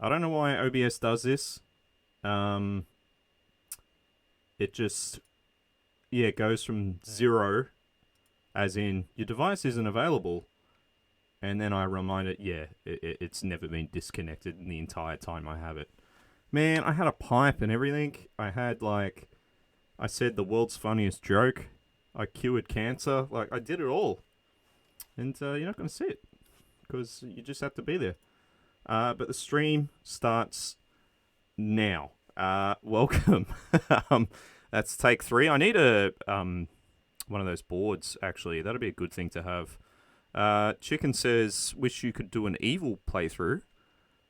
I don't know why OBS does this. Um, it just, yeah, it goes from 0, as in your device isn't available, and then I remind it, yeah, it's never been disconnected in the entire time I have it. Man, I had a pipe and everything. I had, like, I said the world's funniest joke. I cured cancer. Like, I did it all. And you're not going to see it because you just have to be there. But the stream starts now. Welcome. um, that's take 3. I need one of those boards, actually. That'd be a good thing to have. Chicken says, wish you could do an evil playthrough.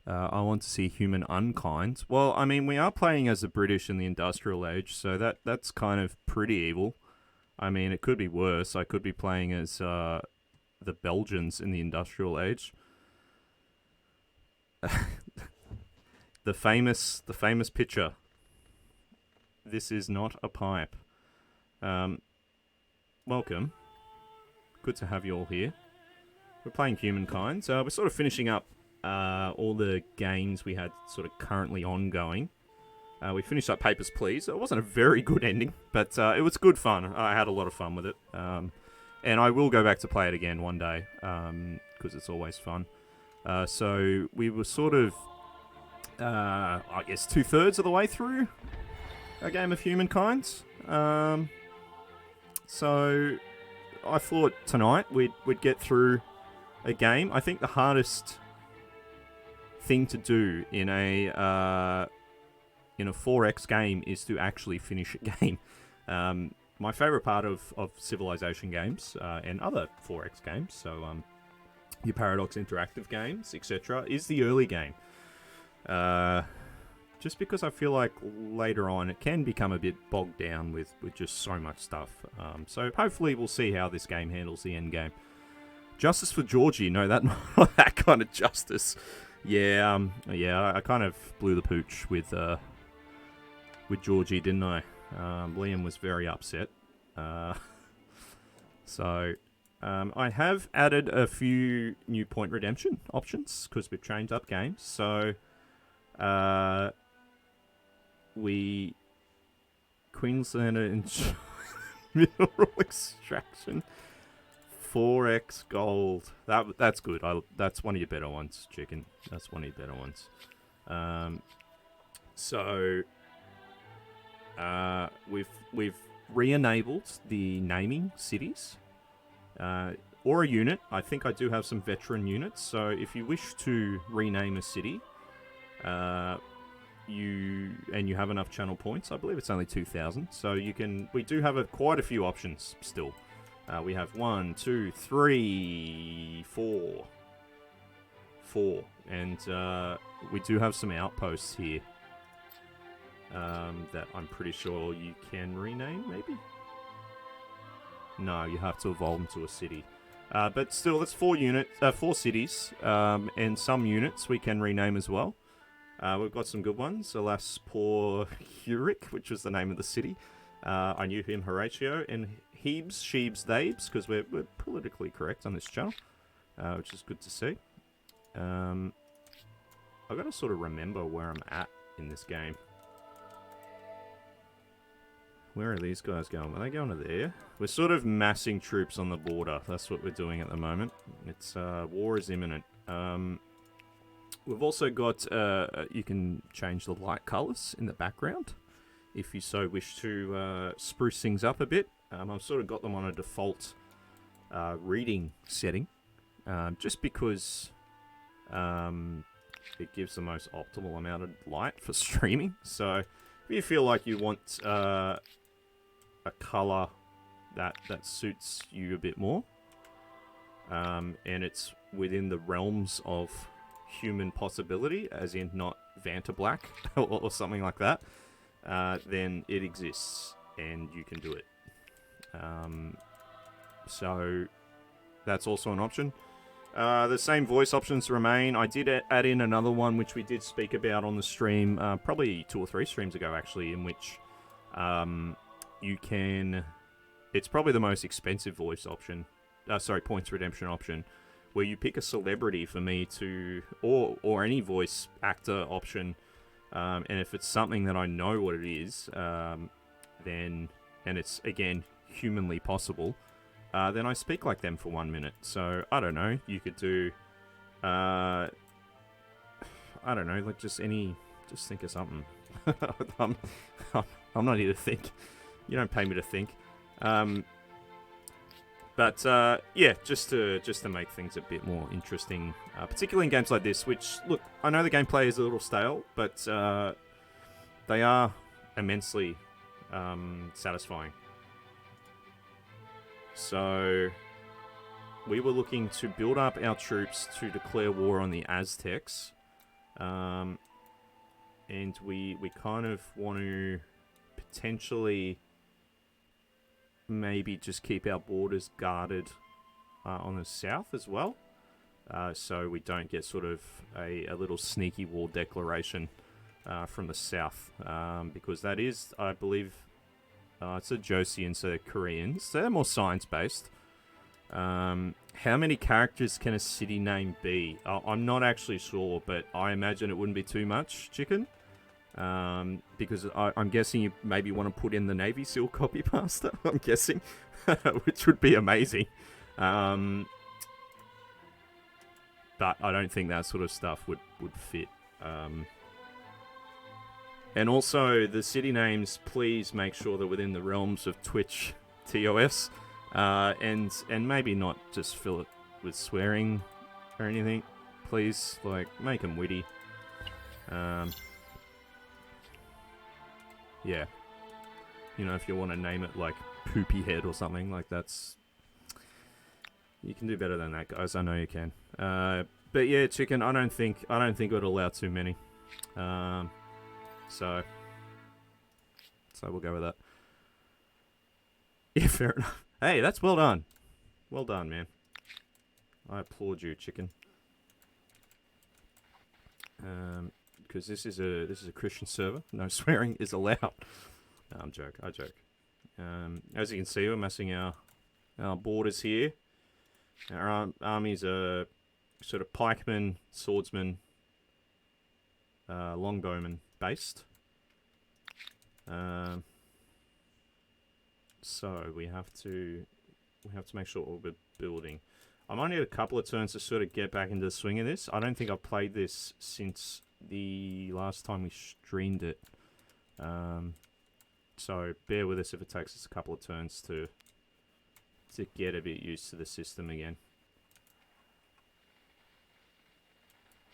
I want to see Humankind. Well, I mean, we are playing as the British in the industrial age, so that's kind of pretty evil. I mean, it could be worse. I could be playing as the Belgians in the industrial age. the famous picture. This is not a pipe. Welcome. Good to have you all here. We're playing Humankind. We're sort of finishing up all the games we had sort of currently ongoing. We finished up Papers, Please. It wasn't a very good ending, but it was good fun. I had a lot of fun with it. And I will go back to play it again one day, because it's always fun. So we were sort of, I guess, 2/3 of the way through a game of Humankind. So I thought tonight we'd get through a game. I think the hardest thing to do in a 4X game is to actually finish a game. My favourite part of Civilization games and other 4X games, so your Paradox Interactive games, etc., is the early game. Just because I feel like later on it can become a bit bogged down with just so much stuff. So hopefully we'll see how this game handles the end game. Justice for Georgie, no, not that kind of justice. Yeah, I kind of blew the pooch with Georgie, didn't I? Liam was very upset. So I have added a few new point redemption options because we've changed up games. So Queenslander and mineral extraction, 4x gold. That's good. That's one of your better ones, Chicken. That's one of your better ones. So we've re-enabled the naming cities or a unit. I think I do have some veteran units. So if you wish to rename a city, you have enough channel points. I believe it's only 2,000. So you can. We do have quite a few options still. We have 1, 2, 3, 4, and we do have some outposts here that I'm pretty sure you can rename. Maybe. No, you have to evolve them to a city. But still, that's 4 cities, and some units we can rename as well. We've got some good ones. Alas, poor Huric, which was the name of the city. I knew him, Horatio, and Heebs, Sheebs, Thebes, because we're politically correct on this channel, which is good to see. I've got to sort of remember where I'm at in this game. Where are these guys going? Are they going to there? We're sort of massing troops on the border. That's what we're doing at the moment. It's war is imminent. We've also got, you can change the light colours in the background if you so wish to spruce things up a bit. I've sort of got them on a default reading setting, just because it gives the most optimal amount of light for streaming. So if you feel like you want a colour that suits you a bit more, and it's within the realms of human possibility, as in not Vanta Black or something like that, then it exists and you can do it. So that's also an option. The same voice options remain. I did add in another one which we did speak about on the stream, probably 2 or 3 streams ago actually, in which you can... It's probably the most expensive voice option. Points redemption option, where you pick a celebrity for me to, or any voice actor option, and if it's something that I know what it is, then, and it's, again, humanly possible, then I speak like them for 1 minute. So, I don't know, you could do, I don't know, like just think of something. I'm, I'm not here to think. You don't pay me to think. But yeah, just to make things a bit more interesting, particularly in games like this. Which, look, I know the gameplay is a little stale, but they are immensely satisfying. So we were looking to build up our troops to declare war on the Aztecs, and we kind of want to potentially maybe just keep our borders guarded on the south as well, so we don't get sort of a little sneaky war declaration from the south, because that is, I believe, it's a Joseon, so they're Koreans, so they're more science-based. How many characters can a city name be? I'm not actually sure, but I imagine it wouldn't be too much, Chicken. Because I'm guessing you maybe want to put in the Navy SEAL copy pasta, I'm guessing, which would be amazing. But I don't think that sort of stuff would fit. And also, the city names, please make sure they're within the realms of Twitch TOS, and maybe not just fill it with swearing or anything. Please, like, make them witty. Yeah. You know, if you want to name it like Poopy Head or something, like that's... You can do better than that, guys. I know you can. But yeah, Chicken, I don't think it would allow too many. So we'll go with that. Yeah, fair enough. Hey, that's well done. Well done, man. I applaud you, Chicken. Because this is a Christian server. No swearing is allowed. No, I joke. As you can see, we're massing our borders here. Our armies are sort of pikemen, swordsmen, longbowmen based. So we have to make sure what we're building. I might need a couple of turns to sort of get back into the swing of this. I don't think I've played this since the last time we streamed it. So bear with us if it takes us a couple of turns to get a bit used to the system again.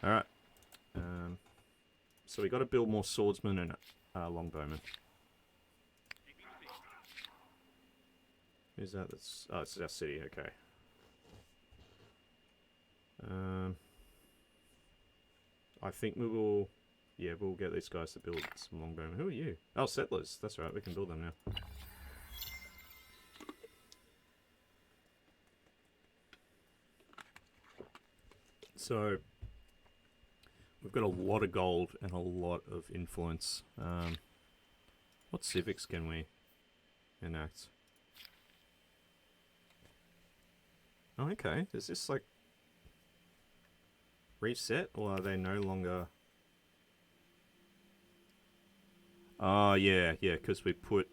Alright. So we got to build more swordsmen and longbowmen. Who's that? Oh, it's our city, okay. I think we'll get these guys to build some longbowmen. Who are you? Oh, settlers. That's right, we can build them now. So, we've got a lot of gold and a lot of influence. What civics can we enact? Oh, okay. Is this like reset, or are they no longer... Oh, yeah, because we put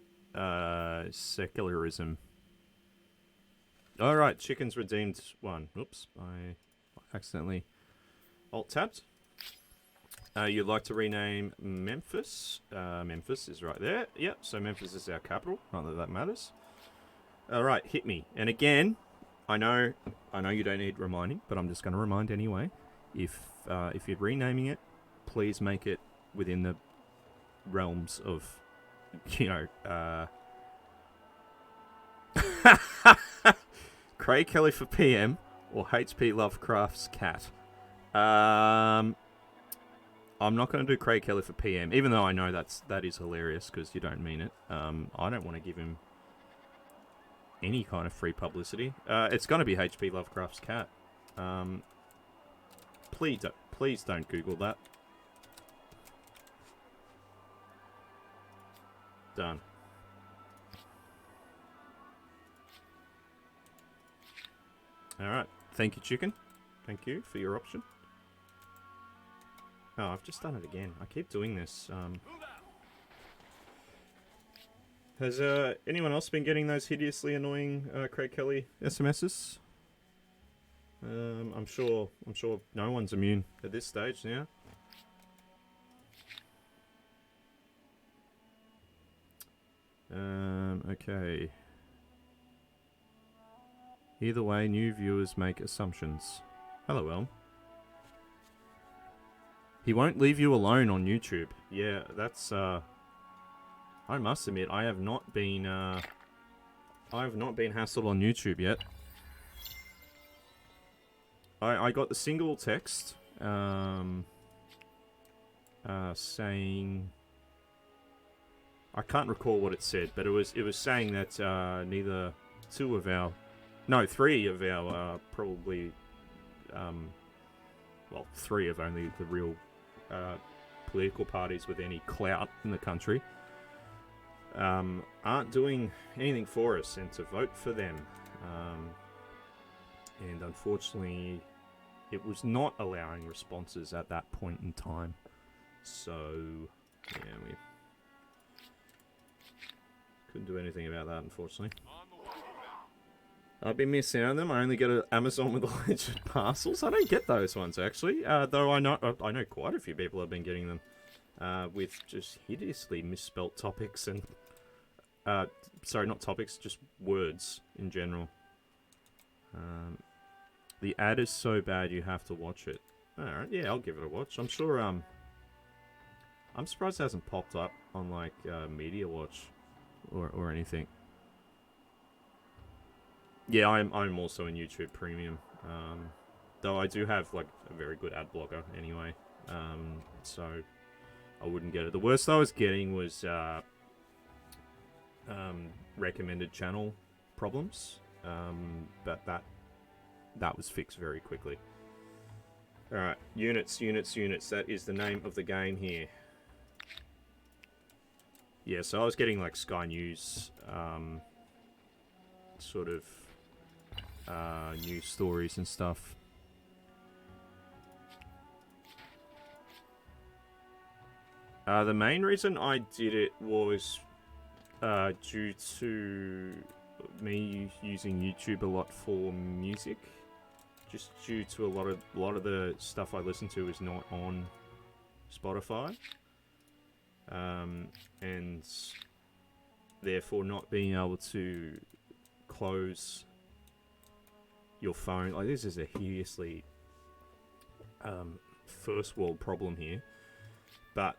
secularism. Alright, Chicken's redeemed one. Oops, I accidentally alt-tabbed. You'd like to rename Memphis. Memphis is right there. Yep, so Memphis is our capital. Not that that matters. Alright, hit me. And again, I know you don't need reminding, but I'm just going to remind anyway. If you're renaming it, please make it within the realms of, you know, Craig Kelly for PM or HP Lovecraft's cat. I'm not going to do Craig Kelly for PM, even though I know that is hilarious because you don't mean it. I don't want to give him any kind of free publicity. It's going to be HP Lovecraft's cat. Please don't Google that. Done. Alright. Thank you, Chicken. Thank you for your option. Oh, I've just done it again. I keep doing this. Has anyone else been getting those hideously annoying Craig Kelly SMSs? I'm sure no one's immune at this stage now. Okay. Either way, new viewers make assumptions. Hello, Elm. He won't leave you alone on YouTube. Yeah, that's I must admit, I have not been hassled on YouTube yet. I got the single text saying, I can't recall what it said, but it was saying that three of our probably three of only the real political parties with any clout in the country aren't doing anything for us, and to vote for them. And unfortunately, it was not allowing responses at that point in time. So, yeah, we couldn't do anything about that, unfortunately. I've been missing out on them. I only get an Amazon with alleged parcels. I don't get those ones, actually. Though I know quite a few people have been getting them with just hideously misspelt topics and... sorry, not topics, just words in general. The ad is so bad you have to watch it. Alright, yeah, I'll give it a watch. I'm sure, I'm surprised it hasn't popped up on, like, Media Watch or anything. Yeah, I'm also in YouTube Premium. Though I do have, like, a very good ad blocker anyway. So I wouldn't get it. The worst I was getting was, recommended channel problems. But that was fixed very quickly. Alright, units. That is the name of the game here. Yeah, so I was getting like Sky News sort of news stories and stuff. The main reason I did it was due to me using YouTube a lot for music. Just due to a lot of the stuff I listen to is not on Spotify. And therefore not being able to close your phone. Like, this is a hideously first world problem here. But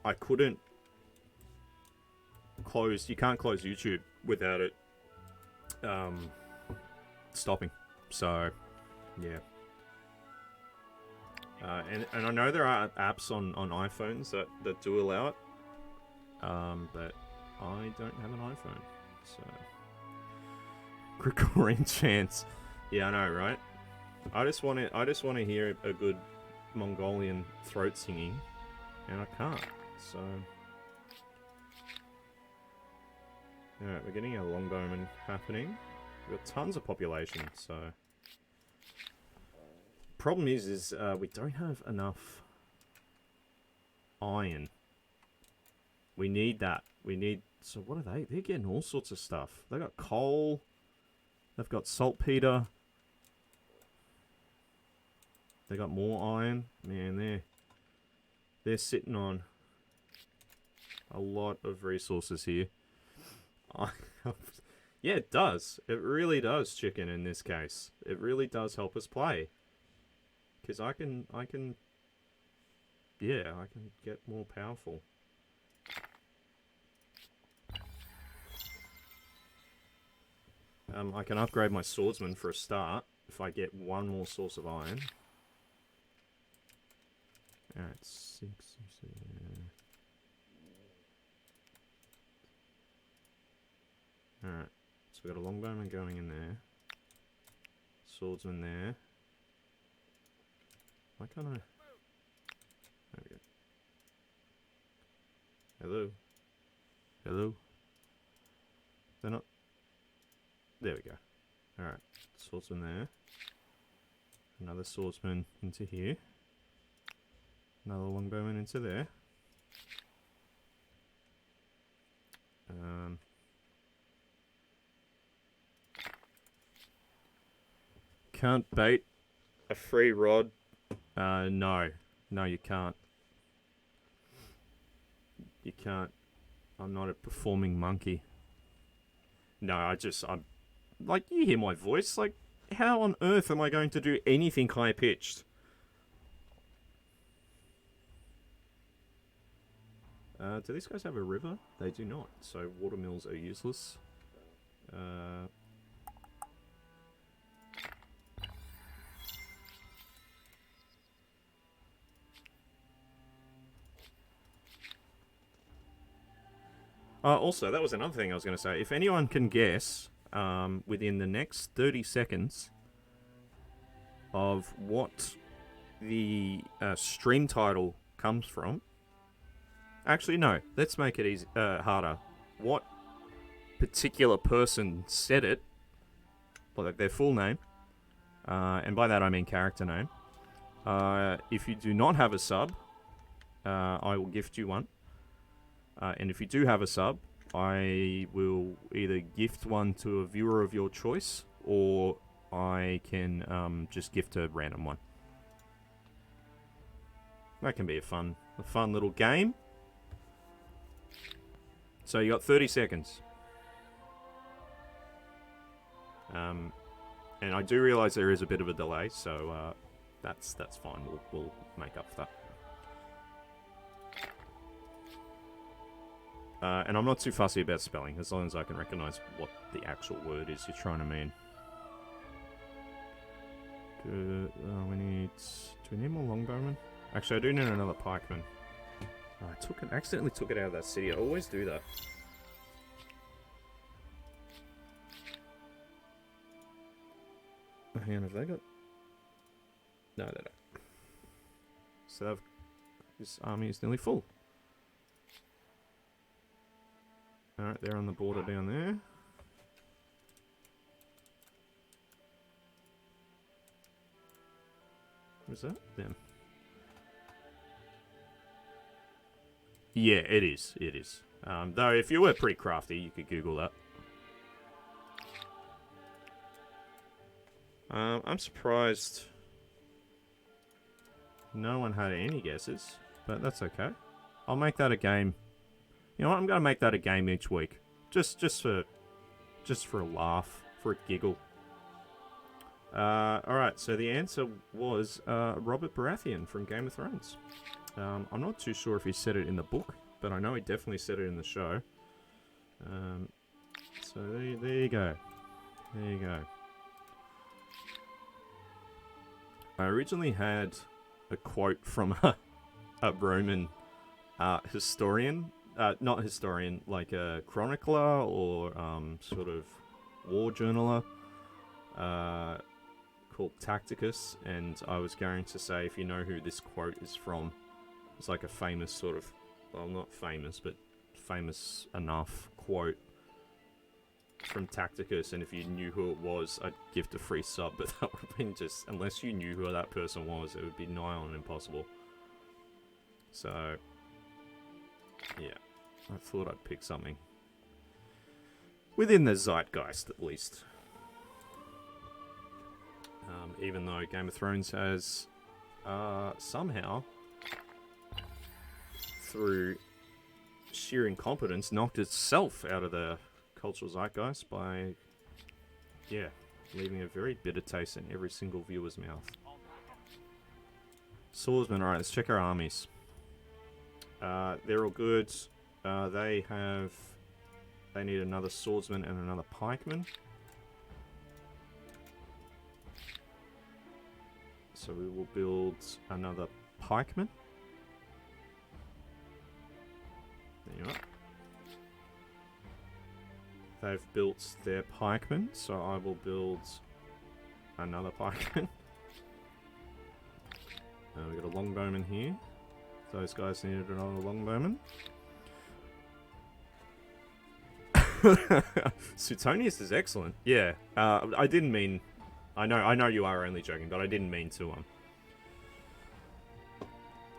I couldn't close... You can't close YouTube without it stopping. So, yeah. And I know there are apps on iPhones that do allow it. But I don't have an iPhone. So... Gregorian chants. Yeah, I know, right? I just want to hear a good Mongolian throat singing, and I can't. So, alright, we're getting a longbowman happening. We've got tons of population. So, problem is we don't have enough iron. We need that. We need. So what are they? They're getting all sorts of stuff. They got coal. They've got saltpeter. They got more iron. Man, they're sitting on a lot of resources here. Yeah, it does. It really does, chicken, in this case. It really does help us play. Because I can get more powerful. I can upgrade my swordsman for a start if I get one more source of iron. Alright, 6. Alright, so we got a longbowman going in there. Swordsman there. Why can't I... There we go. Hello? Hello? They're not... There we go. Alright, swordsman there. Another swordsman into here. Another longbowman into there. Can't bait a free rod. No. No, you can't. You can't. I'm not a performing monkey. No, I'm... Like, you hear my voice. Like, how on earth am I going to do anything high-pitched? Do these guys have a river? They do not. So, watermills are useless. Also, that was another thing I was going to say. If anyone can guess, within the next 30 seconds of what the stream title comes from... Actually, no. Let's make it easy, harder. What particular person said it, like their full name, and by that I mean character name. If you do not have a sub, I will gift you one. And if you do have a sub, I will either gift one to a viewer of your choice, or I can just gift a random one. That can be a fun little game. So you got 30 seconds. And I do realise there is a bit of a delay, so that's fine. We'll make up for that. And I'm not too fussy about spelling, as long as I can recognise what the actual word is you're trying to mean. Good. Do we need more longbowmen? Actually, I do need another pikeman. I accidentally took it out of that city. I always do that. Hang on, have they got... No, they don't. So this army is nearly full. Alright, they're on the border down there. Is that them? Yeah, it is. It is. Though, if you were pretty crafty, you could Google that. I'm surprised no one had any guesses, but that's okay. I'll make that a game. You know what? I'm going to make that a game each week, just for a laugh, for a giggle. All right. So the answer was Robert Baratheon from Game of Thrones. I'm not too sure if he said it in the book, but I know he definitely said it in the show. So there you go. There you go. I originally had a quote from a Roman historian, not historian, like a chronicler or sort of war journaler called Tacticus, and I was going to say, if you know who this quote is from, it's like a famous sort of, well, not famous, but famous enough quote from Tacticus, and if you knew who it was, I'd gift a free sub, but that would have been just, unless you knew who that person was, it would be nigh on impossible. So, yeah, I thought I'd pick something within the zeitgeist, at least. Even though Game of Thrones has somehow, through sheer incompetence, knocked itself out of the cultural zeitgeist by, yeah, leaving a very bitter taste in every single viewer's mouth. Swordsmen, alright, let's check our armies. They're all good. They need another swordsman and another pikeman. So we will build another pikeman. There you are. They've built their pikemen, so I will build another pikeman. We've got a longbowman here. Those guys needed another longbowman. Suetonius is excellent. Yeah, I didn't mean I know you are only joking, but I didn't mean to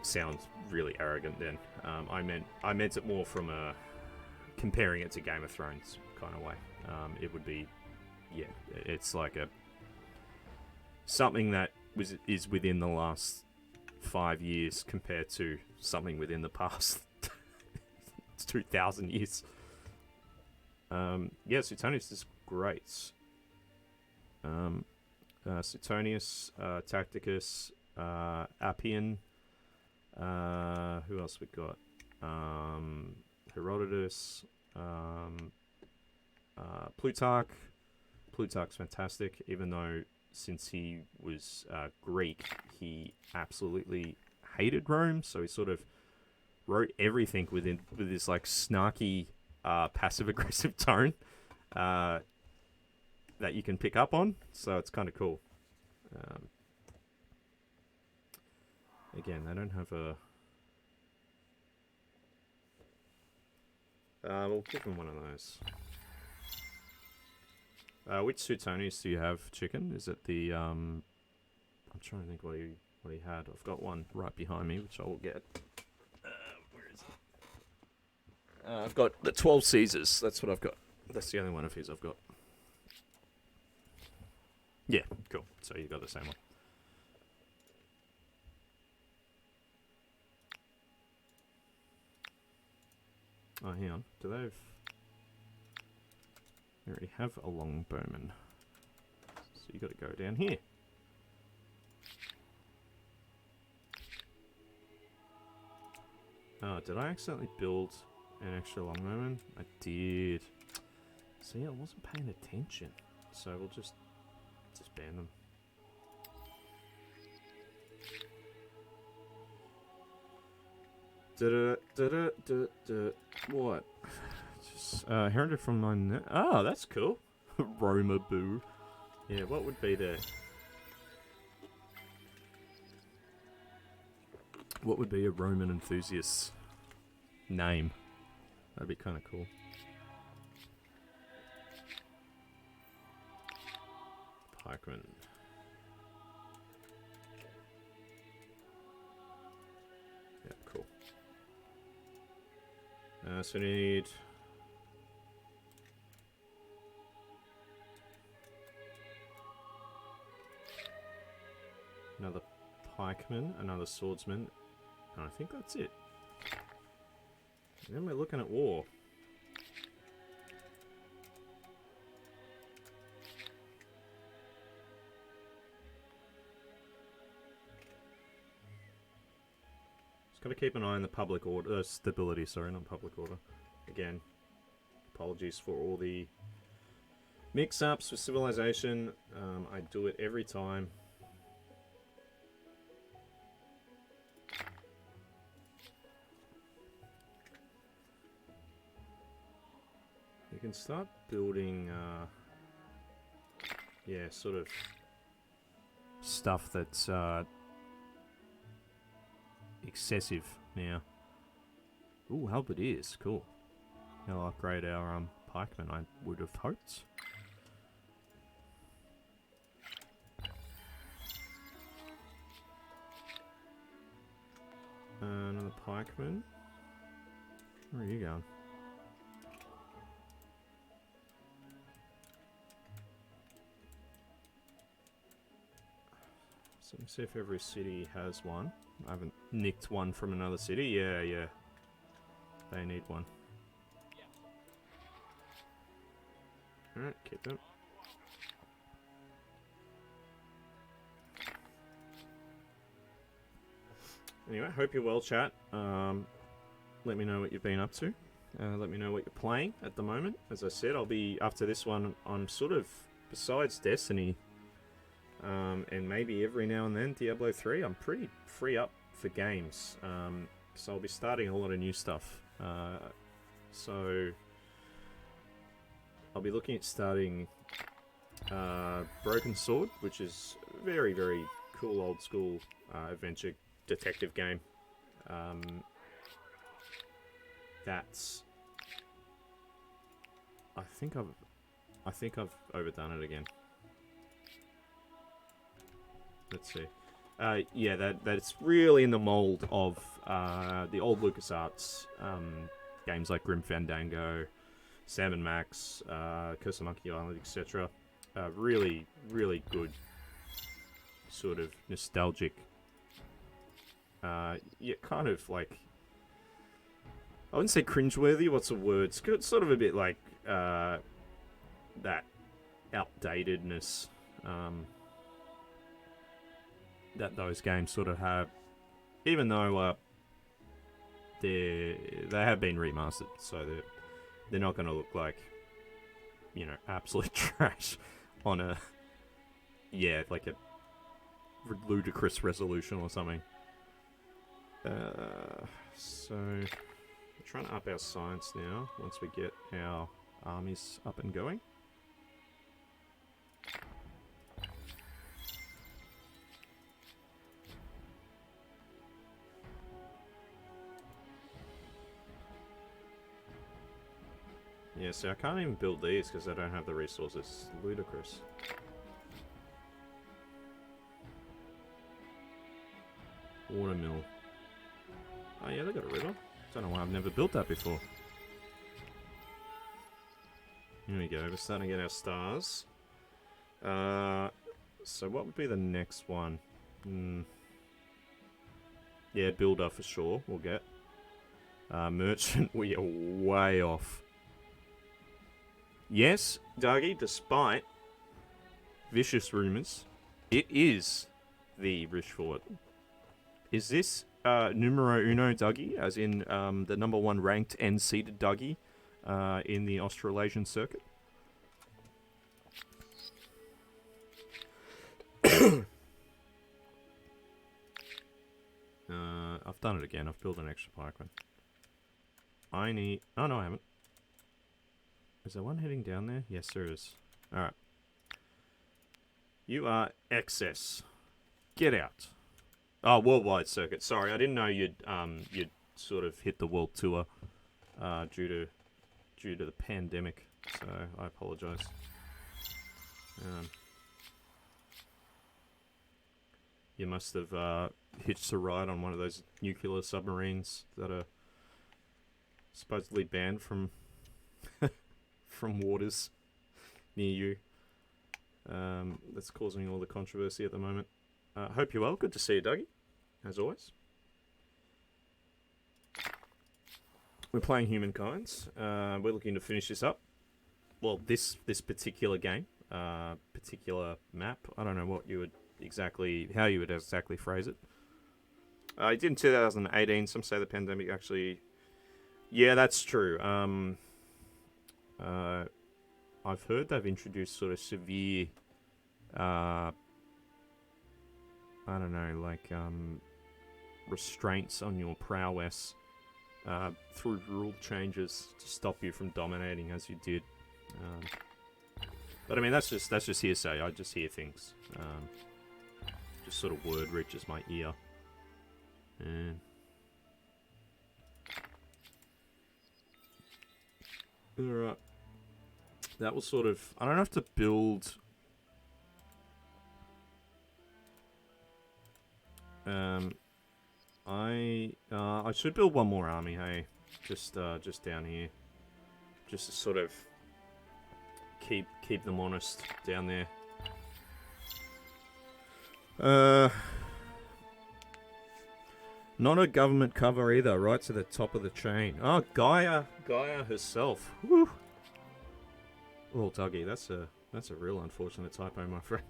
sound really arrogant then. I meant it more from a comparing it to Game of Thrones kind of way. It would be, yeah, it's like something that is within the last 5 years compared to something within the past 2,000 years. Yeah, Suetonius is great. Suetonius, Tacticus, Appian. Who else we got? Herodotus, Plutarch. Plutarch's fantastic, even though since he was Greek, he absolutely hated Rome, so he sort of wrote everything with this like snarky, passive-aggressive tone that you can pick up on, so it's kind of cool. Again, they don't have a... we'll give him one of those. Which Suetonius do you have, Chicken? Is it the... I'm trying to think what he had. I've got one right behind me, which I will get. Where is it? I've got the 12 Caesars. That's what I've got. That's the only one of his I've got. Yeah, cool. So you got the same one. Oh, hang on. Do they have... They already have a longbowman. So you got to go down here. Oh, did I accidentally build an extra longbowman? I did. See, I wasn't paying attention. So we'll just ban them. What? Just, heralded from my... Oh, that's cool. Roma Boo. Yeah, what would be the... What would be a Roman enthusiast's name? That'd be kind of cool. Pikeman. Yeah, cool. So we need... Another pikeman, another swordsman, and I think that's it. And then we're looking at war. Just got to keep an eye on the public order, stability, sorry, not public order. Again, apologies for all the mix-ups with civilization. I do it every time. You can start building, yeah, sort of stuff that's excessive now. Ooh, halberdiers, cool. I'll upgrade our pikemen, I would have hoped. Another pikeman. Where are you going? So let me see if every city has one. I haven't nicked one from another city. Yeah, yeah. They need one. Alright, keep them. Anyway, hope you're well, chat. Let me know what you've been up to. Let me know what you're playing at the moment. As I said, I'll be, after this one, I'm sort of, besides Destiny, and maybe every now and then Diablo 3, I'm pretty free up for games. So I'll be starting a lot of new stuff. So I'll be looking at starting Broken Sword, which is a very, very cool old school adventure detective game. That's... I think I've overdone it again. let's see. Yeah, that's really in the mold of the old LucasArts games like Grim Fandango, Sam & Max, Curse of Monkey Island, etc. Really, really good sort of nostalgic, yeah, kind of like, I wouldn't say cringeworthy, what's the word? It's sort of a bit like that outdatedness that those games sort of have, even though they have been remastered, so they're not going to look like, you know, absolute trash on a, yeah, like a ludicrous resolution or something. So we're trying to up our science now once we get our armies up and going. Yeah, so I can't even build these because I don't have the resources. Ludicrous. Watermill. Oh yeah, they got a river. Don't know why I've never built that before. Here we go, we're starting to get our stars. So what would be the next one? Yeah, builder for sure, we'll get. Merchant, we are way off. Yes, Dougie, despite vicious rumours, it is the rich fort. Is this numero uno Dougie, as in the number one ranked and seeded Dougie in the Australasian circuit? I've done it again. I've built an extra pikeman. I need... Oh, no, I haven't. Is there one heading down there? Yes, there is. Alright. You are excess. Get out. Oh, worldwide circuit. Sorry, I didn't know you'd sort of hit the world tour due to the pandemic. So I apologise. You must have hitched a ride on one of those nuclear submarines that are supposedly banned from from waters near you. That's causing all the controversy at the moment. Hope you're well. Good to see you, Dougie, as always. We're playing Humankind. We're looking to finish this up. Well, this particular game, particular map. I don't know what you would how you would exactly phrase it. I did in 2018. Some say the pandemic actually... Yeah, that's true. I've heard they've introduced sort of severe... I don't know, like restraints on your prowess through rule changes to stop you from dominating as you did. But I mean, that's just hearsay. I just hear things. Just sort of word reaches my ear. Alright. That was sort of... I don't have to build... I should build one more army, hey? Just down here. Just to sort of keep them honest down there. Not a government cover either, right to the top of the chain. Oh, Gaia herself. Woo. Oh, Dougie, that's a real unfortunate typo, my friend.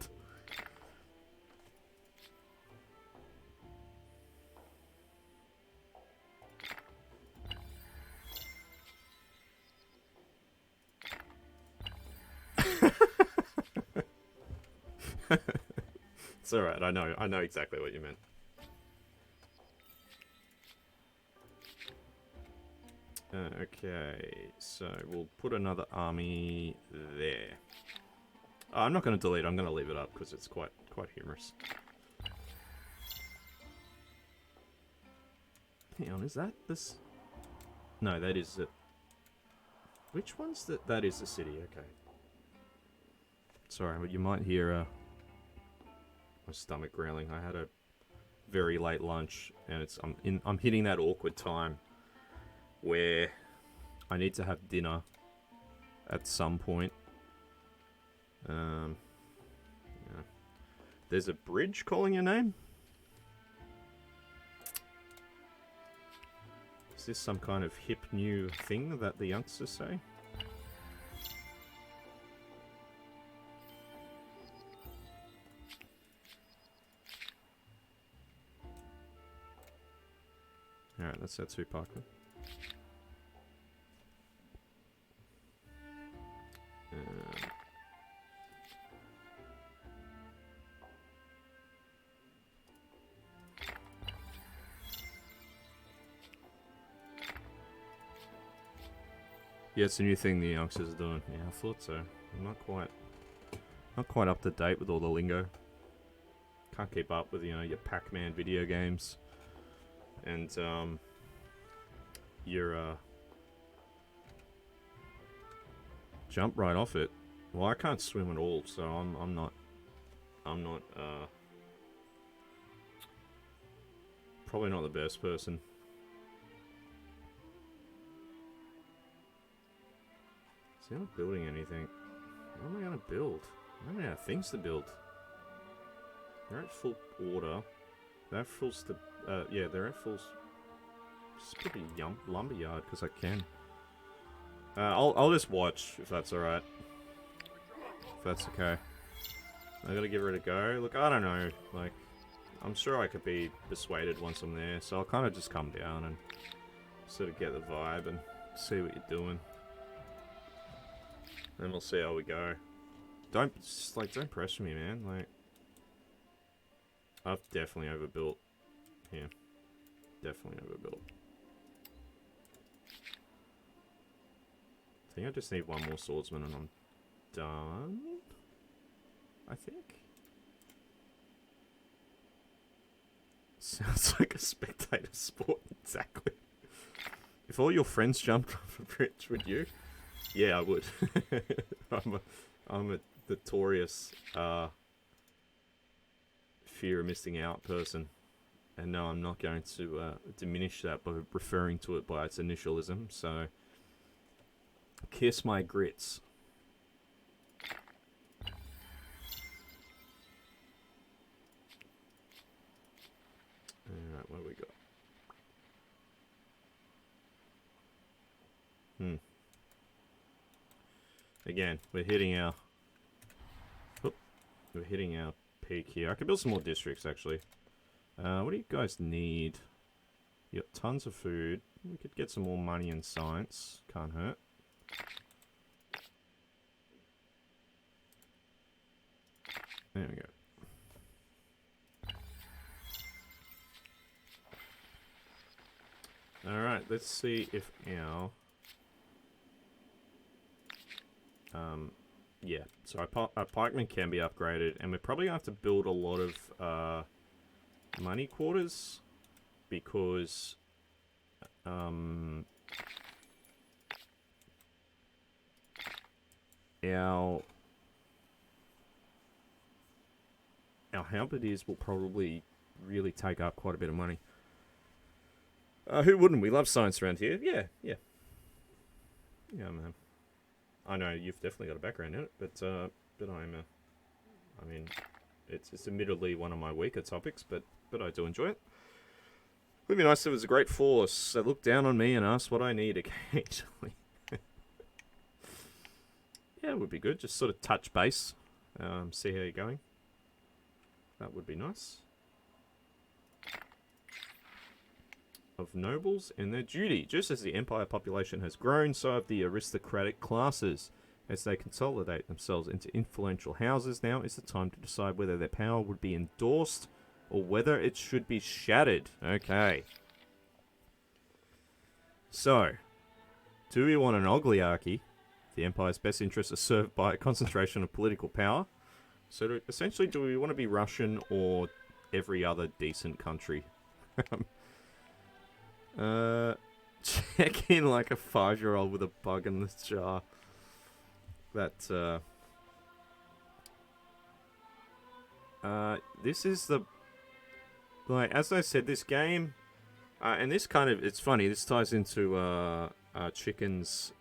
It's alright, I know exactly what you meant. Okay, so we'll put another army there. I'm not going to delete it, I'm going to leave it up because it's quite humorous. Hang on, is that this? No, that is it. Which one's that? That is the city, okay. Sorry, but you might hear my stomach growling. I had a very late lunch, and I'm hitting that awkward time where I need to have dinner at some point. Yeah. There's a bridge calling your name? Is this some kind of hip new thing that the youngsters say? Alright, that's our 2 parkman. Yeah, it's a new thing the youngsters are doing. Yeah, I thought so. I'm not quite up to date with all the lingo. Can't keep up with, your Pac-Man video games. And, your, jump right off it. Well, I can't swim at all, so I'm not, probably not the best person. See, I'm not building anything. What am I going to build? I don't have things to build. They're at full order. They're at full yeah, they're at full... Just put a lumberyard, because I can. I'll just watch, if that's alright. If that's okay. I gotta give it a go. Look, I don't know. Like, I'm sure I could be persuaded once I'm there, so I'll kind of just come down and sort of get the vibe and see what you're doing. Then we'll see how we go. Don't pressure me, man. Like, I've definitely overbuilt. Yeah. Definitely overbuilt. I think I just need one more swordsman and I'm done. I think. Sounds like a spectator sport, exactly. If all your friends jumped off a bridge, would you? Yeah, I would. I'm a notorious fear of missing out person. And no, I'm not going to diminish that by referring to it by its initialism, so... Kiss my grits. Alright, what do we got? Again, we're hitting our... We're hitting our peak here. I could build some more districts, actually. What do you guys need? You got tons of food. We could get some more money and science. Can't hurt. There we go. Alright, let's see if our... yeah, so our pikemen can be upgraded, and we're probably going to have to build a lot of money quarters, because our halberdiers will probably really take up quite a bit of money. Who wouldn't? We love science around here. Yeah, yeah. Yeah, man. I know you've definitely got a background in it, but I'm I mean, it's admittedly one of my weaker topics, but I do enjoy it. Would be nice if it was a great force that looked down on me and asked what I need occasionally. Yeah, it would be good. Just sort of touch base, see how you're going. That would be nice. Of nobles and their duty. Just as the empire population has grown, so have the aristocratic classes. As they consolidate themselves into influential houses, now is the time to decide whether their power would be endorsed or whether it should be shattered. Okay. So, do we want an oligarchy? The empire's best interests are served by a concentration of political power. So, essentially, do we want to be Russian or every other decent country? Check in like a 5-year-old with a bug in this jar. That, This is the... Like, as I said, this game... and this kind of... It's funny, this ties into Chicken's...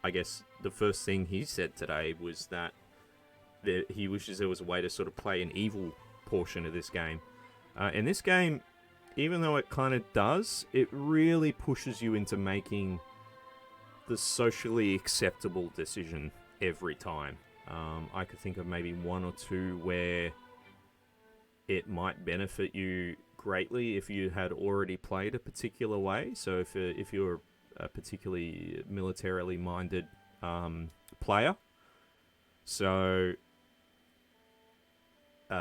I guess the first thing he said today was that he wishes there was a way to sort of play an evil portion of this game. In this game, even though it kind of does, it really pushes you into making the socially acceptable decision every time. I could think of maybe one or two where it might benefit you greatly if you had already played a particular way. So if you're a particularly militarily minded player, so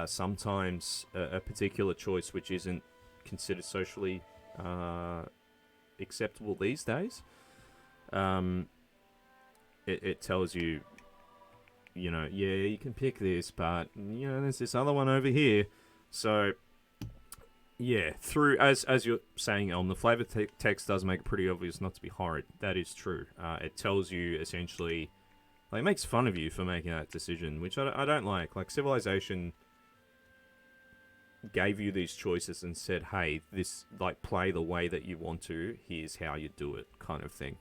sometimes a particular choice which isn't considered socially acceptable these days, it tells you, you know, yeah, you can pick this, but, you know, there's this other one over here. So, yeah, through, as you're saying, the flavor text does make it pretty obvious not to be horrid. That is true. It tells you, essentially, like, it makes fun of you for making that decision, which I don't like. Like, Civilization gave you these choices and said, hey, this, like, play the way that you want to, here's how you do it, kind of thing.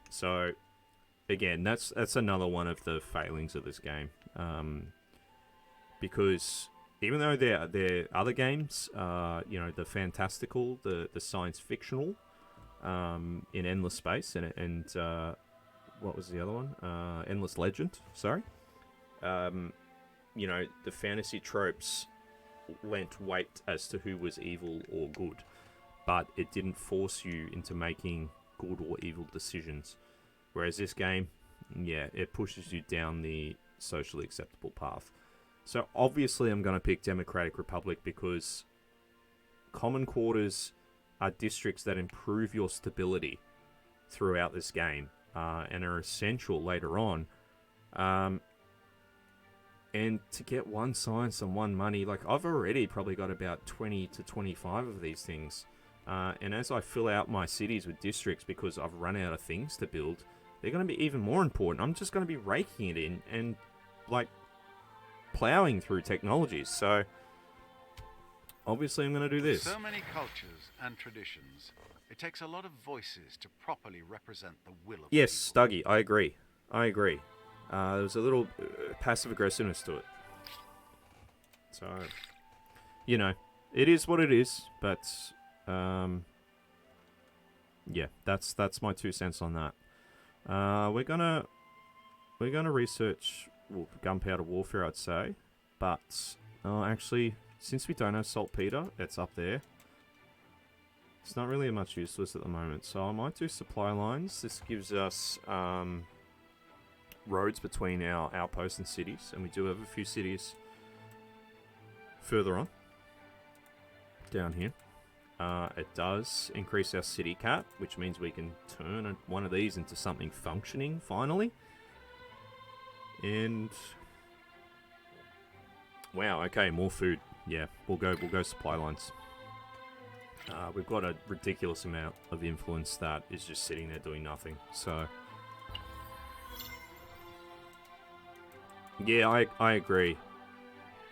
So, again, that's another one of the failings of this game. Because even though there are other games, you know, the fantastical, the science fictional, in Endless Space, and what was the other one? Endless Legend, sorry. You know, the fantasy tropes lent weight as to who was evil or good, but it didn't force you into making good or evil decisions. Whereas this game, yeah, it pushes you down the socially acceptable path. So obviously I'm going to pick Democratic Republic because Common Quarters are districts that improve your stability throughout this game, and are essential later on. And to get one science and one money, like, I've already probably got about 20 to 25 of these things. And as I fill out my cities with districts because I've run out of things to build, they're going to be even more important. I'm just going to be raking it in and, like, plowing through technologies. So, obviously I'm going to do this. So many cultures and traditions. It takes a lot of voices to properly represent the will of Yes, people. Dougie, I agree. There's a little passive aggressiveness to it. So, you know, it is what it is. But, yeah, that's my 2 cents on that. We're gonna research gunpowder warfare, I'd say. But, actually, since we don't have saltpeter, it's up there. It's not really much use to us at the moment. So I might do supply lines. This gives us roads between our outposts and cities, and we do have a few cities further on down here. It does increase our city cap, which means we can turn one of these into something functioning finally. And wow, okay, more food. Yeah, we'll go supply lines. We've got a ridiculous amount of influence that is just sitting there doing nothing. So yeah, I agree.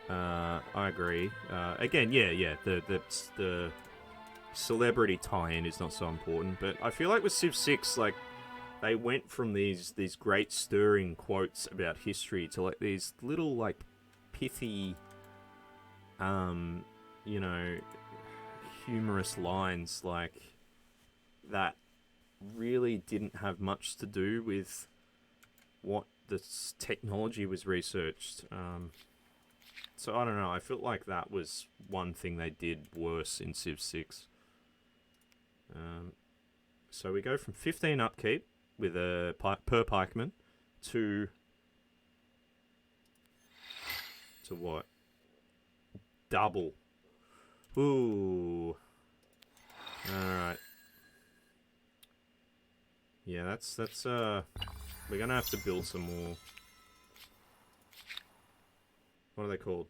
I agree. Again, yeah. The celebrity tie-in is not so important, but I feel like with Civ 6, like, they went from these great stirring quotes about history to, like, these little, like, pithy, you know, humorous lines, like, that really didn't have much to do with what the technology was researched. So I don't know, I felt like that was one thing they did worse in Civ 6. So we go from 15 upkeep with a per pikeman to what? Double. Ooh. Alright. Yeah, that's we're gonna have to build some more. What are they called?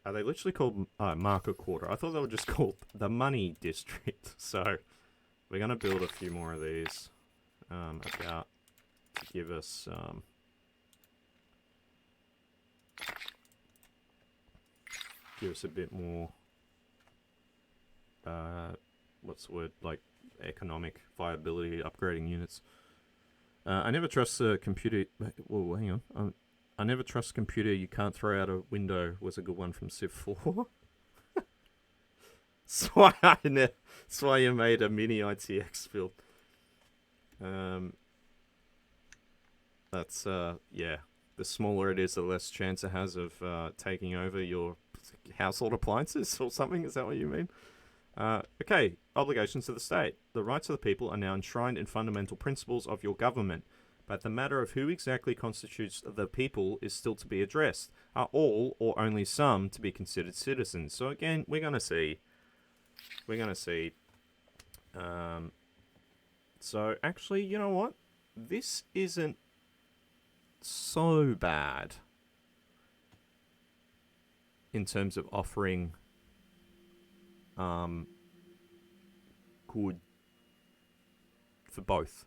Are they literally called market quarter? I thought they were just called the money district. So we're gonna build a few more of these about to give us give us a bit more, what's the word, like economic viability, upgrading units. I never trust a computer. Whoa, hang on. I never trust a computer you can't throw out a window was a good one from Civ 4. That's why you made a mini ITX build. That's yeah. The smaller it is, the less chance it has of taking over your household appliances or something. Is that what you mean? Okay, obligations to the state. The rights of the people are now enshrined in fundamental principles of your government, but the matter of who exactly constitutes the people is still to be addressed. Are all, or only some, to be considered citizens? So again, we're going to see. So actually, you know what? This isn't so bad in terms of offering good for both.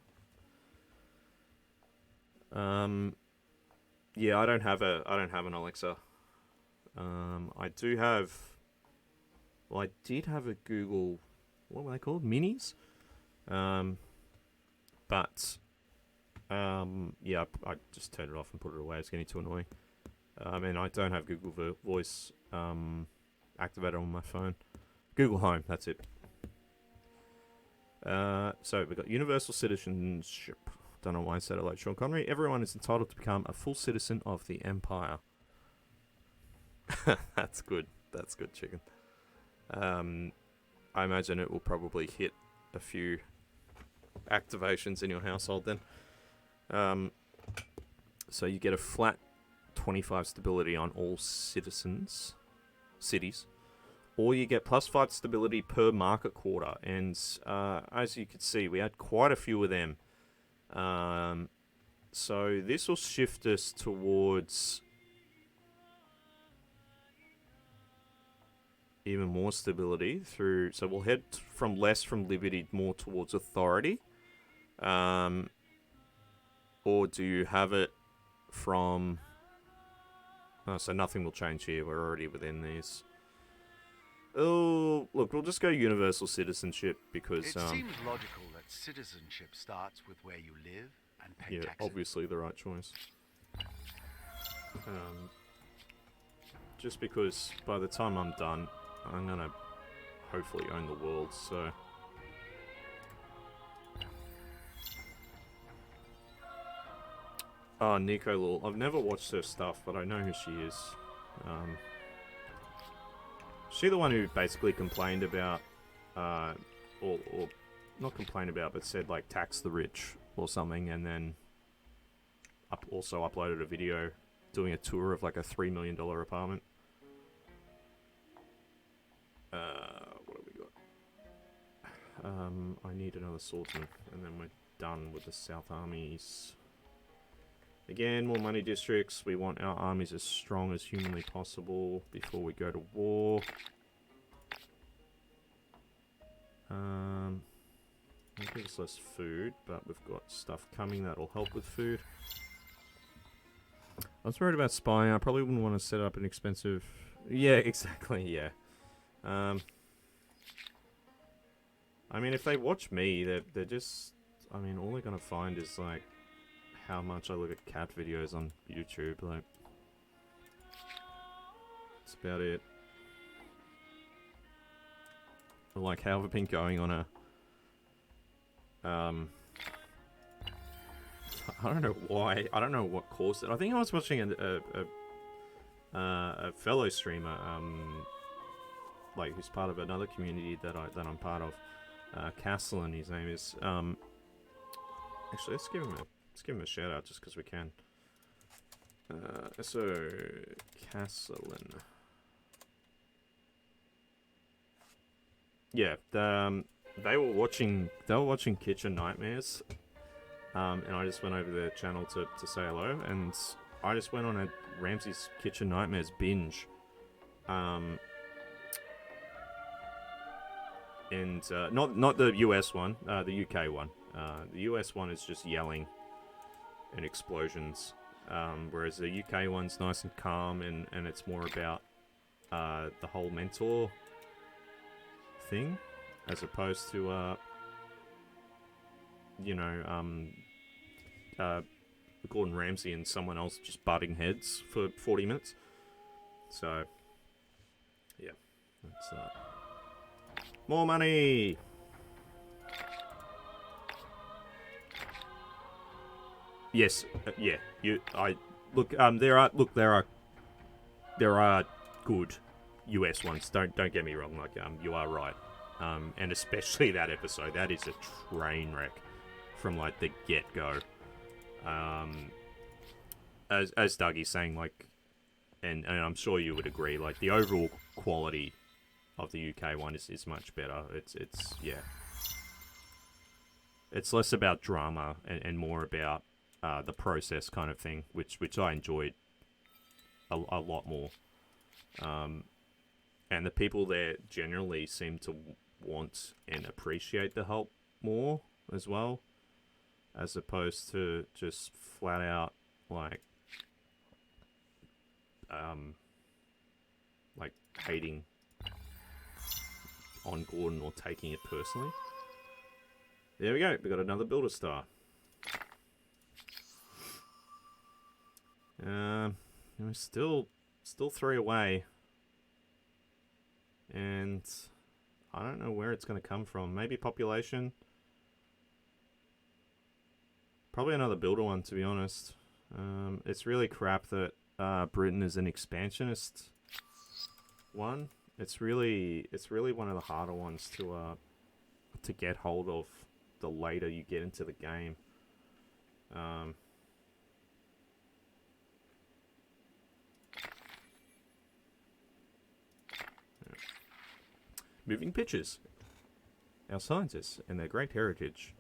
Yeah, I don't have an Alexa. I do have. Well, I did have a Google. What were they called? Minis. But yeah, I just turned it off and put it away. It's getting too annoying. And I don't have Google Voice activated on my phone. Google Home, that's it. So we've got universal citizenship. Don't know why I said it like Sean Connery. Everyone is entitled to become a full citizen of the Empire. That's good. That's good, chicken. I imagine it will probably hit a few activations in your household then. So you get a flat 25 stability on all cities, or you get +5 stability per market quarter. And as you can see, we had quite a few of them. So this will shift us towards even more stability through. So we'll head from less from liberty more towards authority. Or do you have it from... Oh, so nothing will change here. We're already within these. Oh, look, we'll just go universal citizenship because... It seems logical that citizenship starts with where you live and pay taxes. Yeah, obviously the right choice. Just because by the time I'm done, I'm going to hopefully own the world, so... Oh, Nico Lul. I've never watched her stuff, but I know who she is. She the one who basically complained about, or not complained about, but said like tax the rich or something, and then also uploaded a video doing a tour of like a $3 million apartment. What have we got? I need another swordsman, and then we're done with the South armies. Again, more money districts. We want our armies as strong as humanly possible before we go to war. It gives us less food, but we've got stuff coming that'll help with food. I was worried about spying. I probably wouldn't want to set up an expensive... Yeah, exactly, yeah. I mean, if they watch me, they're just... I mean, all they're going to find is, like, how much I look at cat videos on YouTube, like... That's about it. Like, how have I been going on a... I don't know why. I don't know what caused it. I think I was watching a fellow streamer, like who's part of another community that I'm part of, Castellan. His name is. Actually, let's give him a shout out just because we can. So Castellan. Yeah, they were watching Kitchen Nightmares, and I just went over their channel to say hello, and I just went on a Ramsay's Kitchen Nightmares binge, and not the US one, the UK one. The US one is just yelling and explosions, whereas the UK one's nice and calm, and it's more about the whole mentor thing, as opposed to you know, Gordon Ramsay and someone else just butting heads for 40 minutes. So, yeah, that's more money. Yes, yeah. There are good US ones. Don't get me wrong. Like, you are right. And especially that episode. That is a train wreck from like the get go. As Dougie's saying, like, and I'm sure you would agree, like the overall quality of the UK one is much better. It's yeah. It's less about drama and more about the process kind of thing, which I enjoyed a lot more. And the people there generally seem to want and appreciate the help more as well, as opposed to just flat out like hating on Gordon or taking it personally. There we go. We got another builder star. We're still 3 away, and I don't know where it's going to come from. Maybe population. Probably another builder one, to be honest. It's really crap that Britain is an expansionist one. It's really one of the harder ones to get hold of the later you get into the game. Moving pictures. Our scientists and their great heritage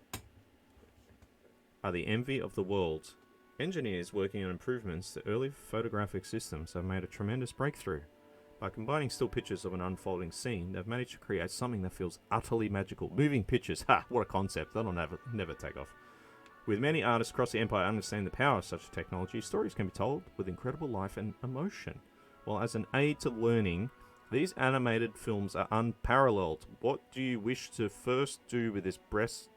are the envy of the world. Engineers working on improvements to early photographic systems have made a tremendous breakthrough. By combining still pictures of an unfolding scene, they've managed to create something that feels utterly magical. Moving pictures, ha! What a concept. That'll never take off. With many artists across the Empire understanding the power of such technology, stories can be told with incredible life and emotion. While as an aid to learning, these animated films are unparalleled. What do you wish to first do with this breast?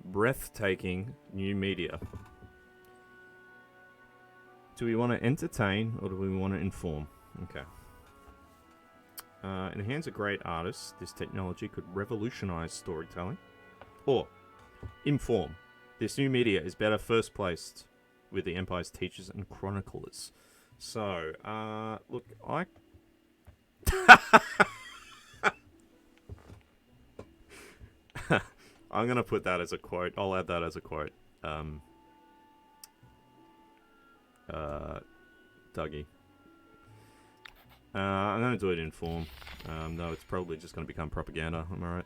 Breathtaking new media. Do we want to entertain or do we want to inform? Okay. In the hands of great artists, this technology could revolutionize storytelling. Or inform. This new media is better first placed with the Empire's teachers and chroniclers. So, look, I'm going to put that as a quote. I'll add that as a quote. Dougie. I'm going to do it in form. Though it's probably just going to become propaganda. Am I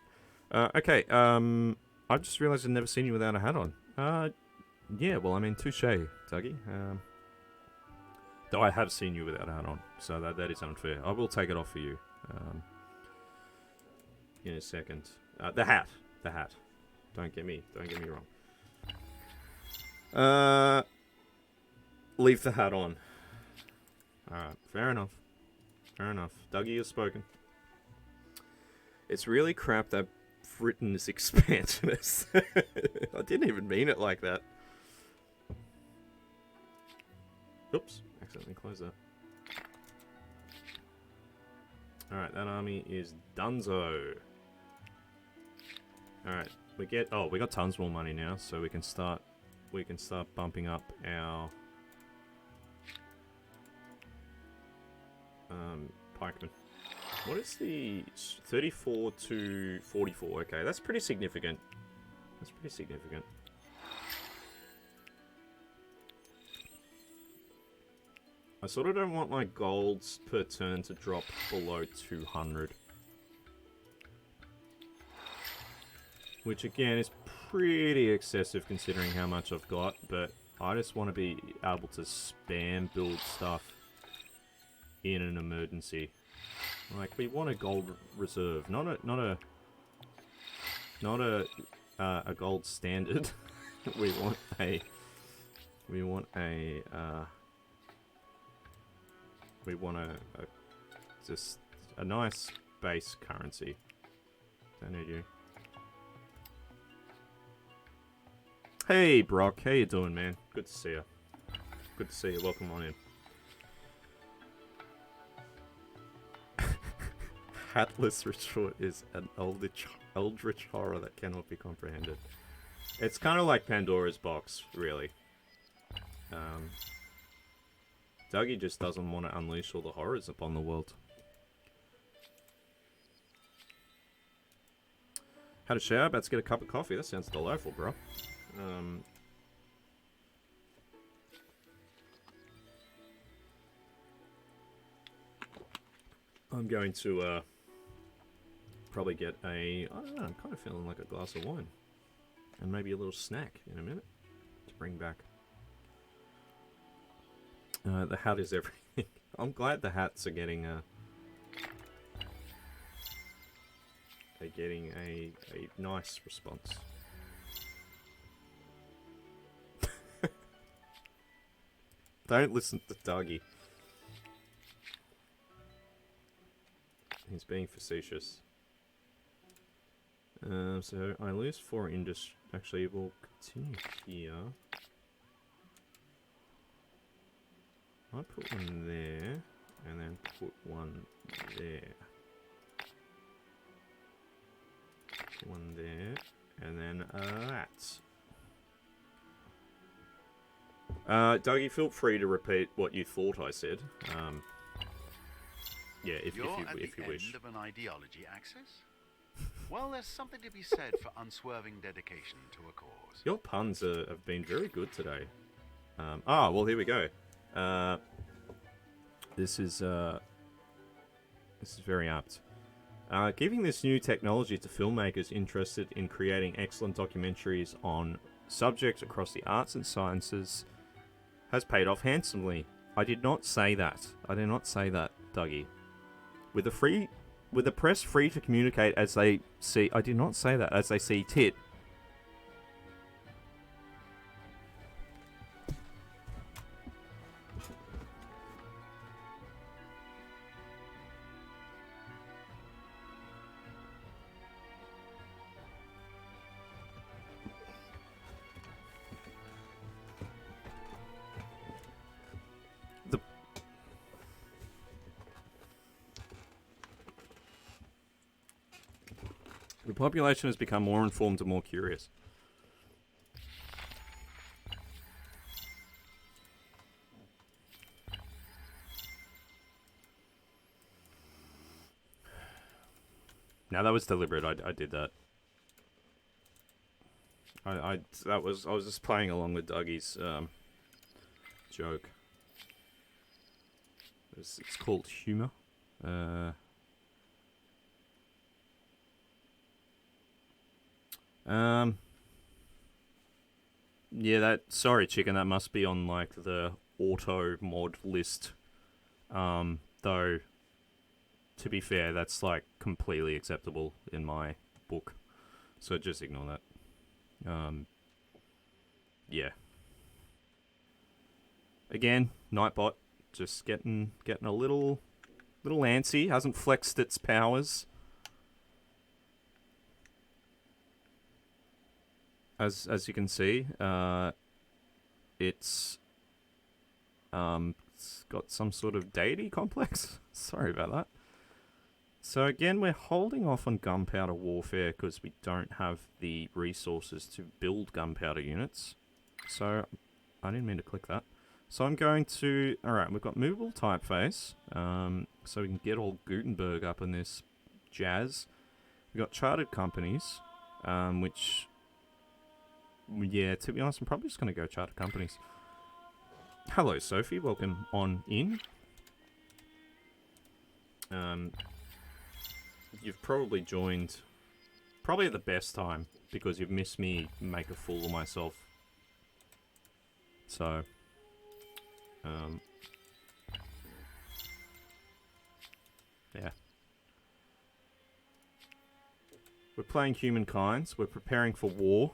right? Okay. I just realised I've never seen you without a hat on. Yeah, well, I mean, touche, Dougie. Though I have seen you without a hat on, so that is unfair. I will take it off for you in a second. The hat. Don't get me wrong. Leave the hat on. Alright, fair enough. Dougie has spoken. It's really crap that Britain is expansionist. I didn't even mean it like that. Oops, accidentally closed that. Alright, that army is donezo. Alright, we got tons more money now, so we can start bumping up our pikemen. What is the 34 to 44? Okay, that's pretty significant. I sort of don't want my golds per turn to drop below 200. Which again is pretty excessive considering how much I've got, but I just want to be able to spam build stuff in an emergency. Like, we want a gold reserve, not a gold standard. We want a We want a just a nice base currency. Don't need you. Hey Brock, how you doing, man? Good to see you. Good to see you. Welcome on in. Hatless retort is an eldritch horror that cannot be comprehended. It's kind of like Pandora's box, really. Dougie just doesn't want to unleash all the horrors upon the world. Had a shower, about to get a cup of coffee. That sounds delightful, bro. I'm going to probably get I don't know, I'm kind of feeling like a glass of wine. And maybe a little snack in a minute to bring back. The hat is everything. I'm glad the hats are getting a nice response. Don't listen to Dougie. He's being facetious. So I lose 4 industry. Actually, we'll continue here. I put one there, and then put one there. One there, and then that. Dougie, feel free to repeat what you thought I said. Yeah, if you wish. End of an ideology axis? Well, there's something to be said for unswerving dedication to a cause. Your puns have been very good today. Well, here we go. This is very apt. Giving this new technology to filmmakers interested in creating excellent documentaries on subjects across the arts and sciences has paid off handsomely. I did not say that. I did not say that, Dougie. With the press free to communicate as they see... I did not say that, as they see tit. The population has become more informed and more curious. Now that was deliberate. I did that. I was just playing along with Dougie's joke. It's called humor. Yeah, sorry chicken, that must be on like the auto mod list. Though to be fair, that's like completely acceptable in my book. So just ignore that. Yeah. Again, Nightbot just getting a little antsy, hasn't flexed its powers. As you can see, it's got some sort of deity complex. Sorry about that. So again, we're holding off on gunpowder warfare because we don't have the resources to build gunpowder units. So I didn't mean to click that. So I'm going to... Alright, we've got movable typeface. So we can get all Gutenberg up in this jazz. We've got chartered companies, which... Yeah, to be honest, I'm probably just going to go charter companies. Hello, Sophie. Welcome on in. You've probably joined probably at the best time because you've missed me make a fool of myself. So, yeah. We're playing Humankind. We're preparing for war.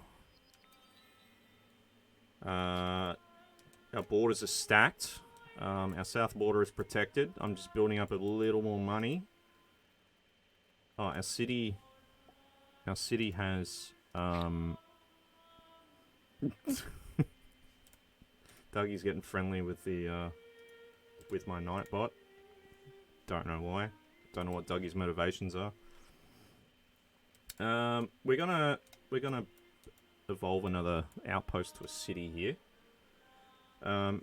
borders are stacked. Our south border is protected. I'm just building up a little more money. Oh, our city has Dougie's getting friendly with the with my Nightbot. Don't know why. Don't know what Dougie's motivations are. We're gonna evolve another outpost to a city here.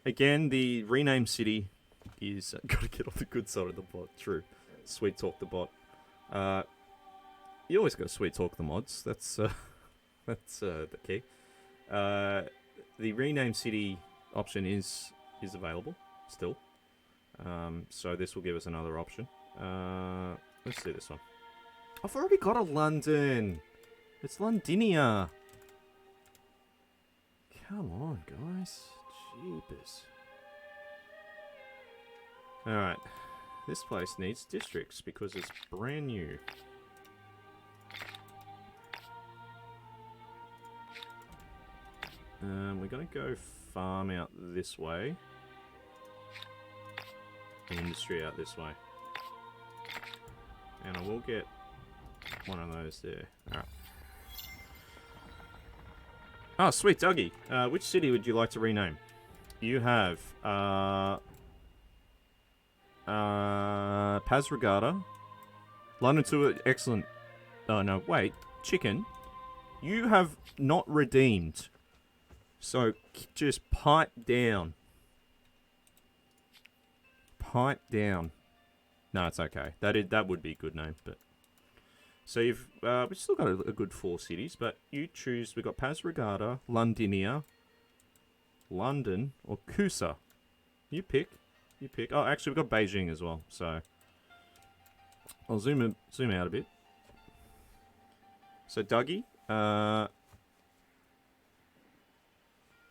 Again, the rename city is gotta get on the good side of the bot. True, sweet talk the bot. You always gotta sweet talk the mods. That's the key. The rename city option is available still. So this will give us another option. Let's do this one. I've already got a London. It's Londinia. Come on, guys. Jeepers. Alright. This place needs districts because it's brand new. We're gonna go farm out this way. Industry out this way. And I will get one of those there. Alright. Oh, sweet Dougie. Which city would you like to rename? You have Pasregata. London 2, excellent. Oh no, wait. Chicken. You have not redeemed. So just pipe down. Pipe down. No, it's okay. That would be a good name, but so we've still got a good 4 cities, but you choose. We've got Pasregata, Londinia, London, or Kusa. You pick. You pick. Oh, actually, we've got Beijing as well. So I'll zoom out a bit. So Dougie,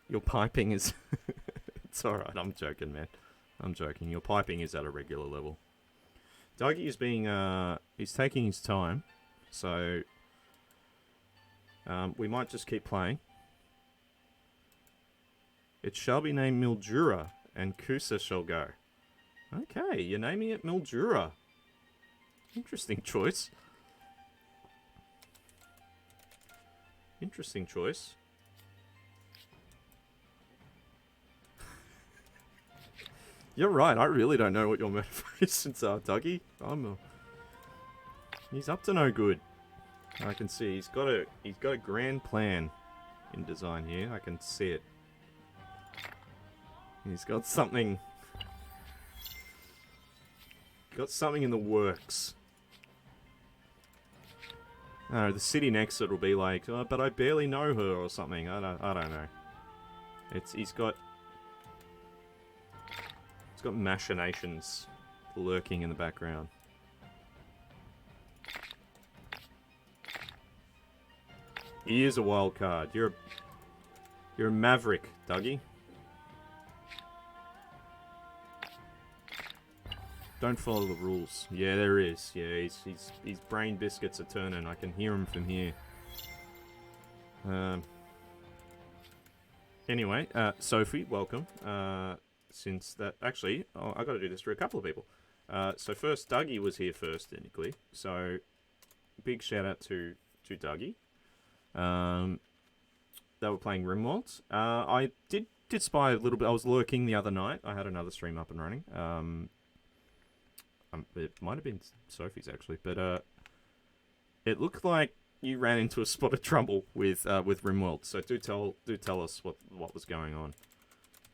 your piping is. It's all right. I'm joking, man. I'm joking. Your piping is at a regular level. Dougie is being he's taking his time, so we might just keep playing. It shall be named Mildura, and Kusa shall go. Okay, you're naming it Mildura. Interesting choice. Interesting choice. You're right, I really don't know what your motivations are, Dougie. He's up to no good. I can see he's got a grand plan in design here. I can see it. He's got something in the works. Oh, the city next it'll be like, oh, but I barely know her or something. I don't know. He's got machinations lurking in the background. He is a wild card. You're a maverick, Dougie. Don't follow the rules. Yeah, there is. Yeah, his brain biscuits are turning. I can hear him from here. Anyway, Sophie, welcome. Since that actually, I got to do this for a couple of people. So first, Dougie was here first, technically. So big shout out to Dougie. They were playing Rimworlds. I did spy a little bit. I was lurking the other night. I had another stream up and running. It might have been Sophie's actually, but it looked like you ran into a spot of trouble with Rimworld. So do tell us what was going on.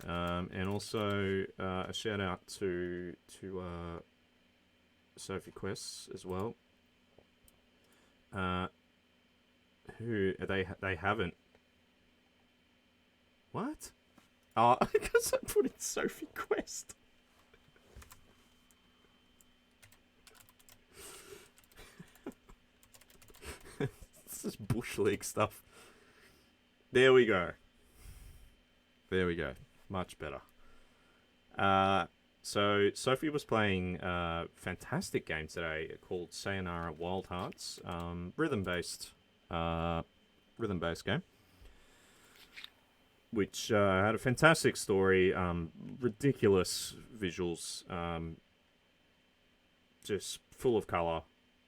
And also a shout out to Sophie Quests as well. Who they haven't. What? Oh, because I put in Sophie Quest. This is Bush League stuff. There we go. There we go. Much better. So Sophie was playing a fantastic game today called Sayonara Wild Hearts. Rhythm-based game. which had a fantastic story, ridiculous visuals, just full of color,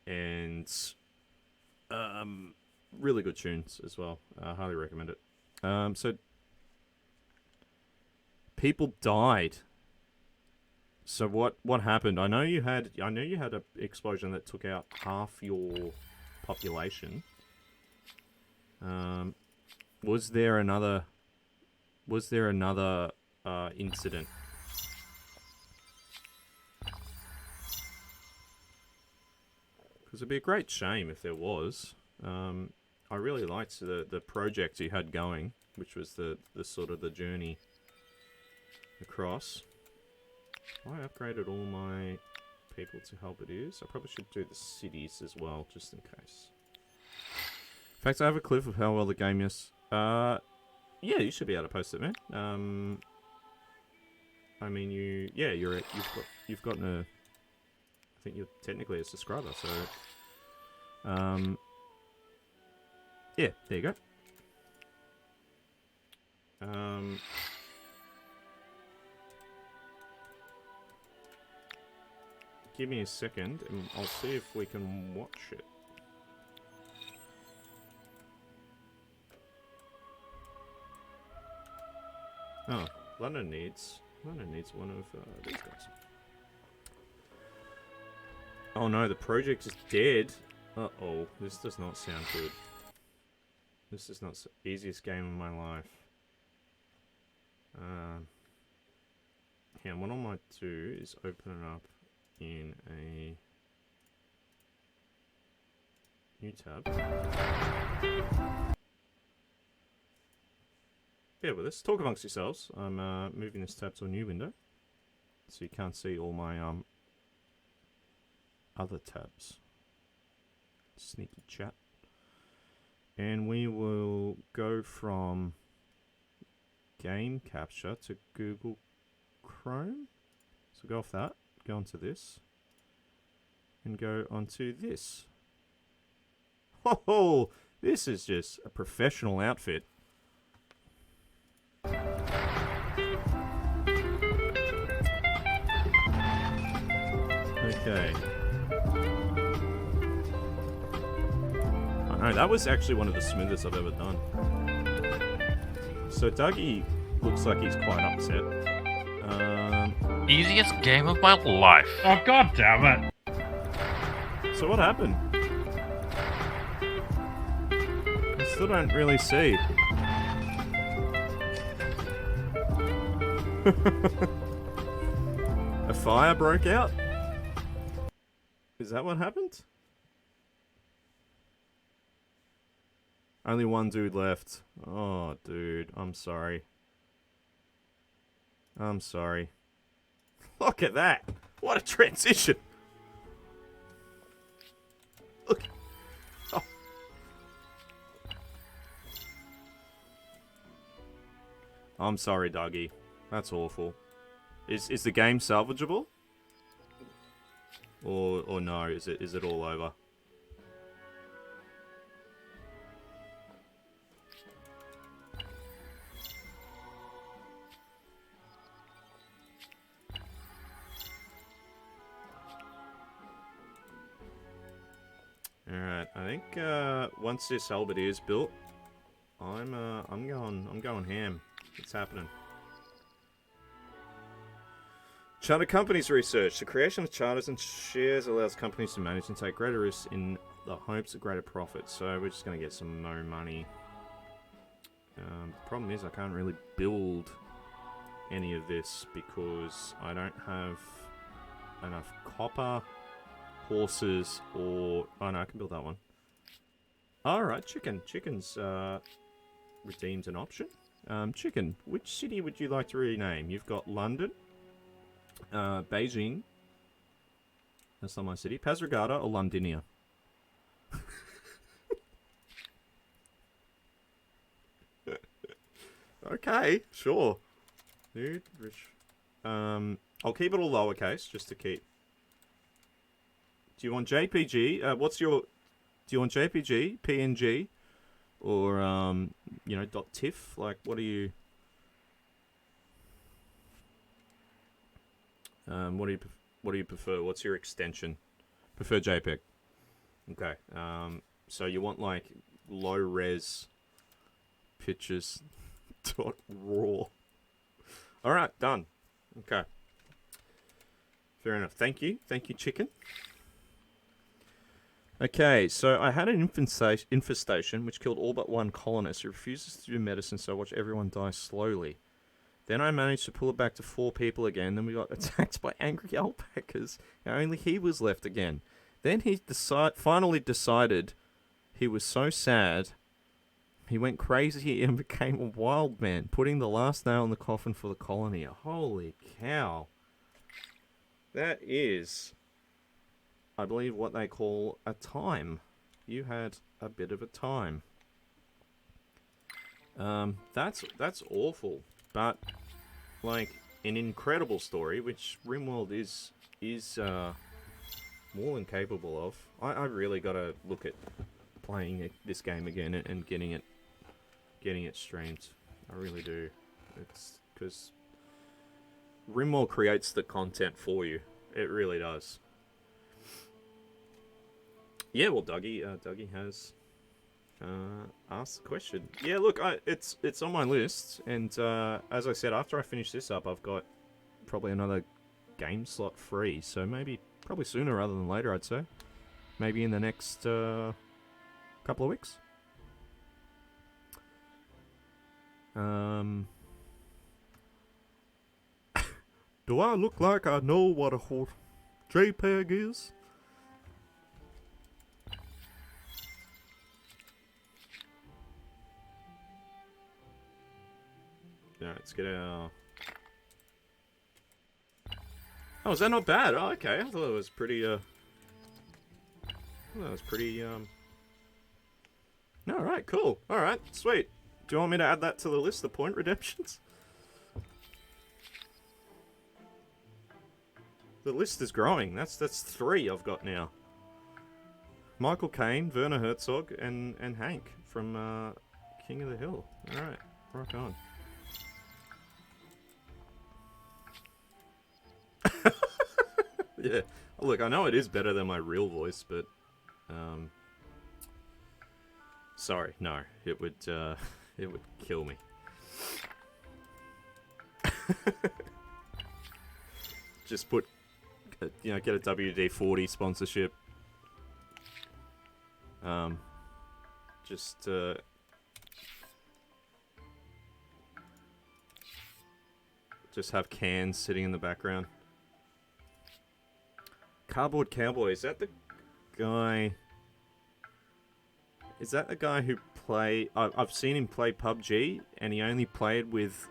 and really good tunes as well. Highly recommend it. So people died. So what happened? I know you had an explosion that took out half your population. Was there another incident? Because it'd be a great shame if there was. I really liked the project you had going, which was the sort of the journey across. I upgraded all my people to halberdiers. I probably should do the cities as well, just in case. In fact, I have a clip of how well the game is. Yeah, you should be able to post it, man. I mean, you've gotten a. I think you're technically a subscriber, so. Yeah, there you go. Give me a second, and I'll see if we can watch it. Oh, London needs one of these guys. Oh no, the project is dead. Uh-oh, this does not sound good. This is not the easiest game of my life. Yeah, what I might do is open it up in a new tab. Bear with us. Talk amongst yourselves. I'm moving this tab to a new window, so you can't see all my other tabs. Sneaky chat. And we will go from game capture to Google Chrome. So go off that, go onto this, and go onto this. Oh, this is just a professional outfit. Okay. I know, that was actually one of the smoothest I've ever done. So Dougie looks like he's quite upset. Easiest game of my life. Oh, god damn it. So what happened? I still don't really see. A fire broke out? Is that what happened? Only one dude left. Oh, dude. I'm sorry. I'm sorry. Look at that. What a transition. Look. Oh. I'm sorry, doggy. That's awful. Is the game salvageable? Or no? Is it all over? Alright, I think once this halberdier is built, I'm going ham. It's happening. Charter companies research. The creation of charters and shares allows companies to manage and take greater risks in the hopes of greater profits. So we're just going to get some more money. The problem is I can't really build any of this because I don't have enough copper, horses, or... Oh no, I can build that one. Alright, chicken. Chicken's redeemed an option. Chicken, which city would you like to rename? You've got London, Beijing, that's not my city, Pasragata or Londinia? Okay, sure. Dude, rich. I'll keep it all lowercase just to keep. Do you want JPG? Do you want JPG, PNG, or you know, .tiff? Like, what are you What do you prefer? What's your extension? Prefer JPEG. Okay. So you want like low res pictures dot raw. All right, done. Okay. Fair enough. Thank you, chicken. Okay, so I had an infestation which killed all but one colonist. It refuses to do medicine, so I watch everyone die slowly. Then I managed to pull it back to 4 people again. Then we got attacked by angry alpacas. Only he was left again. Then he finally decided he was so sad, he went crazy and became a wild man, putting the last nail in the coffin for the colony. Holy cow. That is, I believe, what they call a time. You had a bit of a time. That's awful. But, like, an incredible story, which RimWorld is more than capable of. I really gotta look at playing this game again and getting it streamed. I really do. It's because RimWorld creates the content for you. It really does. Yeah, well, Dougie has asked the question. Yeah, look, it's on my list, and as I said, after I finish this up, I've got probably another game slot free. So probably sooner rather than later, I'd say. Maybe in the next couple of weeks. Do I look like I know what a JPEG is? Yeah, let's get our... Oh, is that not bad? Oh, okay. I thought it was pretty, No, alright, cool. Alright, sweet. Do you want me to add that to the list, the point redemptions? The list is growing. That's 3 I've got now. Michael Caine, Werner Herzog, and Hank from King of the Hill. Alright, rock on. Yeah. Look, I know it is better than my real voice, but sorry, no. It would kill me. Just put get a WD-40 sponsorship. Just have cans sitting in the background. Cardboard Cowboy, is that the guy? Is that the guy who I've seen him play PUBG, and he only played with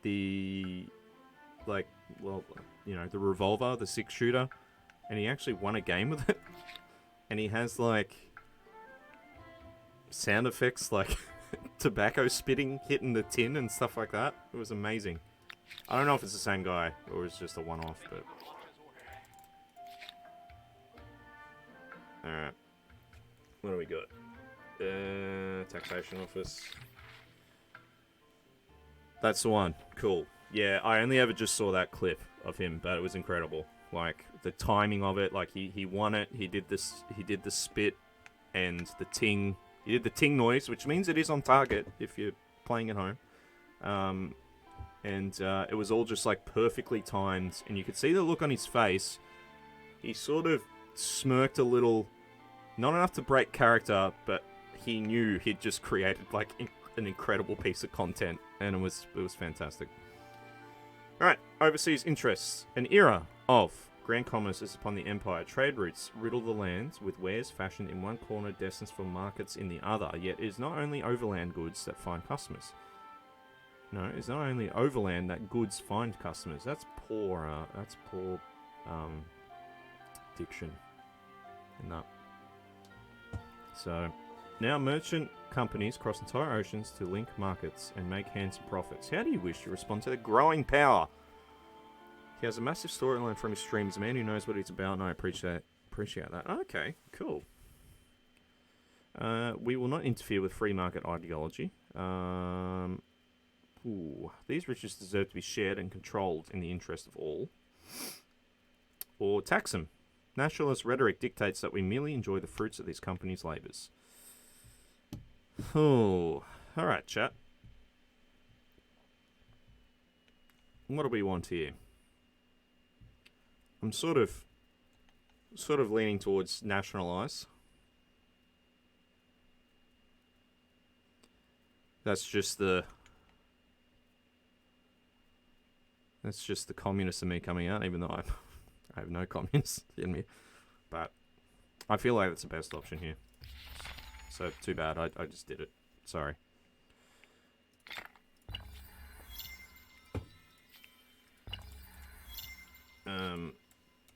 the the revolver, the 6-shooter, and he actually won a game with it. And he has like sound effects like tobacco spitting hitting the tin and stuff like that. It was amazing. I don't know if it's the same guy or it's just a one-off, but alright. What do we got? Taxation office. That's the one. Cool. Yeah, I only ever just saw that clip of him, but it was incredible. Like the timing of it, like he won it. He did the spit and the ting. He did the ting noise, which means it is on target if you're playing at home. And it was all just like perfectly timed, and you could see the look on his face. He sort of smirked a little, not enough to break character, but he knew he'd just created like an incredible piece of content, and it was fantastic. Alright, overseas interests. An era of grand commerce is upon the empire. Trade routes riddle the lands, with wares fashioned in one corner destined for markets in the other. Yet it is not only overland goods that find customers. No, it's not only overland that goods find customers. That's poor diction. And that. So, now merchant companies cross entire oceans to link markets and make handsome profits. How do you wish to respond to the growing power? He has a massive storyline from his streams. A man who knows what he's about, and I appreciate that. Okay, cool. We will not interfere with free market ideology. These riches deserve to be shared and controlled in the interest of all. Or tax them. Nationalist rhetoric dictates that we merely enjoy the fruits of these companies' labours. Oh, alright, chat. What do we want here? I'm sort of leaning towards nationalise. That's just the communist in me coming out, even though I have no communists in me. But I feel like that's the best option here. So too bad, I just did it. Sorry.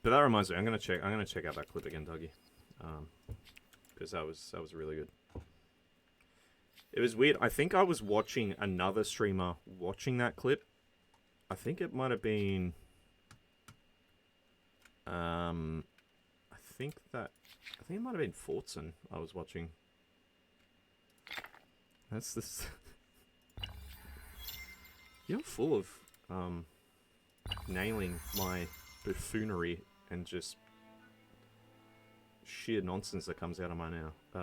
But that reminds me, I'm gonna check out that clip again, Dougie. Because that was really good. It was weird. I think I was watching another streamer watching that clip. I think it might have been. I think it might have been Fortson I was watching. That's this. You're full of nailing my buffoonery and just sheer nonsense that comes out of my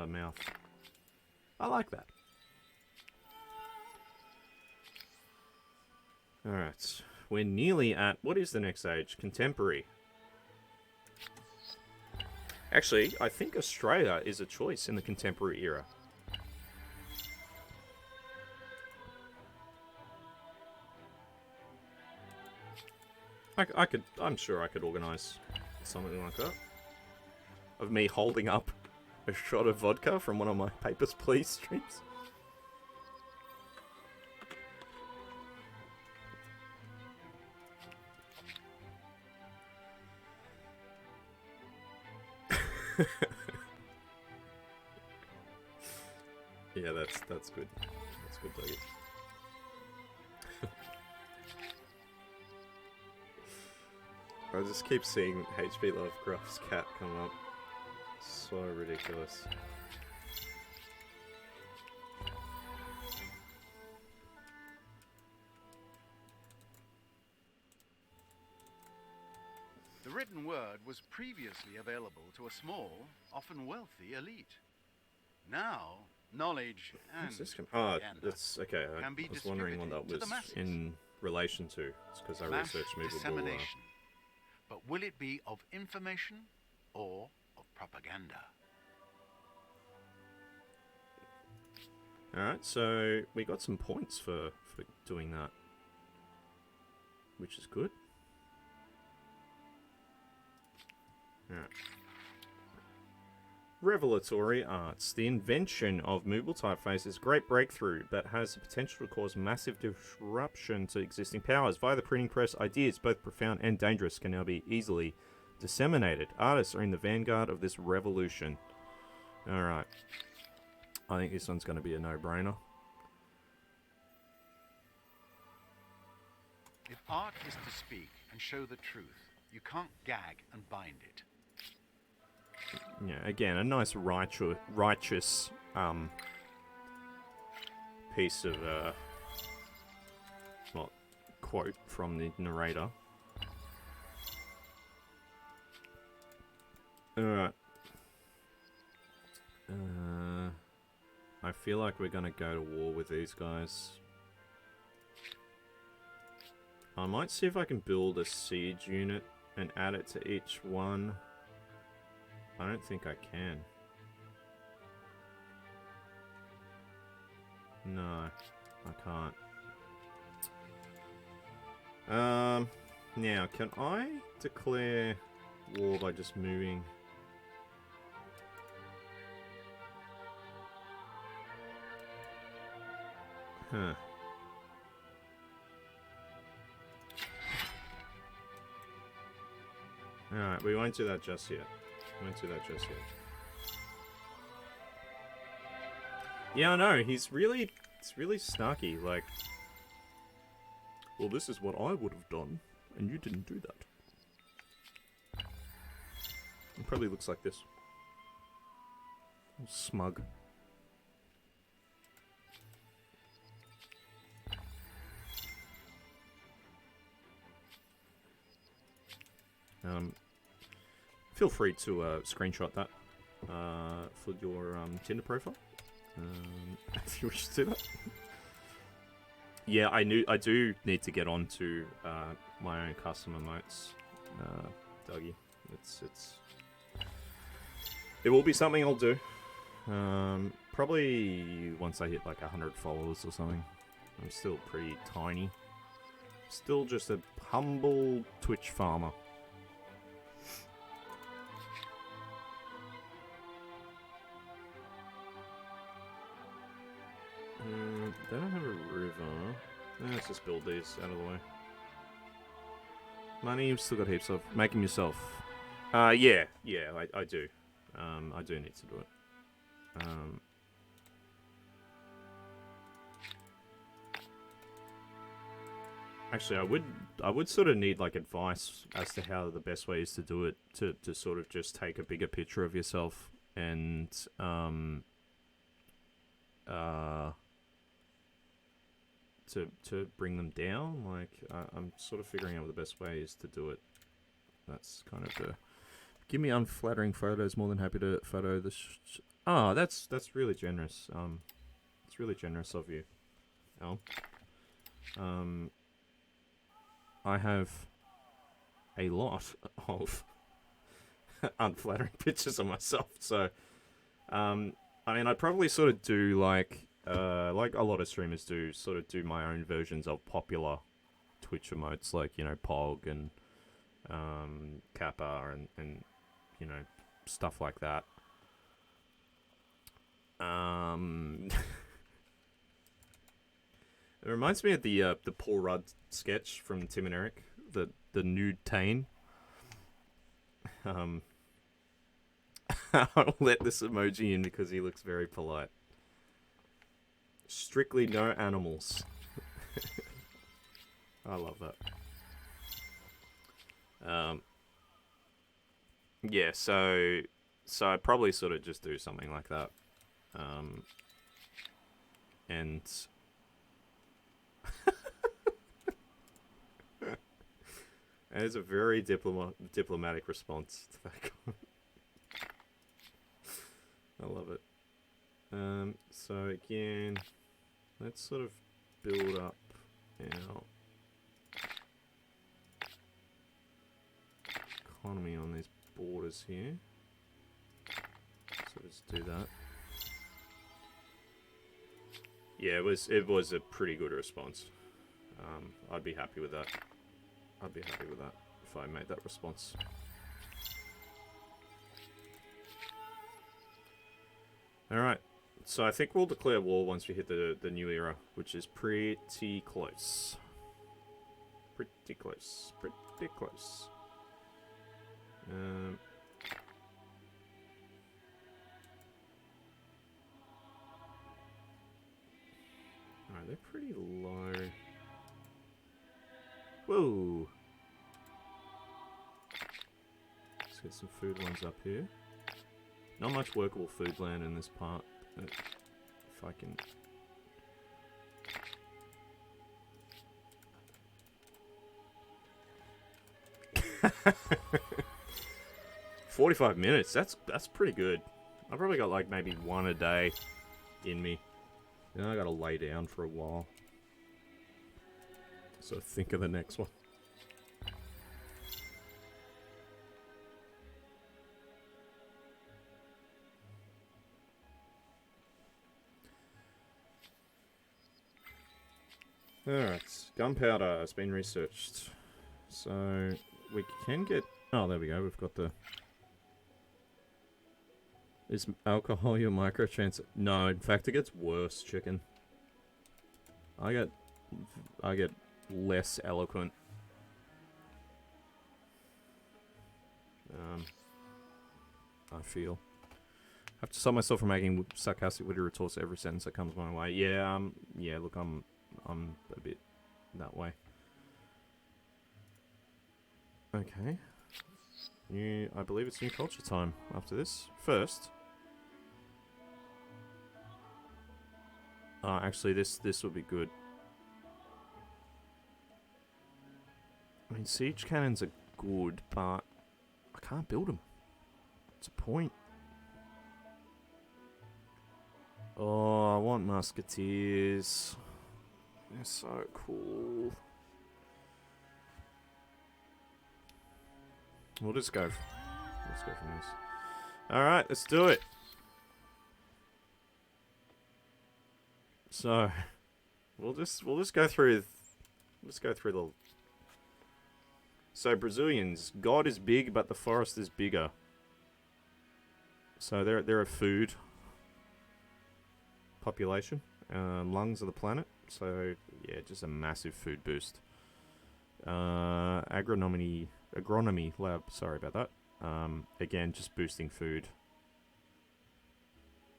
mouth. I like that. Alright, we're nearly at, what is the next age? Contemporary. Actually, I think Australia is a choice in the contemporary era. I'm sure I could organise something like that. Of me holding up a shot of vodka from one of my Papers, Please streams. Yeah, that's good. That's good, Dougie. I just keep seeing H.P. Lovecraft's cat come up. So ridiculous. The written word was previously available to a small, often wealthy elite. Now, knowledge and propaganda that's okay. I can be was wondering what that distributed to was the masses. in relation to. It's because I Mass researched movable. dissemination. But will it be of information or of propaganda? Alright, so we got some points for doing that, which is good. Alright. Revelatory arts. The invention of movable typeface is a great breakthrough, but has the potential to cause massive disruption to existing powers. Via the printing press, ideas, both profound and dangerous, can now be easily disseminated. Artists are in the vanguard of this revolution. Alright. I think this one's going to be a no-brainer. If art is to speak and show the truth, you can't gag and bind it. Yeah, again, a nice righteous piece of quote from the narrator. Alright. I feel like we're gonna go to war with these guys. I might see if I can build a siege unit and add it to each one. I don't think I can. No, I can't. Now, can I declare war by just moving? Huh. Alright, we won't do that just yet. Yeah, I know, he's really snarky, like, well, this is what I would have done, and you didn't do that. It probably looks like this. Smug. Feel free to screenshot that for your Tinder profile, if you wish to do that. Yeah, I do need to get on to my own custom emotes, Dougie. It will be something I'll do. Probably once I hit like 100 followers or something. I'm still pretty tiny. Still just a humble Twitch farmer. They don't have a river. Let's just build these out of the way. Money, you've still got heaps of. Make them yourself. Yeah, I do. I do need to do it. Actually, I would sort of need like advice as to how the best way is to do it. To sort of just take a bigger picture of yourself and to bring them down. Like I'm sort of figuring out what the best way is to do it. That's kind of the. Give me unflattering photos. More than happy to photo the. That's really generous. It's really generous of you, Al. I have a lot of unflattering pictures of myself. So, I mean, I'd probably sort of do like a lot of streamers do, sort of do my own versions of popular Twitch emotes, like, you know, Pog and Kappa and you know, stuff like that. It reminds me of the Paul Rudd sketch from Tim and Eric, the nude Tane. I'll let this emoji in because he looks very polite. Strictly no animals. I love that. Yeah, so I'd probably sort of just do something like that. And that is a very diplomatic response to that comment. I love it. So again, let's sort of build up our economy on these borders here. So let's do that. Yeah, it was a pretty good response. I'd be happy with that. I'd be happy with that if I made that response. Alright, so I think we'll declare war once we hit the new era, which is pretty close. Pretty close. Pretty close. Alright, they're pretty low. Whoa! Let's get some food ones up here. Not much workable food land in this part. If I can... 45 minutes, that's pretty good. I've probably got like maybe one a day in me. Then I gotta lay down for a while. So think of the next one. Alright, gunpowder has been researched. So we can get... Oh, there we go, we've got the... Is alcohol your microtrans... No, in fact it gets worse, chicken. I get less eloquent. I feel. I have to stop myself from making sarcastic witty retorts to every sentence that comes my way. Yeah, yeah, look, I'm a bit that way. Okay. I believe it's new culture time after this. First. Actually, this would be good. I mean, siege cannons are good, but I can't build them. What's the point? Oh, I want musketeers. They're so cool. We'll just go. Let's go from this. All right, let's do it. So, we'll just go through. Let's go through the. So Brazilians, God is big, but the forest is bigger. So they're a food population, lungs of the planet. So yeah, just a massive food boost. Agronomy lab. Sorry about that. Again, just boosting food.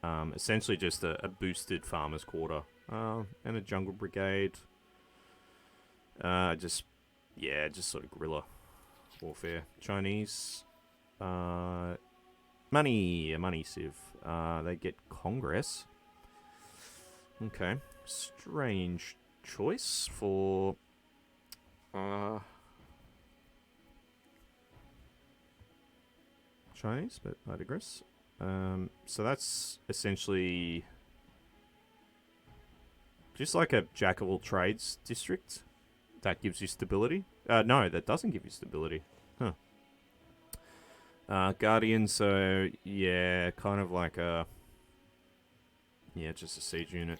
Essentially just a boosted farmer's quarter. And a jungle brigade. Just sort of guerrilla warfare. Chinese. A money civ. They get Congress. Okay. Strange choice for... Chinese, but I digress. So that's essentially just like a jack of all trades district that gives you stability. No, that doesn't give you stability. Huh. Guardian, so yeah, kind of like a just a siege unit.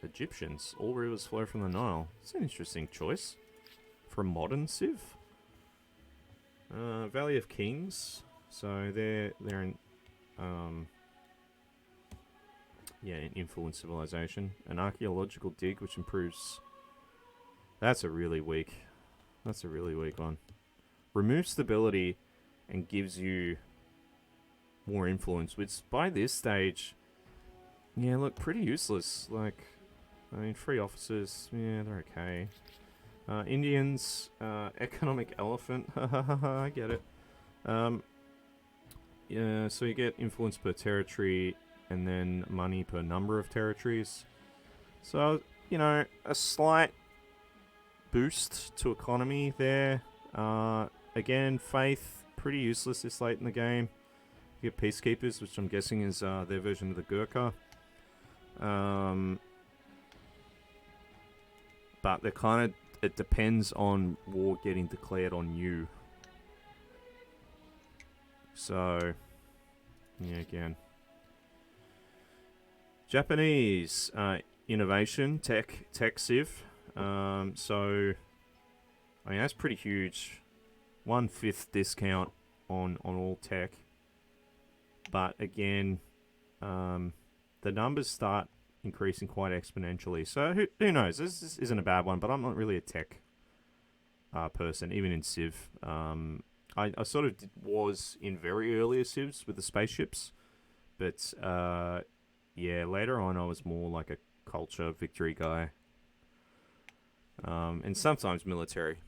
Egyptians, all rivers flow from the Nile. It's an interesting choice for a modern civ. Valley of Kings. So they're in an influence civilization. An archaeological dig which improves. That's a really weak one. Removes stability and gives you more influence, which by this stage, yeah, look, pretty useless. Like, I mean, free officers, yeah, they're okay. Indians, economic elephant, I get it. Yeah, so you get influence per territory and then money per number of territories. So, you know, a slight boost to economy there. Again, faith, pretty useless this late in the game. You get peacekeepers, which I'm guessing is their version of the Gurkha. But they're kind of, it depends on war getting declared on you. So, yeah, again. Japanese, innovation, tech civ. So, I mean, that's pretty huge. 1/5 discount on all tech. But again, the numbers start increasing quite exponentially. So who knows? This isn't a bad one, but I'm not really a tech person, even in Civ. I sort of was in very earlier Civs with the spaceships, but yeah, later on I was more like a culture victory guy, and sometimes military.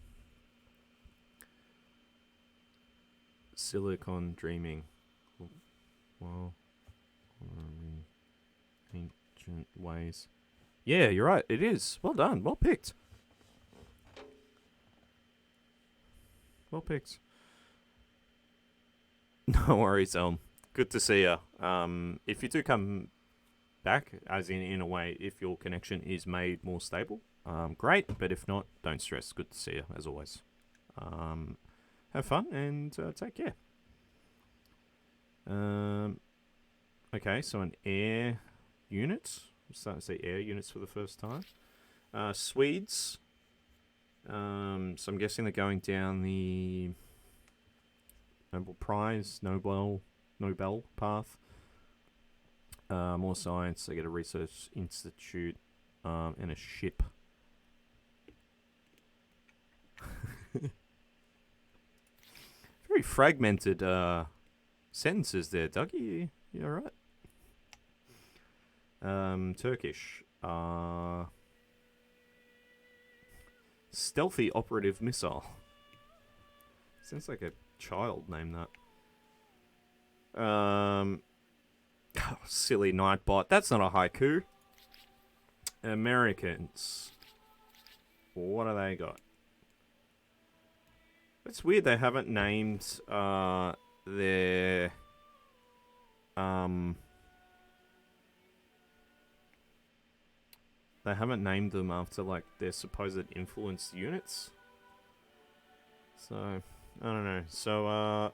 Silicon Dreaming. Well, ancient ways. Yeah, you're right. It is. Well done. Well picked. Well picked. No worries, good to see you. If you do come back, as in a way, if your connection is made more stable, great. But if not, don't stress. Good to see you, as always. Have fun and take care. Okay, so an air unit. I'm starting to say air units for the first time. Swedes. So I'm guessing they're going down the Nobel Prize, Nobel path. More science. They get a research institute and a ship. Very fragmented sentences there, Dougie. You alright? Turkish. Stealthy operative missile. Sounds like a child named that. Silly Nightbot. That's not a haiku. Americans. What do they got? It's weird they haven't named their they haven't named them after like their supposed influence units. So I don't know. So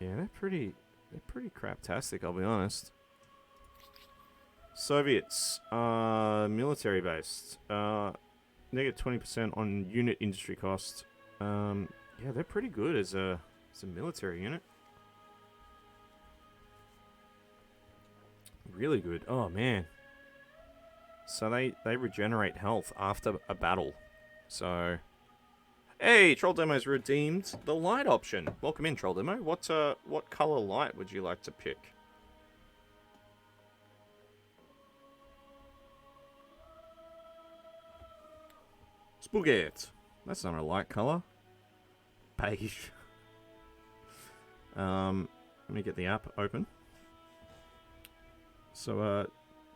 yeah, they're pretty craptastic, I'll be honest. Soviets, military based, negative 20% on unit industry cost. Yeah, they're pretty good as a military unit. Really good. Oh man. So they regenerate health after a battle. So, hey, Troll Demo's redeemed the light option. Welcome in, Troll Demo. What color light would you like to pick? Spaghetti. That's not a light color. Beige. Let me get the app open. So,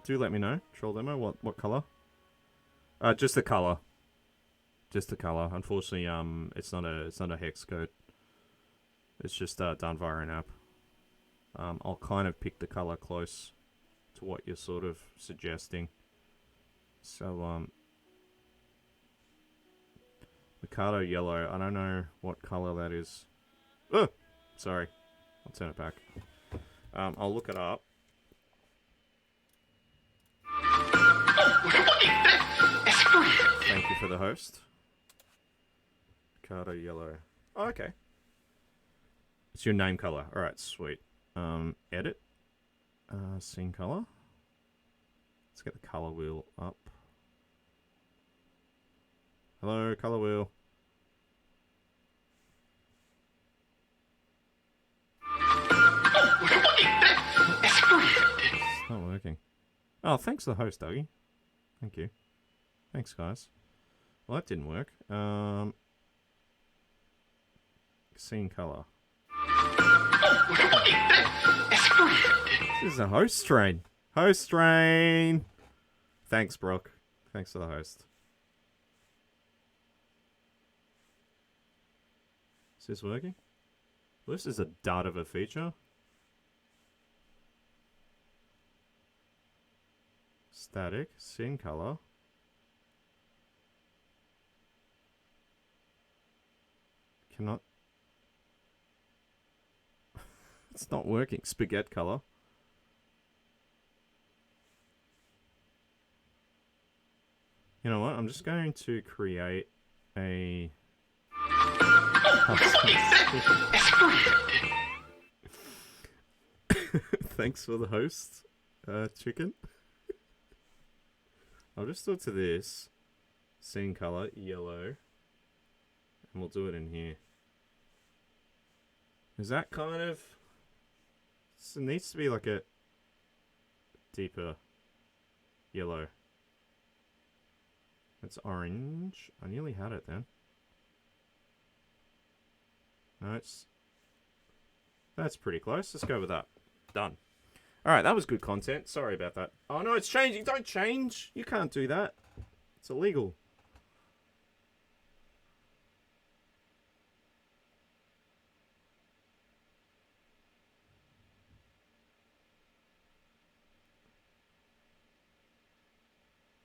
do let me know, Troll Demo, what color? Just the color. Just the color. Unfortunately, it's not a hex code. It's just done via an app. I'll kind of pick the color close to what you're sort of suggesting. So, Mikado yellow. I don't know what color that is. Oh, sorry. I'll turn it back. I'll look it up. Thank you for the host. Mikado yellow. Oh, okay. It's your name color. Alright, sweet. Edit. Scene color. Let's get the color wheel up. Hello, color wheel. It's not working. Oh, thanks to the host, Dougie. Thank you. Thanks, guys. Well, that didn't work. Scene color. This is a host train. Host train. Thanks, Brock. Thanks for the host. Is this working? Well, this is a dud of a feature. Static. Scene color. Cannot. It's not working. Spaghetti color. You know what? I'm just going to create a... Thanks for the host, chicken. I'll just do it to this. Scene color, yellow. And we'll do it in here. Is that kind of... So it needs to be like a deeper yellow. It's orange. I nearly had it then. No, that's pretty close. Let's go with that. Done. Alright, that was good content. Sorry about that. Oh no, it's changing. Don't change. You can't do that. It's illegal.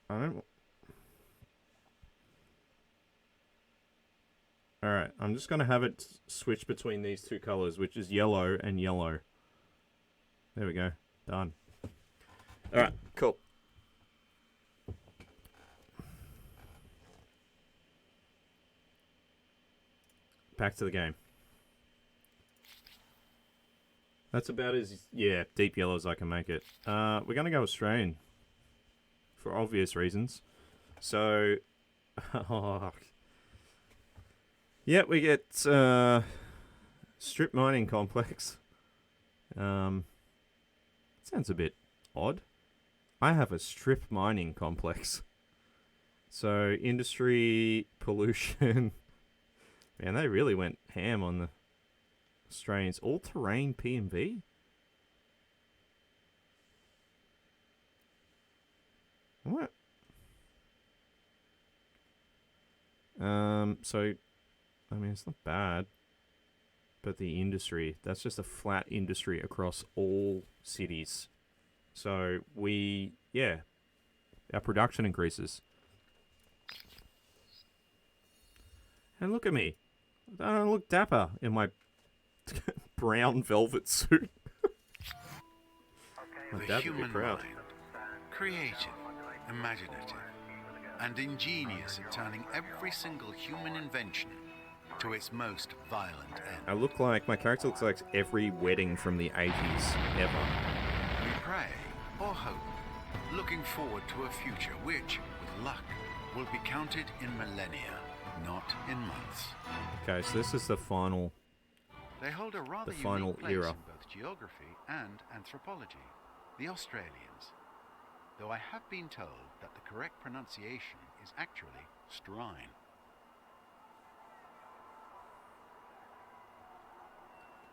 I don't... Alright, I'm just going to have it switch between these two colors, which is yellow and yellow. There we go. Done. Alright, cool. Back to the game. That's about as, yeah, deep yellow as I can make it. We're going to go Australian. For obvious reasons. So... oh, yeah, we get strip mining complex. Sounds a bit odd. I have a strip mining complex. So industry, pollution. Man, they really went ham on the Australians. All-terrain PMV? What? So, I mean, it's not bad. but the industry, that's just a flat industry across all cities. So our production increases. And look at me. I don't look dapper in my brown velvet suit. My The dad would be human proud. mind, creative, imaginative, and ingenious at turning every single human invention to its most violent end. My character looks like every wedding from the 80s ever. We pray or hope, looking forward to a future which, with luck, will be counted in millennia, not in months. Okay, so this is the final. They hold a rather final unique place era. in both geography and anthropology, the Australians. Though I have been told that the correct pronunciation is actually strine.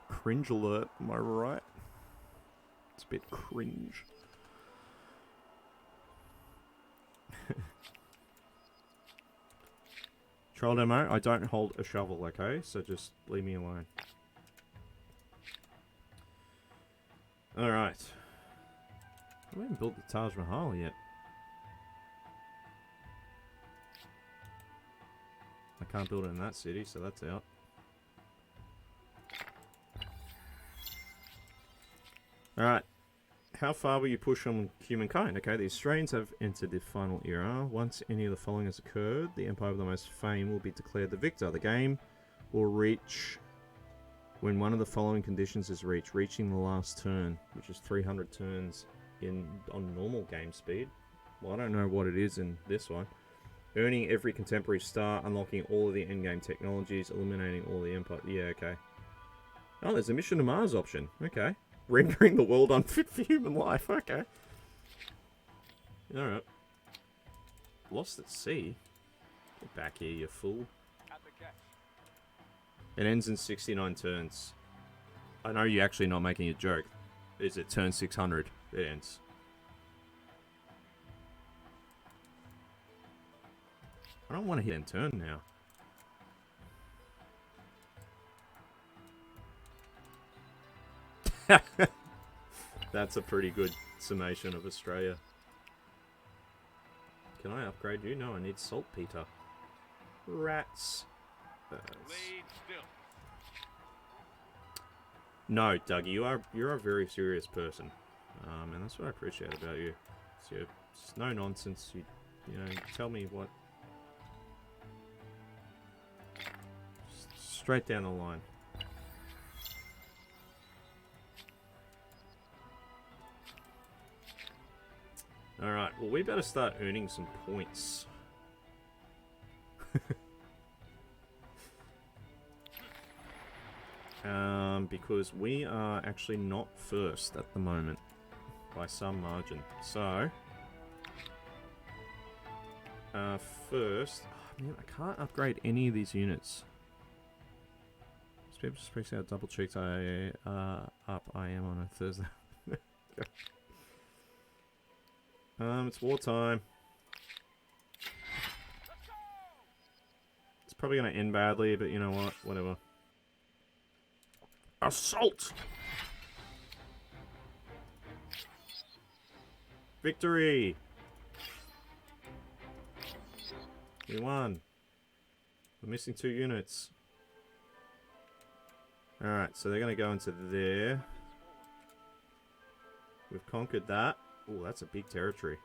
Cringe alert, am I right? It's a bit cringe. Troll demo, I don't hold a shovel, okay? So just leave me alone. Alright. I haven't built the Taj Mahal yet. I can't build it in that city, so that's out. Alright. How far will you push on humankind? Okay, the Australians have entered the final era. Once any of the following has occurred, the Empire with the most fame will be declared the victor. The game will reach when one of the following conditions is reached, reaching the last turn, which is 300 turns on normal game speed. Well, I don't know what it is in this one. Earning every contemporary star, unlocking all of the endgame technologies, eliminating all the Empire. Yeah, okay. Oh, there's a mission to Mars option. Okay. Rendering the world unfit for human life. Okay. Alright. Lost at sea? Get back here, you fool. It ends in 69 turns. I know you're actually not making a joke. Is it turn 600? It ends. I don't want to hit end turn now. That's a pretty good summation of Australia. Can I upgrade you? No, I need saltpeter. Rats. No, Dougie, you're a very serious person, and that's what I appreciate about you. It's no nonsense. You tell me what. Straight down the line. Alright, well we better start earning some points. Because we are actually not first at the moment. By some margin. So... first... Oh, man, I can't upgrade any of these units. Just speaks out double checked I am on a Thursday. It's wartime. It's probably going to end badly, but you know what? Whatever. Assault! Victory! We won. We're missing 2 units. Alright, so they're going to go into there. We've conquered that. Oh, that's a big territory.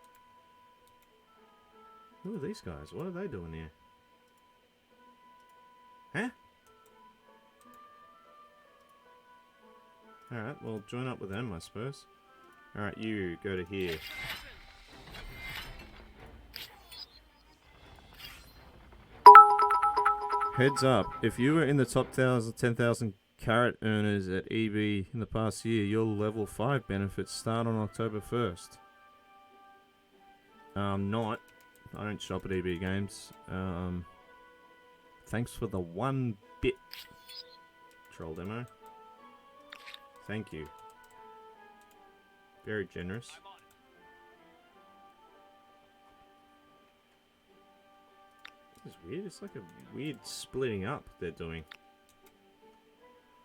Who are these guys? What are they doing here? Huh? Alright, well, join up with them, I suppose. Alright, you go to here. Heads up, if you were in the top 10,000 carat earners at EB in the past year, your level 5 benefits start on October 1st. Not. I don't shop at EB Games. Thanks for the 1 bit. Troll demo. Thank you. Very generous. This is weird. It's like a weird splitting up they're doing.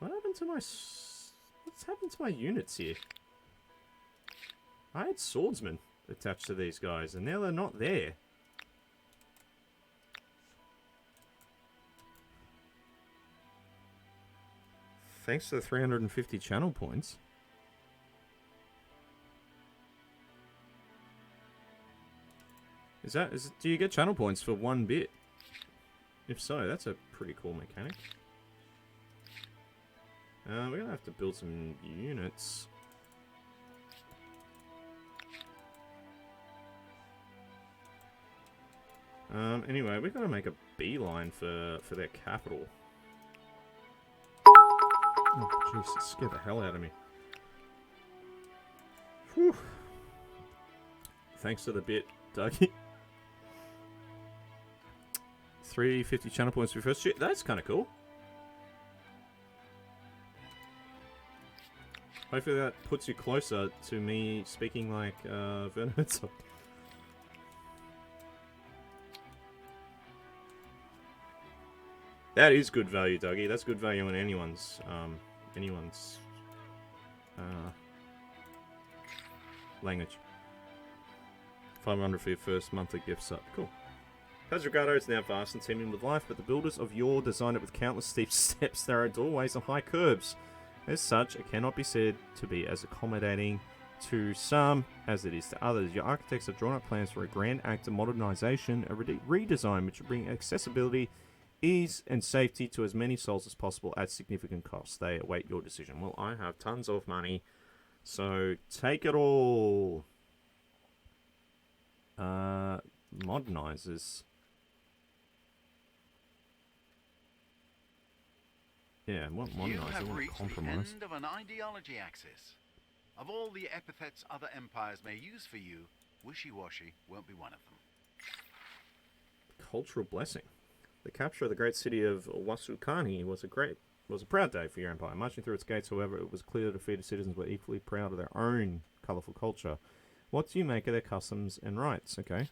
What happened to my... What's happened to my units here? I had swordsmen attached to these guys, and now they're not there. Thanks to the 350 channel points. Do you get channel points for 1 bit? If so, that's a pretty cool mechanic. We're gonna have to build some units. Anyway, we've got to make a beeline for their capital. Oh, jeez, it scared the hell out of me. Whew. Thanks to the bit, Dougie. 350 channel points for first shit. That's kind of cool. Hopefully that puts you closer to me speaking like Werner Herzog. That is good value, Dougie. That's good value in anyone's language. 500 for your first monthly gift sub. Cool. Pazrigato is now vast and teeming with life, but the builders of yore designed it with countless steep steps, narrow doorways, and high curbs. As such, it cannot be said to be as accommodating to some as it is to others. Your architects have drawn up plans for a grand act of modernization, a redesign which will bring accessibility, ease, and safety to as many souls as possible at significant cost. They await your decision. Well, I have tons of money, so take it all. Modernizers. Yeah, what modernizer? You have What reached compromise? the end of an ideology axis. Of all the epithets other empires may use for you, wishy-washy won't be one of them. Cultural blessing. The capture of the great city of Wasukani was a proud day for your empire. Marching through its gates, however, it was clear that defeated citizens were equally proud of their own colourful culture. What do you make of their customs and rights? Okay.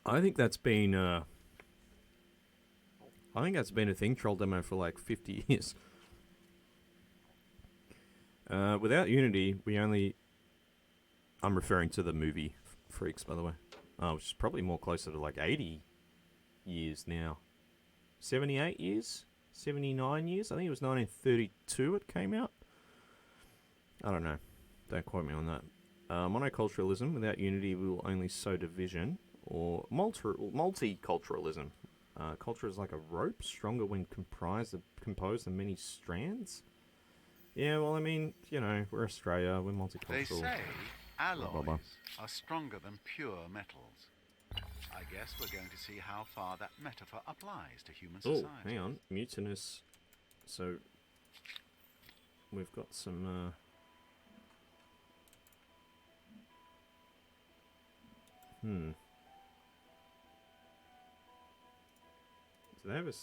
I think that's been a thing, Troll Demo, for like 50 years. Without Unity, I'm referring to the movie Freaks, by the way. Which is probably more closer to like 80 years now. 78 years? 79 years? I think it was 1932 it came out. I don't know. Don't quote me on that. Monoculturalism. Without Unity, we will only sow division. Or multiculturalism. Culture is like a rope, stronger when composed of many strands. Yeah, well, I mean, you know, we're Australia, we're multicultural. They say alloys Blah, blah, blah. are stronger than pure metals. I guess we're going to see how far that metaphor applies to human society. Oh, hang on. Mutinous. So, we've got some, Do they have a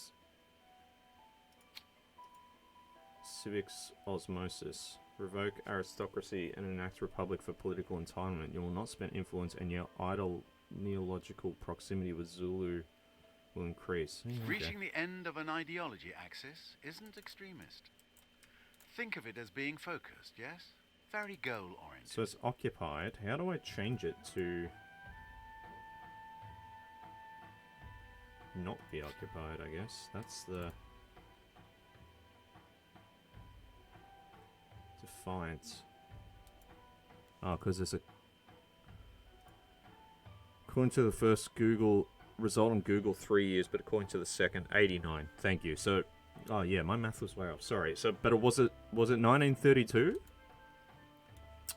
civics osmosis? Revoke aristocracy and enact republic for political entitlement. You will not spend influence, and your ideological proximity with Zulu will increase. Yeah, okay. Reaching the end of an ideology axis isn't extremist. Think of it as being focused, yes? Very goal-oriented. So it's occupied. How do I change it to not be occupied, I guess? That's the defiant. Oh, because there's a... According to the first Google result on Google, 3 years, but according to the second, 89. Thank you. So, oh yeah, my math was way off. Sorry. So, but was it 1932?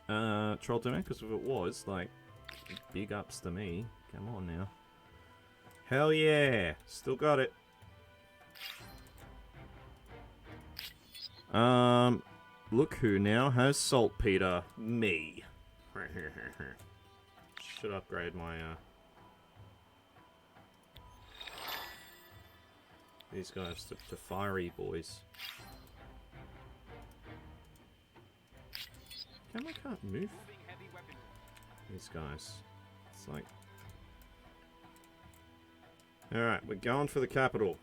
Troll Demo? Because if it was, like, big ups to me. Come on now. Hell yeah! Still got it. Look who now has saltpeter. Me. Should upgrade my, these guys to fiery boys. How come I can't move? These guys. It's like... Alright, we're going for the capital.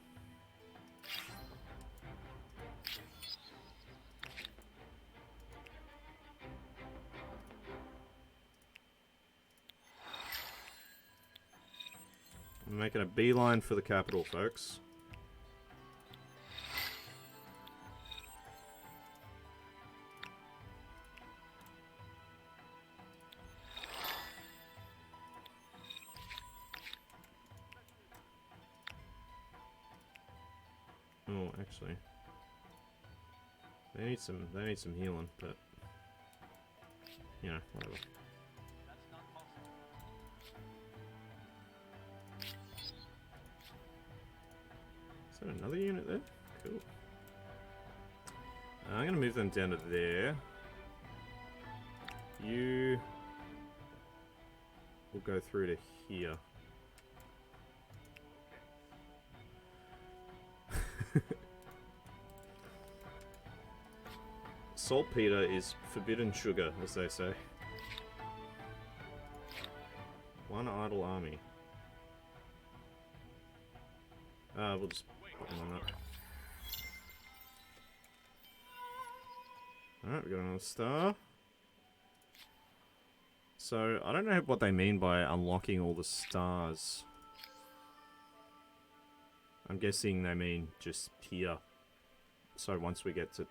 I'm making a beeline for the capital, folks. Oh, actually, they need some healing, but you know, whatever. Is there another unit there? Cool. I'm gonna move them down to there. You will go through to here. Saltpeter is forbidden sugar, as they say. One idle army. We'll just put them on that. Alright, we got another star. So, I don't know what they mean by unlocking all the stars. I'm guessing they mean just here. So once we get to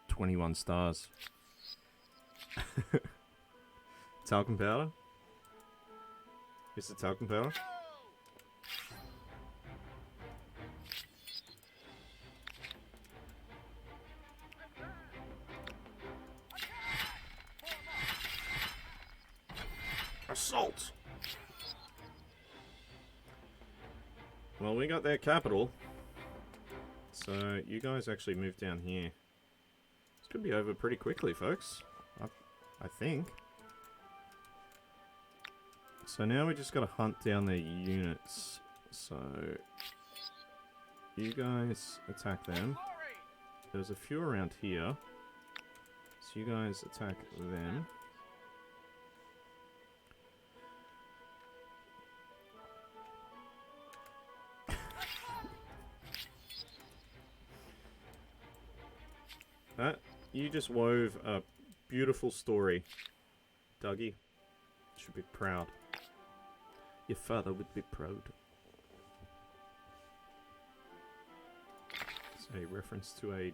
21 stars. Talcum powder? Is it talcum powder? Assault! Well, we got their capital. So, you guys actually moved down here. This could be over pretty quickly, folks. I think. So now we just gotta hunt down their units. So, you guys attack them. There's a few around here. So you guys attack them. You just wove a beautiful story, Dougie. Should be proud. Your father would be proud. It's a reference to a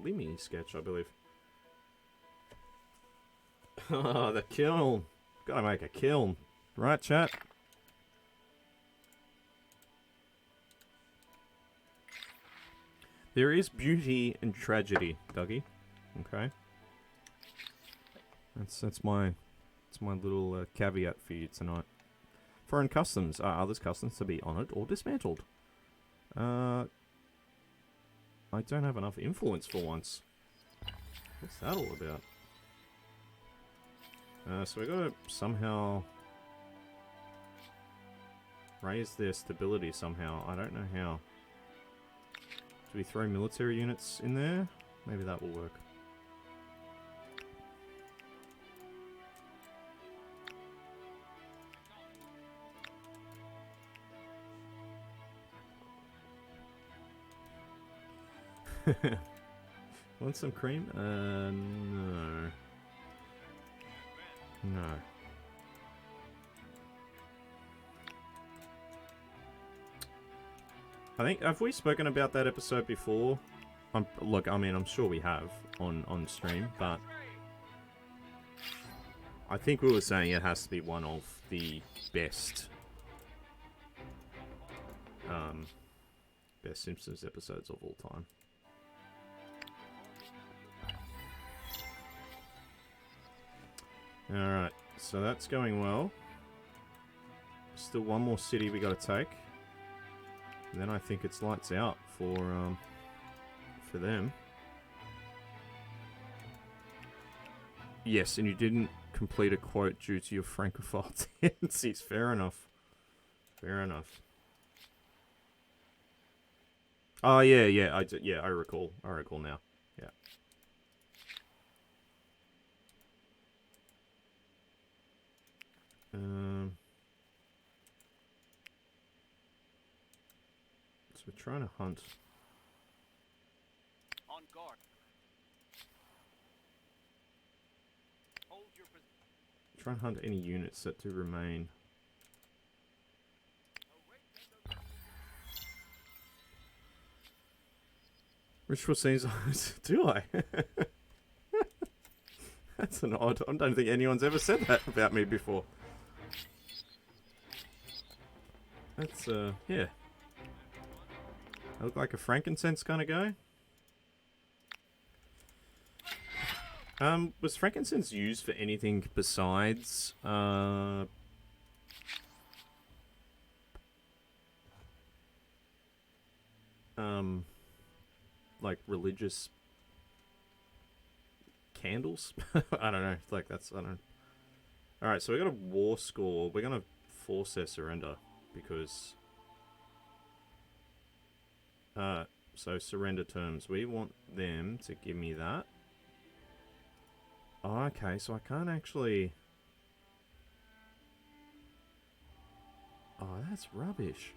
Limmy sketch, I believe. Oh, the kiln. Gotta make a kiln. Right, chat? There is beauty in tragedy, Dougie. Okay. That's my little caveat for you tonight. Foreign customs are others' customs to be honoured or dismantled. I don't have enough influence for once. What's that all about? So we gotta somehow raise their stability somehow. I don't know how. Do we throw military units in there? Maybe that will work. Want some cream? No. No. I think, have we spoken about that episode before? Look, I mean, I'm sure we have on stream, but I think we were saying it has to be one of the best best Simpsons episodes of all time. Alright, so that's going well. Still one more city we gotta take. And then I think it's lights out for them. Yes, and you didn't complete a quote due to your francophile tendencies. Fair enough. Fair enough. Oh yeah, I recall. I recall now. Yeah. So we're trying to hunt. On guard. Hold your position. Try and hunt any units that do remain. Ritual scenes. Do I? That's an odd. I don't think anyone's ever said that about me before. That's yeah. I look like a frankincense kind of guy. Was frankincense used for anything besides like religious candles? I don't know. Like that's I don't. All right, so we got a war score. We're gonna force their surrender because. So surrender terms. We want them to give me that. Oh, okay, so I can't actually. Oh, that's rubbish.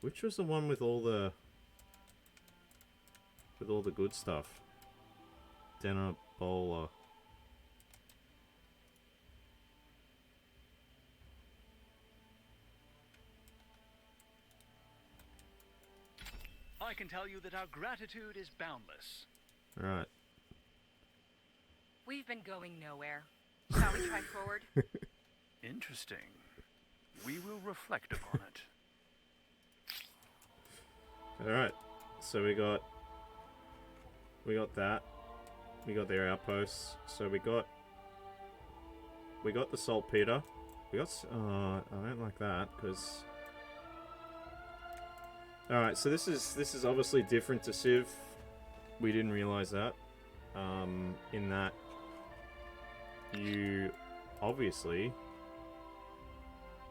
Which was the one with all the good stuff? Dinner bowler. I can tell you that our gratitude is boundless. Right. We've been going nowhere. Shall we try forward? Interesting. We will reflect upon it. Alright. So we got that. We got their outposts. So we got the saltpeter. We got I don't like that because alright, so this is obviously different to Civ. We didn't realize that. In that you obviously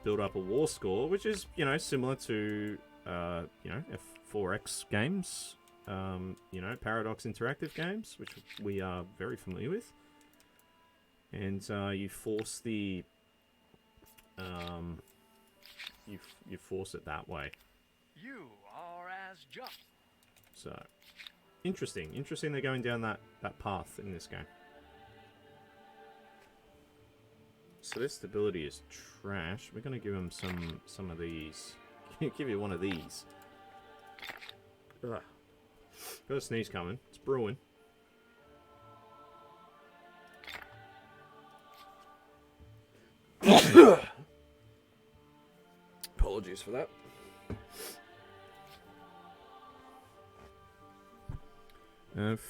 build up a war score, which is, you know, similar to F4X games, Paradox Interactive games, which we are very familiar with. And you force the you force it that way. You are as just. So interesting they're going down that path in this game. So this stability is trash. We're gonna give him some of these. Give you one of these. Ugh. Got a sneeze coming. It's brewing. Apologies for that.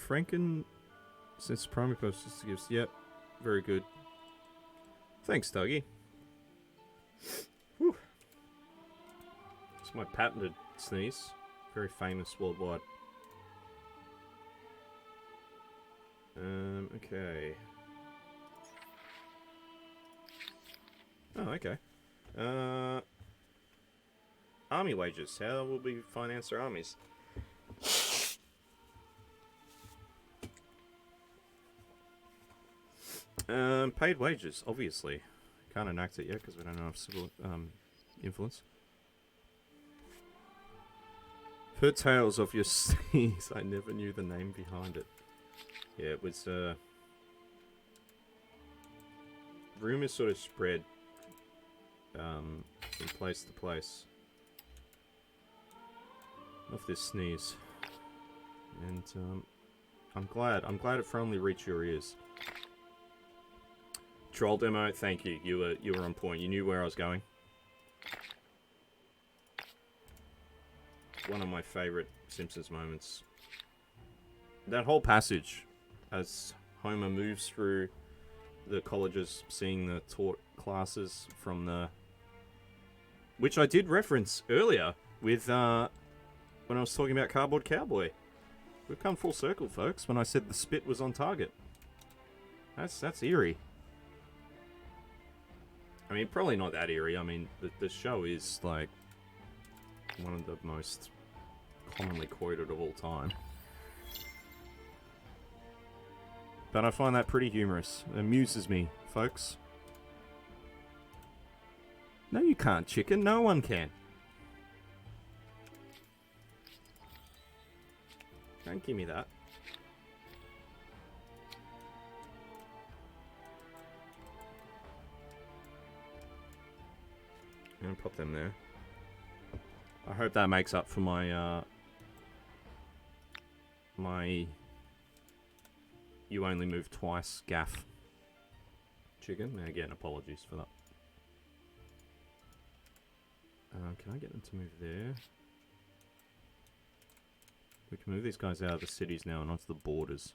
Franken, since primary purpose gives, yep, very good. Thanks, Dougie. Whew. It's my patented sneeze. Very famous worldwide. Okay. Oh, okay. Army wages. How will we finance our armies? Paid wages, obviously. Can't enact it yet because we don't have civil influence. Heard tales of your sneeze. I never knew the name behind it. Yeah, it was rumors sort of spread from place to place of this sneeze, and I'm glad it finally reached your ears. Troll demo, thank you. You were on point. You knew where I was going. One of my favorite Simpsons moments. That whole passage, as Homer moves through the colleges, seeing the taught classes from the, which I did reference earlier with when I was talking about Cardboard Cowboy. We've come full circle, folks. When I said the spit was on target. That's eerie. I mean, probably not that eerie. I mean, the show is, like, one of the most commonly quoted of all time. But I find that pretty humorous. It amuses me, folks. No, you can't, chicken. No one can. Don't give me that. I'm gonna pop them there. I hope that makes up for my, my you only move twice gaff. Chicken. And again, apologies for that. Can I get them to move there? We can move these guys out of the cities now and onto the borders.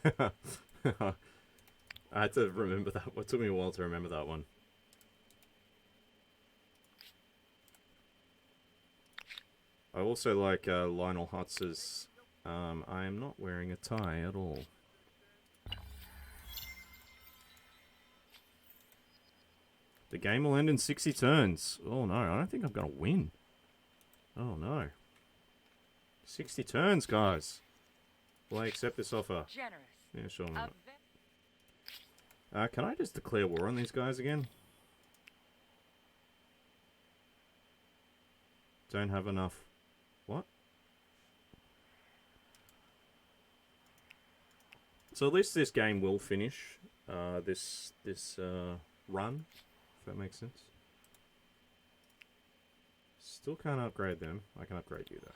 I had to remember that. It took me a while to remember that one. I also like Lionel Hutz's I am not wearing a tie at all. The game will end in 60 turns. Oh no, I don't think I'm going to win. Oh no. 60 turns, guys. Will I accept this offer? Generous. Yeah, sure. Can I just declare war on these guys again? Don't have enough. What? So at least this game will finish this run, if that makes sense. Still can't upgrade them. I can upgrade you though.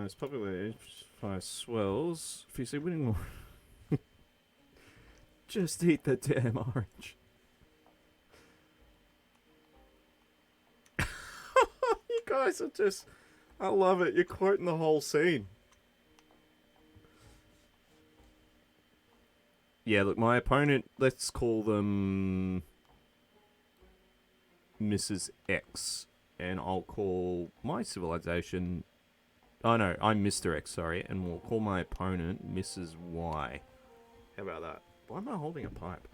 It's popular by swells. If you see winning more, just eat the damn orange. You guys are just, I love it. You're quoting the whole scene. Yeah, look, my opponent, let's call them Mrs. X, and I'll call my civilization. Oh no, I'm Mr. X, sorry, and we'll call my opponent Mrs. Y. How about that? Why am I holding a pipe?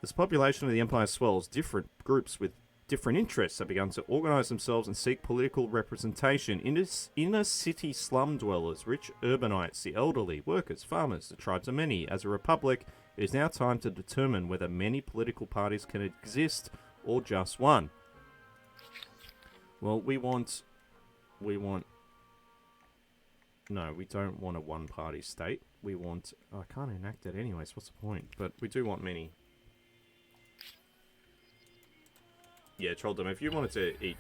As the population of the Empire swells, different groups with different interests have begun to organize themselves and seek political representation. Inner city slum dwellers, rich urbanites, the elderly, workers, farmers, the tribes are many. As a republic, it is now time to determine whether many political parties can exist or just one. Well, we want... No, we don't want a one-party state. We want... Oh, I can't enact it anyways, what's the point? But we do want many. Yeah, Trolldom, if you wanted to eat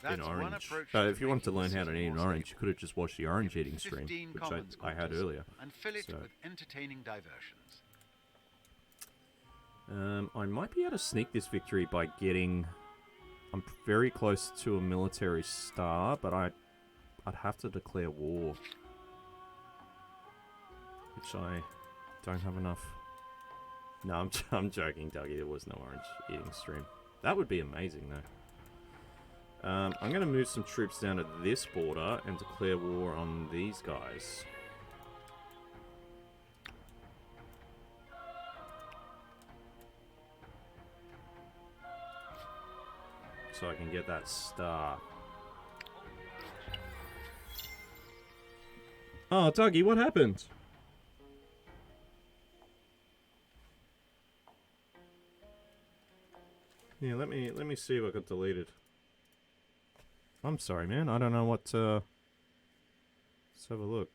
an orange... if you wanted to learn how to eat an orange, you could have just watched the orange eating stream, which I had earlier. And fill it with entertaining diversions. I might be able to sneak this victory by getting... I'm very close to a military star, but I'd have to declare war. Which I don't have enough. No, I'm joking, Dougie. There was no orange eating stream. That would be amazing, though. I'm going to move some troops down to this border and declare war on these guys. So I can get that star. Oh, Dougie, what happened? Yeah, let me see if I got deleted. I'm sorry, man. I don't know what. Let's have a look.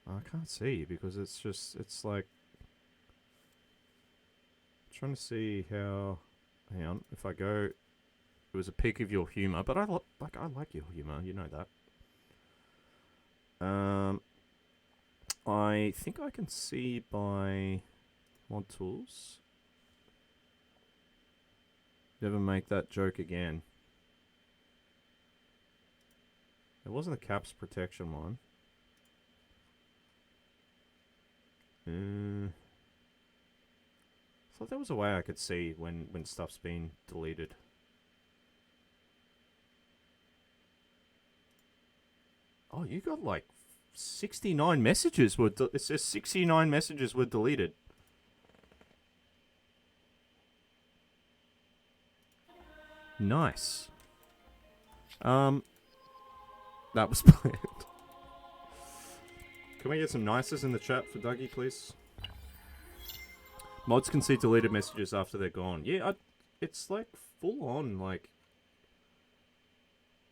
I can't see because it's like trying to see how. Hang on, if I go, it was a peak of your humor, but I like your humor. You know that. I think I can see by mod tools. Never make that joke again. It wasn't the caps protection one. I thought there was a way I could see when stuff's been deleted. Oh, you got like 69 messages were. It says 69 messages were deleted. Nice. That was planned. Can we get some nices in the chat for Dougie, please? Mods can see deleted messages after they're gone. Yeah, it's like full on, like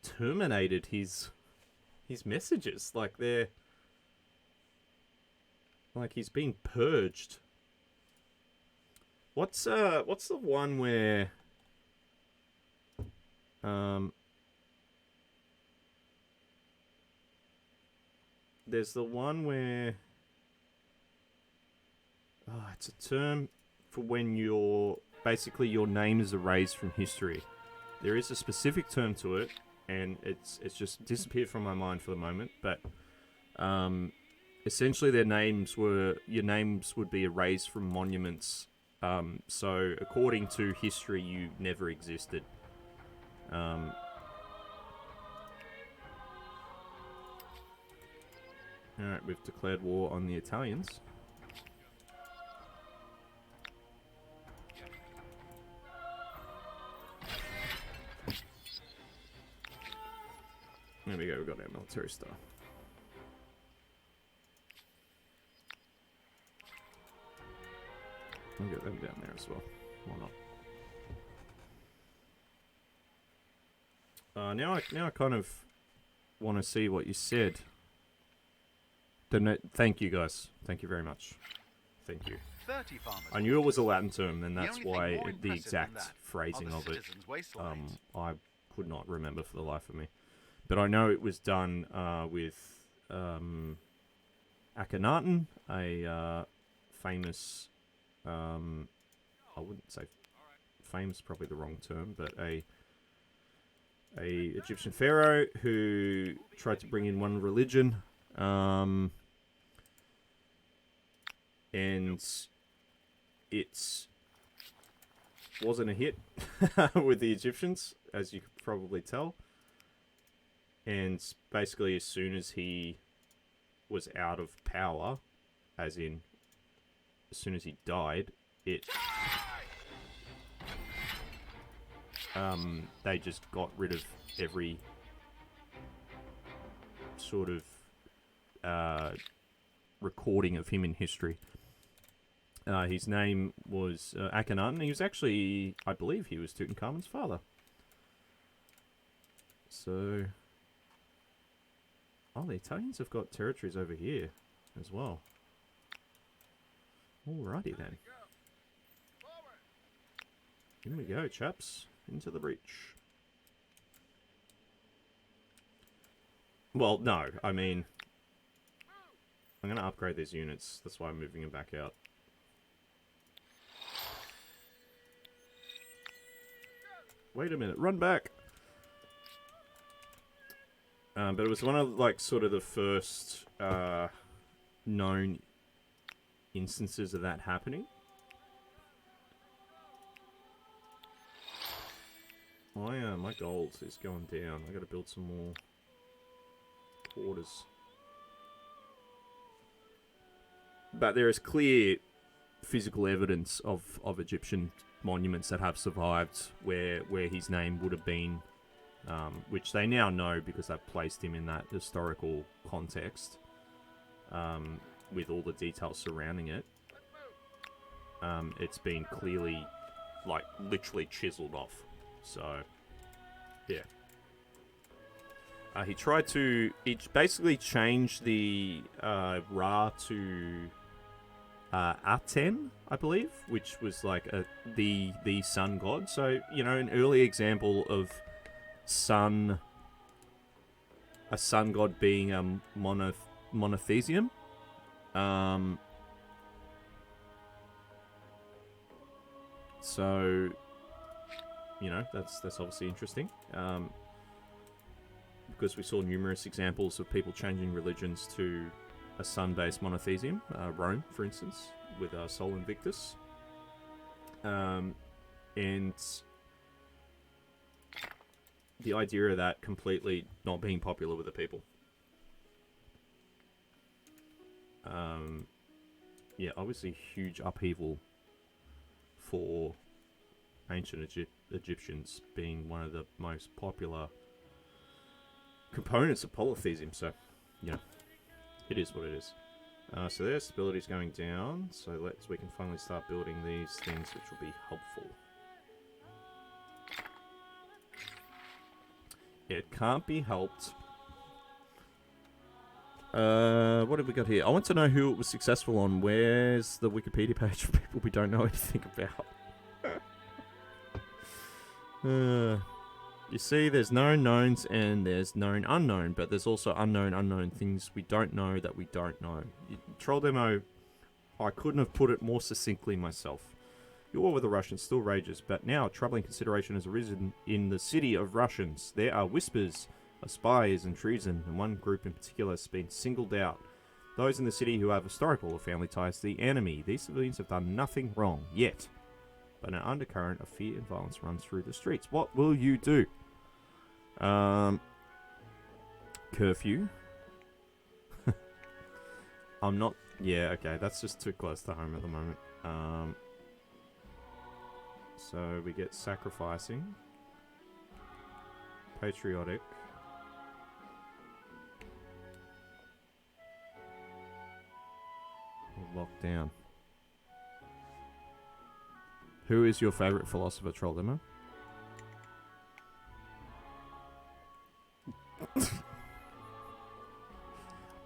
terminated his messages. Like they're like he's been purged. What's the one where there's the one where it's a term for when basically your name is erased from history. There is a specific term to it, and it's just disappeared from my mind for the moment. But essentially, your names would be erased from monuments. So according to history, you never existed. Alright, we've declared war on the Italians. There we go, we've got our military star. We'll get them down there as well. Why not? Now I kind of want to see what you said. Thank you, guys. Thank you very much. Thank you. 30 farmers. I knew it was a Latin term, and that's The only why thing more the impressive exact than that phrasing are the of it, citizens' wastelands. I could not remember for the life of me. But I know it was done with Akhenaten, a famous, I wouldn't say famous, probably the wrong term, but a Egyptian pharaoh who tried to bring in one religion, and it wasn't a hit with the Egyptians, as you could probably tell. And basically, as soon as he was out of power, as soon as he died, they just got rid of every sort of recording of him in history. His name was Akhenaten. He was actually, I believe he was Tutankhamun's father. So, the Italians have got territories over here as well. Alrighty then. Here we go, chaps. Into the breach. Well, no, I mean, I'm going to upgrade these units. That's why I'm moving them back out. Wait a minute, run back! But it was one of, like, sort of the first known instances of that happening. My gold is going down. I gotta build some more quarters. But there is clear physical evidence of Egyptian monuments that have survived where his name would have been, which they now know because they've placed him in that historical context, with all the details surrounding it. It's been clearly, like, literally chiseled off. So, yeah. He basically changed the Ra to Aten, I believe, which was like the sun god. So, you know, an early example of a sun god being a monotheism. So, you know, that's obviously interesting. Because we saw numerous examples of people changing religions to a sun-based monotheism. Rome, for instance, with Sol Invictus. And the idea of that completely not being popular with the people. Yeah, obviously huge upheaval for ancient Egyptians, being one of the most popular components of polytheism. So, you know, it is what it is. So their stability's going down. So we can finally start building these things, which will be helpful. It can't be helped. What have we got here? I want to know who it was successful on. Where's the Wikipedia page for people we don't know anything about? You see, there's known knowns and there's known unknown, but there's also unknown things we don't know that we don't know. Troll demo, I couldn't have put it more succinctly myself. The war with the Russians still rages, but now a troubling consideration has arisen in the city of Russians. There are whispers of spies and treason, and one group in particular has been singled out. Those in the city who have historical or family ties to the enemy. These civilians have done nothing wrong, yet. But an undercurrent of fear and violence runs through the streets. What will you do? Curfew. I'm not... Yeah, okay, that's just too close to home at the moment. So we get sacrificing. Patriotic. Lockdown. Who is your favourite philosopher, Troll Demo?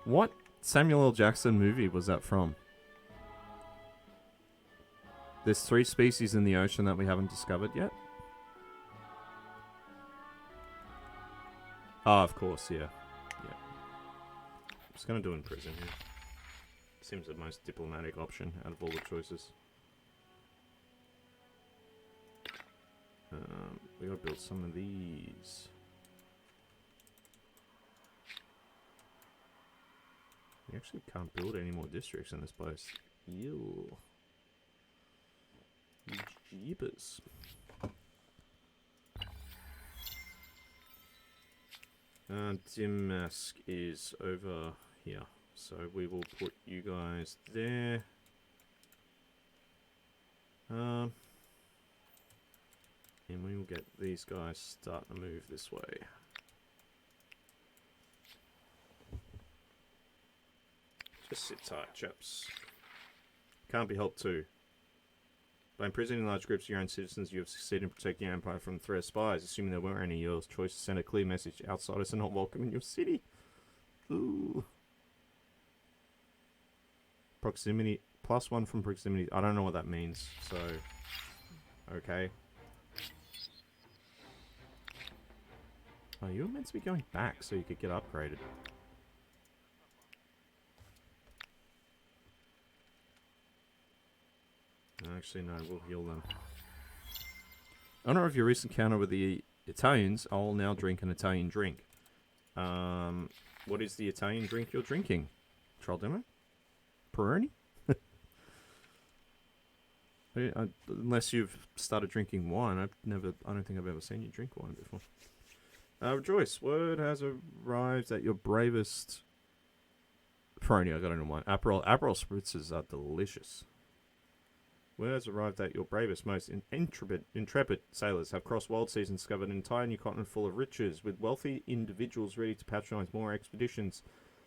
What Samuel L. Jackson movie was that from? There's 3 species in the ocean that we haven't discovered yet. Ah, of course, yeah. Yeah. I'm just gonna do it in prison here. Seems the most diplomatic option out of all the choices. We gotta build some of these. We actually can't build any more districts in this place. Ew. Jeepers. Dimmask is over here. So we will put you guys there. And we will get these guys starting to move this way. Just sit tight, chaps. Can't be helped too. By imprisoning large groups of your own citizens, you have succeeded in protecting your empire from the threat of spies. Assuming there weren't any, your choice to send a clear message. Outsiders are not welcome in your city. Ooh. Proximity. +1 from proximity. I don't know what that means, so... Okay. Oh, you were meant to be going back so you could get upgraded. Actually, no, we'll heal them. In honor of your recent encounter with the Italians, I'll now drink an Italian drink. What is the Italian drink you're drinking? Troll demo? Peroni? Unless you've started drinking wine, I don't think I've ever seen you drink wine before. Rejoice, word has arrived that your bravest... Peroni, I got it in wine. Aperol spritzers are delicious. Word has arrived that your bravest, most intrepid sailors have crossed world seas and discovered an entire new continent full of riches, with wealthy individuals ready to patronise more expeditions.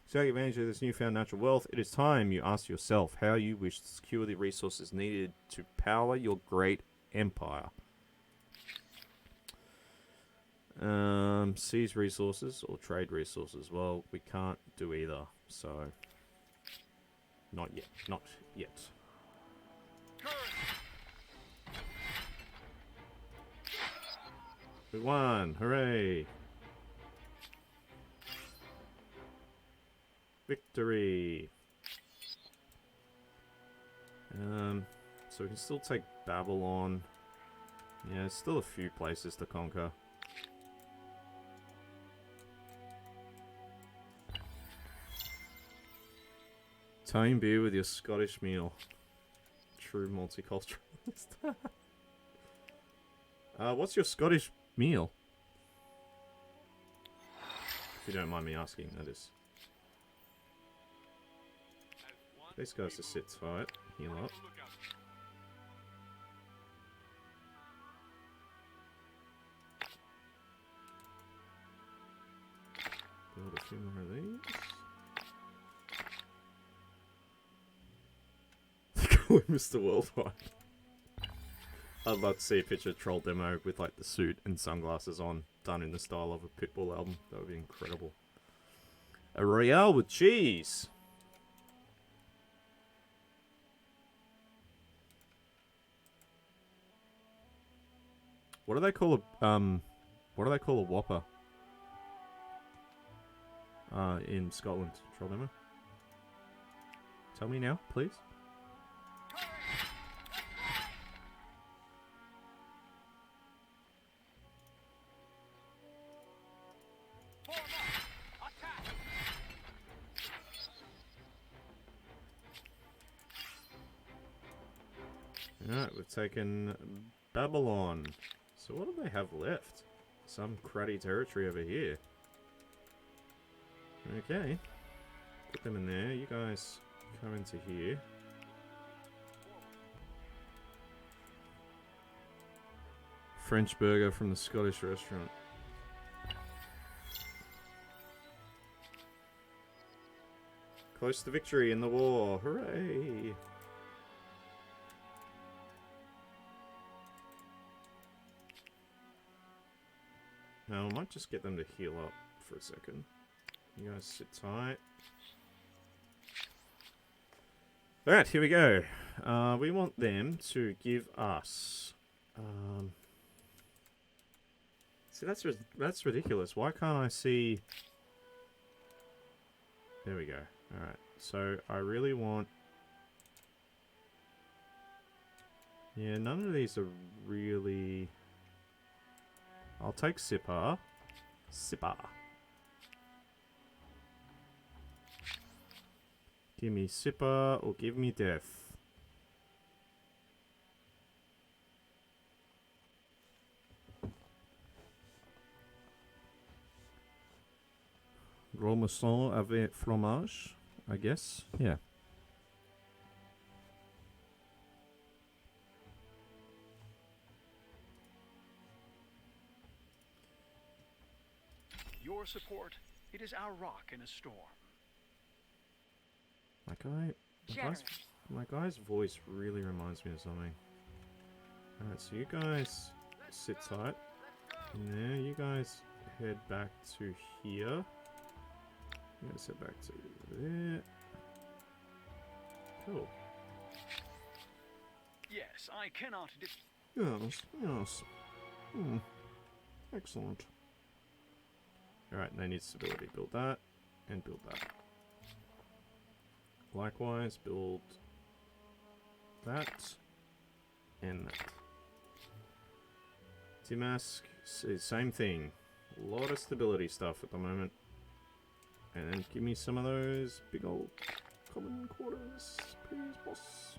To take advantage of this newfound natural wealth, it is time you ask yourself how you wish to secure the resources needed to power your great empire. Seize resources or trade resources. Well, we can't do either, so... Not yet. Not yet. We won! Hooray! Victory! So we can still take Babylon. Yeah, there's still a few places to conquer. Italian beer with your Scottish meal. True multiculturalist. What's your Scottish meal? If you don't mind me asking, that is. These guys just sit tight. Heal up. Build a few more of these. Call him Mr. Worldwide. I'd love to see a picture of Troll Demo with like the suit and sunglasses on, done in the style of a Pitbull album. That would be incredible. A Royale with cheese. What do they call a what do they call a Whopper? In Scotland, Troll Demo. Tell me now, please. Alright, we've taken Babylon. So what do they have left? Some cruddy territory over here. Okay. Put them in there. You guys come into here. French burger from the Scottish restaurant. Close to victory in the war. Hooray! Now, I might just get them to heal up for a second. You guys sit tight. Alright, here we go. We want them to give us... see, that's ridiculous. Why can't I see... There we go. Alright, so I really want... Yeah, none of these are really... I'll take Sipar. Sipar. Give me Sipar or give me death. Romason avec fromage, I guess. Yeah. Your support, it is our rock in a storm. My guy's voice really reminds me of something. Alright, so you guys sit tight. In there, you guys head back to here. You guys head back to there. Cool. Yes, I cannot. Yes, yes. Excellent. Alright, they need stability. Build that, and build that. Likewise, build that, and that. Timask, same thing. A lot of stability stuff at the moment. And then give me some of those big old common quarters, please, boss.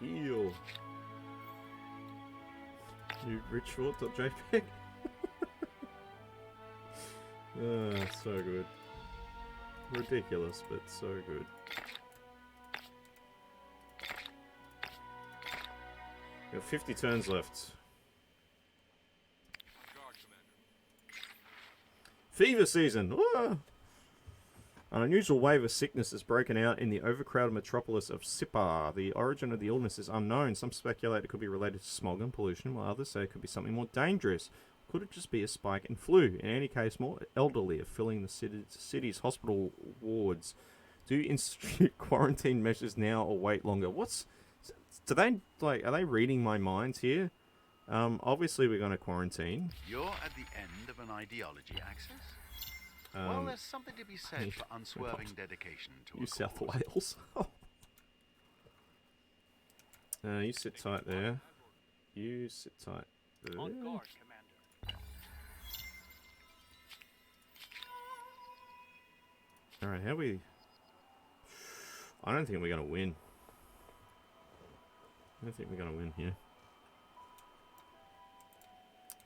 Heal. You richfort.jpg. So good. Ridiculous, but so good. We have 50 turns left. Fever season! Ah! An unusual wave of sickness has broken out in the overcrowded metropolis of Sipar. The origin of the illness is unknown. Some speculate it could be related to smog and pollution, while others say it could be something more dangerous. Could it just be a spike in flu? In any case, more elderly are filling the city's hospital wards. Do you institute quarantine measures now or wait longer? Are they reading my minds here? Obviously we're going to quarantine. You're at the end of an ideology axis? Well, there's something to be said for unswerving dedication to New a South cause. Wales. You sit tight there. You sit tight there. On guard, Commander. Alright, how we... I don't think we're going to win. I don't think we're going to win here.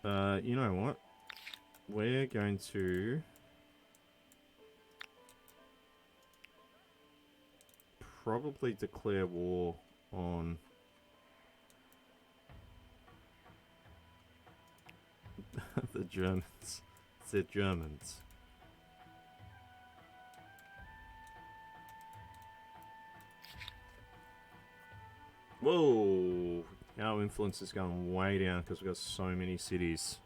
You know what? We're going to probably declare war on the Germans. The Germans. Whoa! Our influence is going way down because we've got so many cities.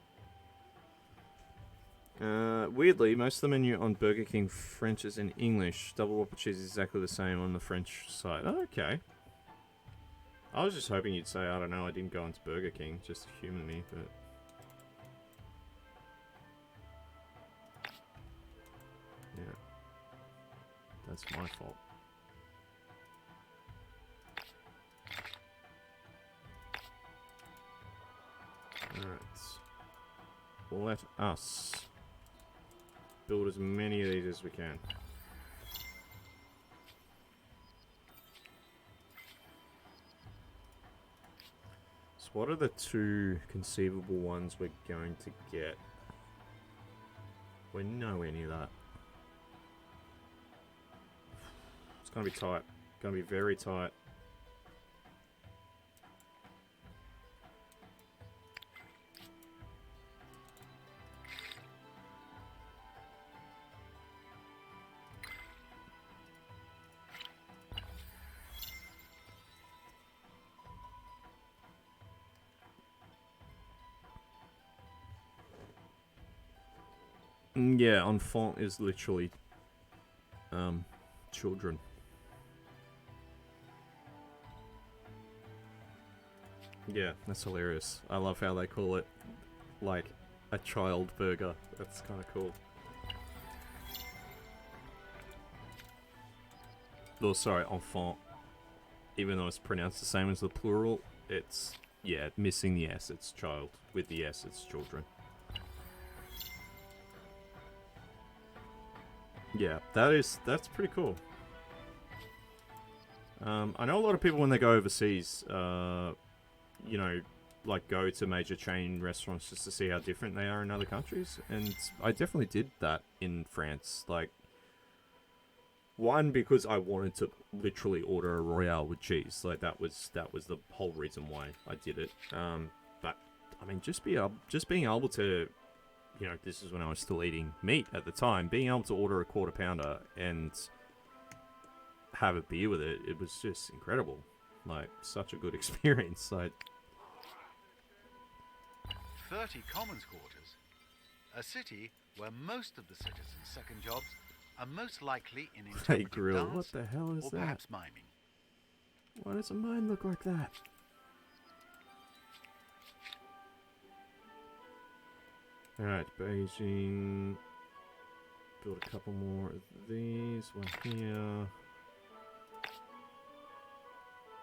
Weirdly, most of the menu on Burger King French is in English. Double Whopper cheese is exactly the same on the French side. Oh, okay. I was just hoping you'd say, I don't know, I didn't go into Burger King, just human me, but... Yeah. That's my fault. Alright. Let us build as many of these as we can. So what are the two conceivable ones we're going to get? We're nowhere near that. It's gonna be tight. Gonna be very tight. Yeah, enfant is literally children. Yeah, that's hilarious. I love how they call it like a child burger. That's kind of cool. Oh, sorry, enfant. Even though it's pronounced the same as the plural, it's, yeah, missing the S, it's child. With the S, it's children. Yeah, that's pretty cool. I know a lot of people when they go overseas, you know, like go to major chain restaurants just to see how different they are in other countries, and I definitely did that in France. Like, one, because I wanted to literally order a Royale with cheese. Like that was the whole reason why I did it. But I mean, just being able to, you know, this is when I was still eating meat at the time, being able to order a quarter pounder and have a beer with it, it was just incredible. Like, such a good experience. Like, 30 Commons Quarters, a city where most of the citizens' second jobs are most likely in hey interpretive Grill, dance what the hell is or that? perhaps miming. Why does a mine look like that? Alright, Beijing. Build a couple more of these. One here.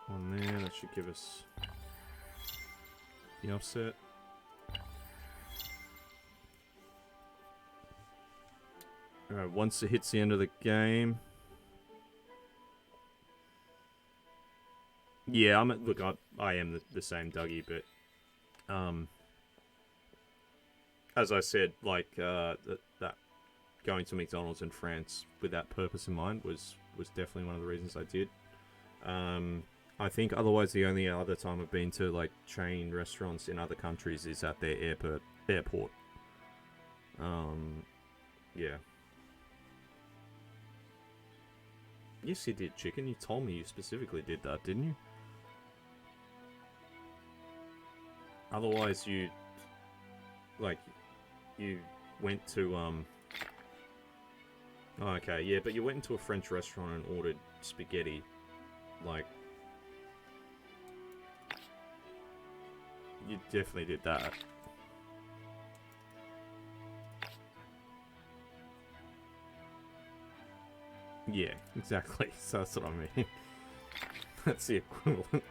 One there. That should give us the offset. Alright, once it hits the end of the game. Yeah, look, I am the same Dougie, but as I said, like that going to McDonald's in France with that purpose in mind was definitely one of the reasons I did. I think otherwise the only other time I've been to like chain restaurants in other countries is at their airport. Yeah. Yes, you did, Chicken. You told me you specifically did that, didn't you? Otherwise, you went to oh, okay, yeah, but you went into a French restaurant and ordered spaghetti, like, you definitely did that. Yeah, exactly. So that's what I mean. That's the equivalent.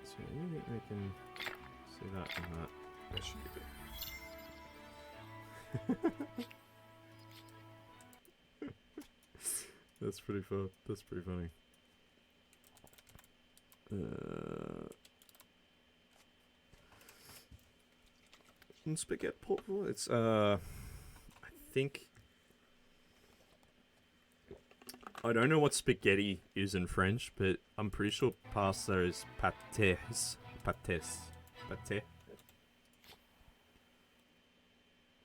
So you think we can see that and that? That should be good. That's pretty fun. That's pretty funny. Spaghetti portable. It's I think I don't know what spaghetti is in French, but I'm pretty sure pasta is pâtés. Pâté.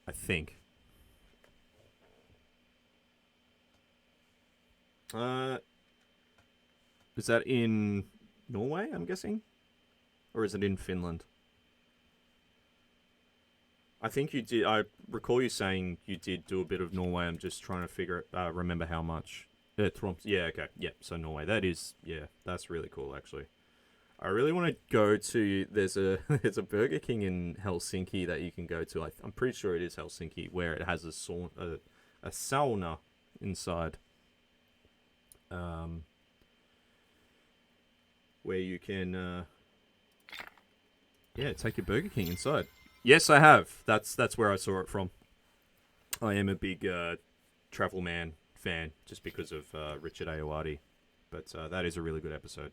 I think. Is that in Norway, I'm guessing? Or is it in Finland? I think you did. I recall you saying you did do a bit of Norway. I'm just trying to remember how much. Yeah, okay. Yeah, so Norway. That's really cool, actually. I really want to go to. There's a Burger King in Helsinki that you can go to. I'm pretty sure it is Helsinki, where it has a sauna inside. Where you can, take your Burger King inside. Yes, I have. That's where I saw it from. I am a big Travel Man fan, just because of Richard Ayoade. But that is a really good episode.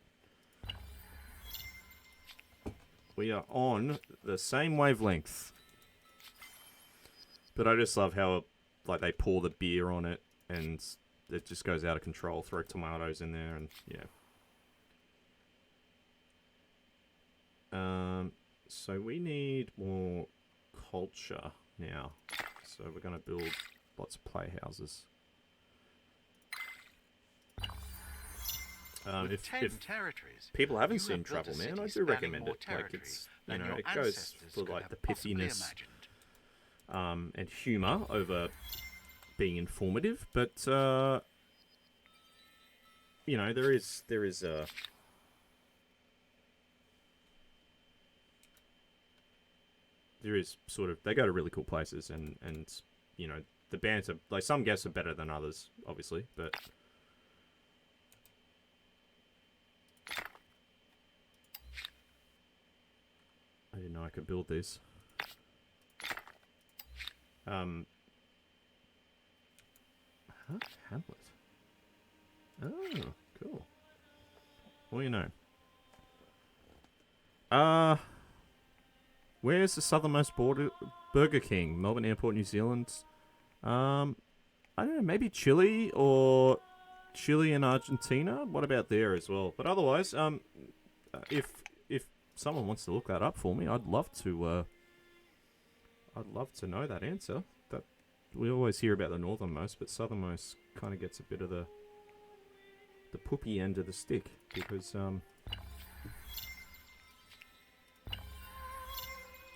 We are on the same wavelength. But I just love how they pour the beer on it, and it just goes out of control. Throw tomatoes in there, and yeah. So we need more culture now. So we're going to build lots of playhouses. If people haven't seen Travel Man, I do recommend it. It's it goes for the pithiness and humour over being informative, but there is sort of, they go to really cool places, and the bands are some guests are better than others, obviously, but I didn't know I could build these. Hamlet. Oh, cool. Well, where's the southernmost Burger King? Melbourne Airport, New Zealand. I don't know, maybe Chile and Argentina. What about there as well? But otherwise, if someone wants to look that up for me, I'd love to know that answer. That we always hear about the northernmost, but southernmost kind of gets a bit of the poopy end of the stick, because a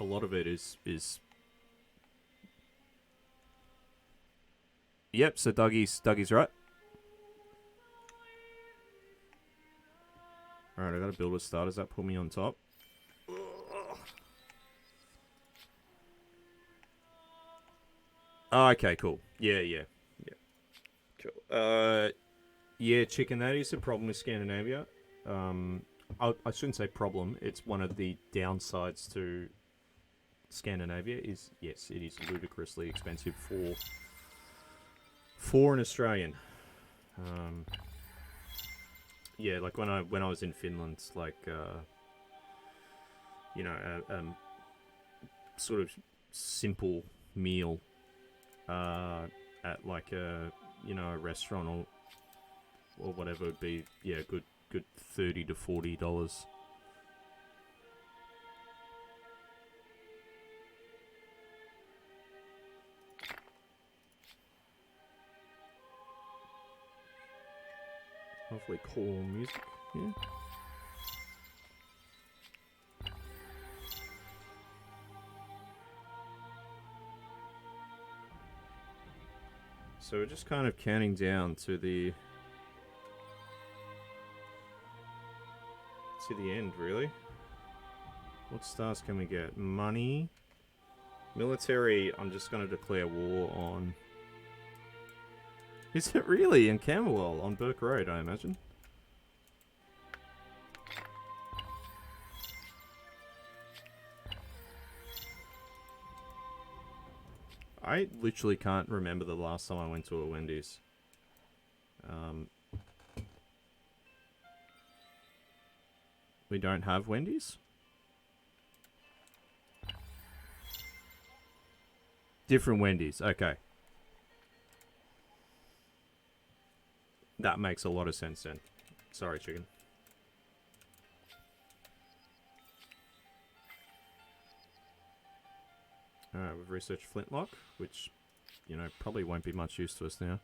lot of it is Yep, so Dougie's right. Alright, I gotta build a start. Does that put me on top? Oh, okay, cool. Yeah. Cool. Yeah, chicken, that is a problem with Scandinavia. I shouldn't say problem. It's one of the downsides to Scandinavia is, yes, it is ludicrously expensive for an Australian. Yeah, like when I was in Finland, like sort of simple meal at like a restaurant or whatever would be good $30 to $40. Hopefully cool music here. So we're just kind of counting down to the end, really. What stars can we get? Money. Military, I'm just going to declare war on... Is it really? In Camberwell, on Burke Road, I imagine. I literally can't remember the last time I went to a Wendy's. We don't have Wendy's? Different Wendy's, okay. That makes a lot of sense then. Sorry, chicken. Alright, we've researched Flintlock, which, you know, probably won't be much use to us now.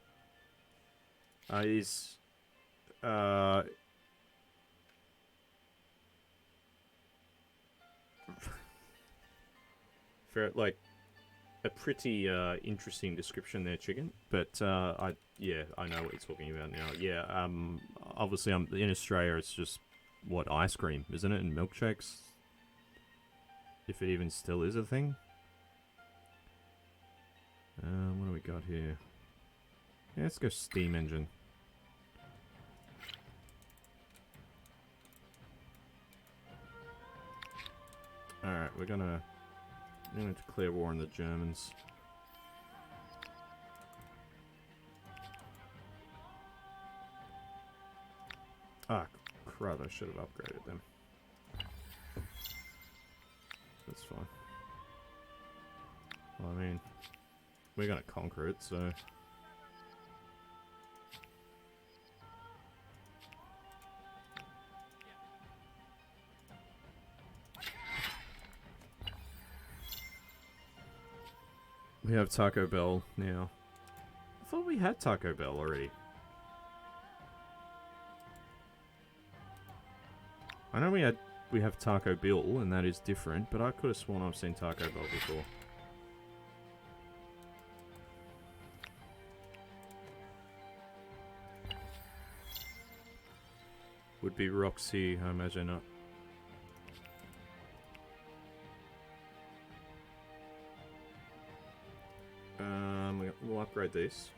For, like, a pretty interesting description there, chicken. But I know what you're talking about now. Yeah, obviously in Australia it's just what, ice cream, isn't it? And milkshakes, if it even still is a thing. What do we got here? Yeah, let's go steam engine. Alright, we're gonna declare war on the Germans. Ah, crud, I should have upgraded them. That's fine. Well, I mean, we're gonna conquer it, so... We have Taco Bell now. I thought we had Taco Bell already. I know we have Taco Bill, and that is different, but I could have sworn I've seen Taco Bell before. Would be Roxy, I imagine. We'll upgrade these.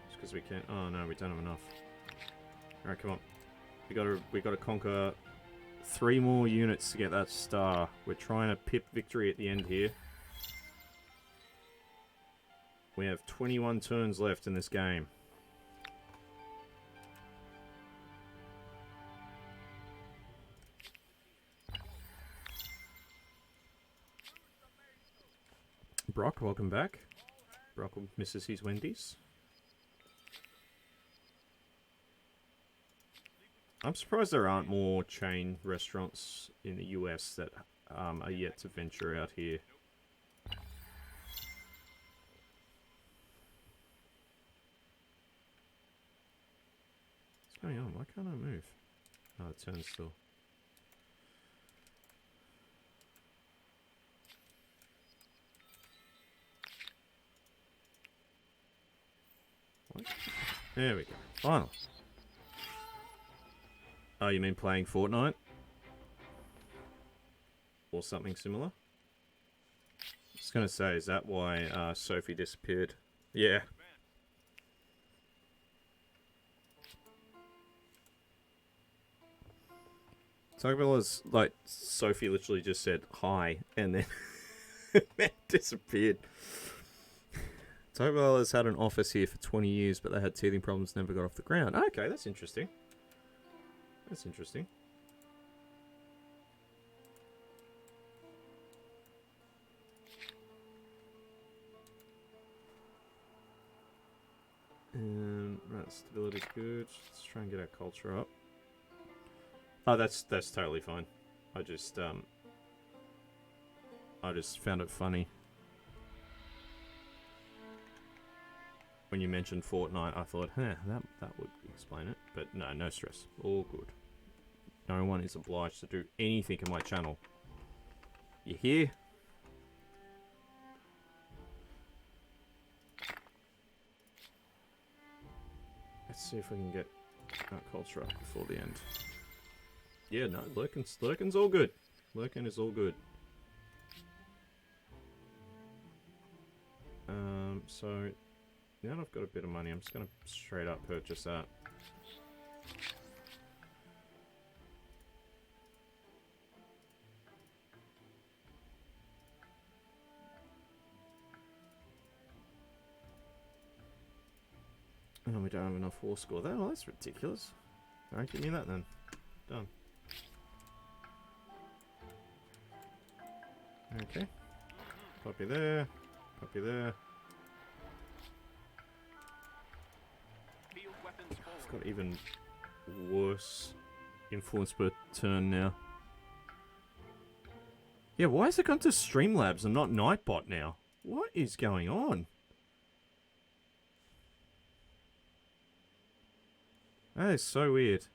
Just because we can't. Oh no, we don't have enough. Alright, come on. We gotta conquer 3 more units to get that star. We're trying to pip victory at the end here. We have 21 turns left in this game. Brock, welcome back. Brock misses his Wendy's. I'm surprised there aren't more chain restaurants in the US that are yet to venture out here. What's going on? Why can't I move? Oh, it turns still. What? There we go. Finally. Oh, you mean playing Fortnite? Or something similar? I was gonna say, is that why Sophie disappeared? Yeah. Taco Bell is like, Sophie literally just said hi and then disappeared. Taco Bell has had an office here for 20 years, but they had teething problems, never got off the ground. Okay, that's interesting. That's interesting. Right, stability's good. Let's try and get our culture up. Oh, that's totally fine. I just found it funny when you mentioned Fortnite. I thought, that would explain it. But no, no stress. All good. No one is obliged to do anything in my channel. You hear? Let's see if we can get our culture up before the end. Yeah, no, Lurkin's all good. Lurkin is all good. So now that I've got a bit of money, I'm just gonna straight up purchase that. Oh, we don't have enough war score. Well, that's ridiculous. Alright, give me that then. Done. Okay. Puppy there. Puppy there. Field weapons I've forward. got even worse influence per turn now. Yeah, why is it gone to Streamlabs and not Nightbot now? What is going on? That is so weird.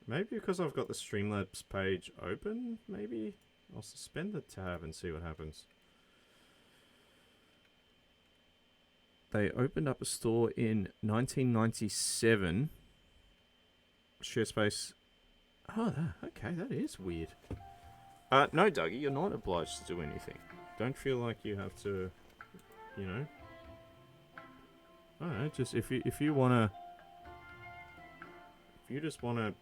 Maybe because I've got the Streamlabs page open, maybe? I'll suspend the tab and see what happens. They opened up a store in 1997. Share space. Oh, okay, that is weird. No, Dougie, you're not obliged to do anything. Don't feel like you have to, you know. I don't know, just if you wanna, if you just wanna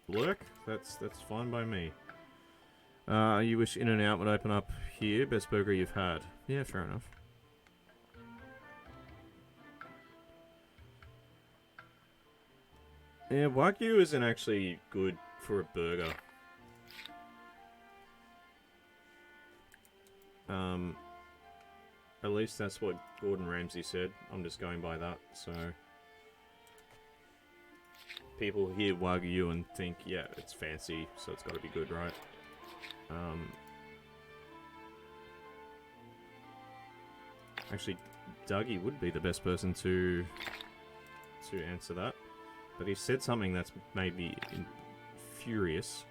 lurk, that's fine by me. You wish In and Out would open up here. Best burger you've had. Yeah, fair enough. Yeah, Wagyu isn't actually good for a burger. At least that's what Gordon Ramsay said. I'm just going by that, so... People hear Wagyu and think, yeah, it's fancy, so it's gotta be good, right? Actually, Dougie would be the best person to answer that. But he said something that's made me furious.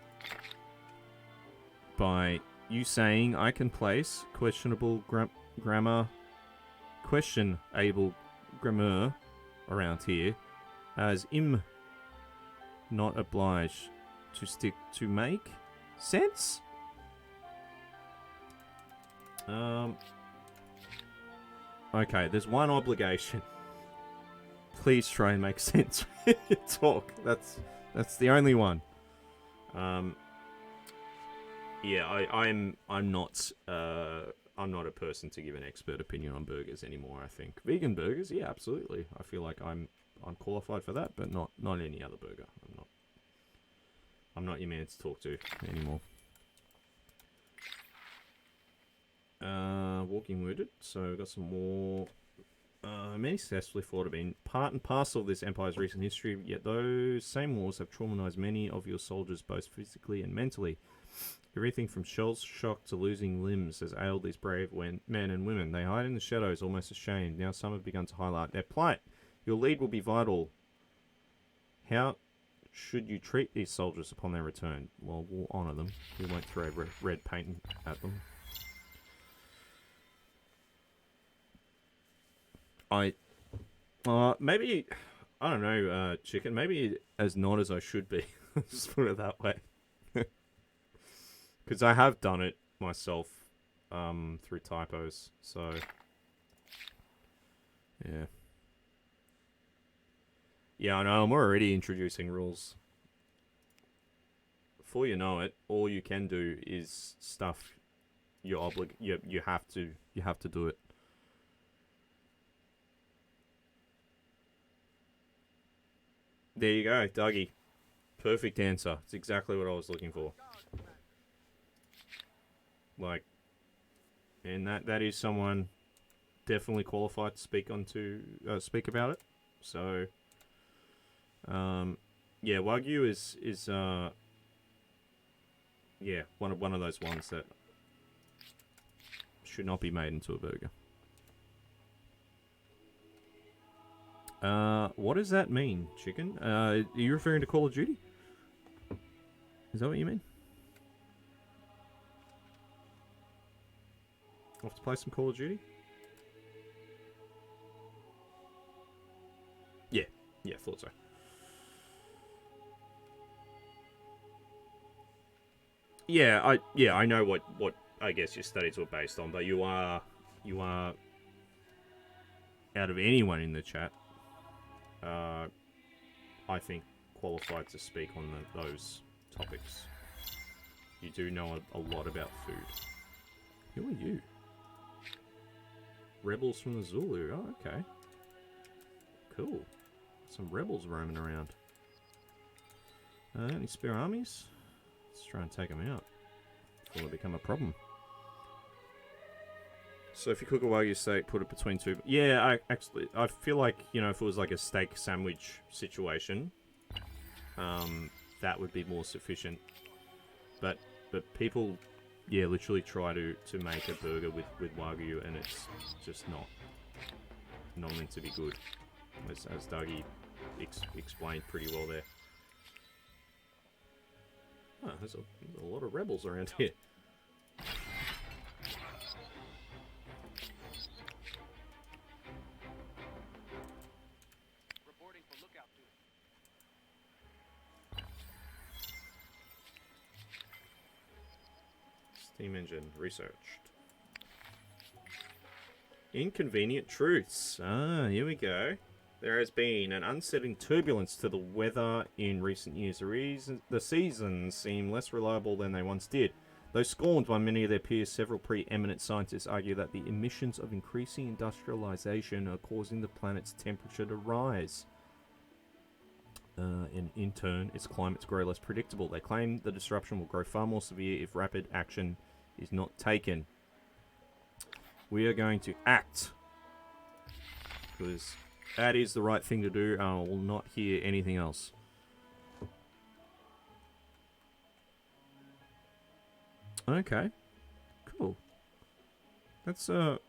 By you saying I can place questionable grammar around here as not obliged to stick to make sense. Okay, there's one obligation. Please try and make sense when you talk. That's the only one. Yeah, I'm not a person to give an expert opinion on burgers anymore. I think vegan burgers, yeah, absolutely. I feel like I'm qualified for that, but not any other burger. I'm not your man to talk to anymore. Walking Wounded. So we've got some more. Many successfully fought have been part and parcel of this empire's recent history, yet those same wars have traumatized many of your soldiers both physically and mentally. Everything from shell shock to losing limbs has ailed these brave men and women. They hide in the shadows, almost ashamed. Now some have begun to highlight their plight. Your lead will be vital. How should you treat these soldiers upon their return? Well, we'll honour them. We won't throw red paint at them. Maybe, I don't know, Chicken, maybe as not as I should be. Just put it that way. Because I have done it myself, through typos, so, yeah. Yeah, I know, I'm already introducing rules. Before you know it, all you can do is stuff you have to do it. There you go, Dougie. Perfect answer. It's exactly what I was looking for. Like, and that is someone definitely qualified to speak about it. So, yeah, Wagyu is yeah, one of those ones that should not be made into a burger. What does that mean, Chicken? Are you referring to Call of Duty? Is that what you mean? Off to play some Call of Duty? Yeah, thought so. I know what I guess your studies were based on, but you are out of anyone in the chat, I think qualified to speak on those topics. You do know a lot about food. Who are you? Rebels from the Zulu. Oh, okay. Cool. Some rebels roaming around. Any spare armies? Let's try and take them out. will become a problem. So if you cook a Wagyu steak, put it between two... Yeah, I feel like, you know, if it was like a steak sandwich situation, that would be more sufficient. But people, yeah, literally try to make a burger with Wagyu, and it's just not meant to be good, as Dougie explained pretty well there. Oh, there's a lot of rebels around here. Reporting for lookout duty. Steam engine researched. Inconvenient truths. Ah, here we go. There has been an unsettling turbulence to the weather in recent years. The seasons seem less reliable than they once did. Though scorned by many of their peers, several preeminent scientists argue that the emissions of increasing industrialization are causing the planet's temperature to rise. And in turn, its climate to grow less predictable. They claim the disruption will grow far more severe if rapid action is not taken. We are going to act, because that is the right thing to do, and I will not hear anything else. Okay, cool. It's a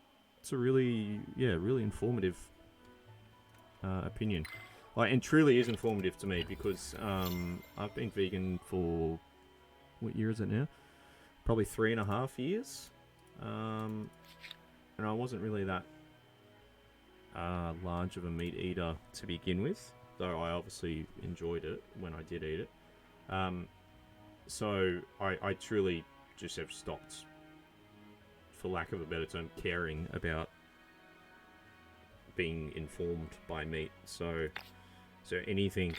really, really informative opinion. Like, and truly is informative to me, because I've been vegan for, what year is it now? Probably 3.5 years. And I wasn't really that large of a meat eater to begin with, though I obviously enjoyed it when I did eat it. So I truly just have stopped, for lack of a better term, caring about being informed by meat. So anything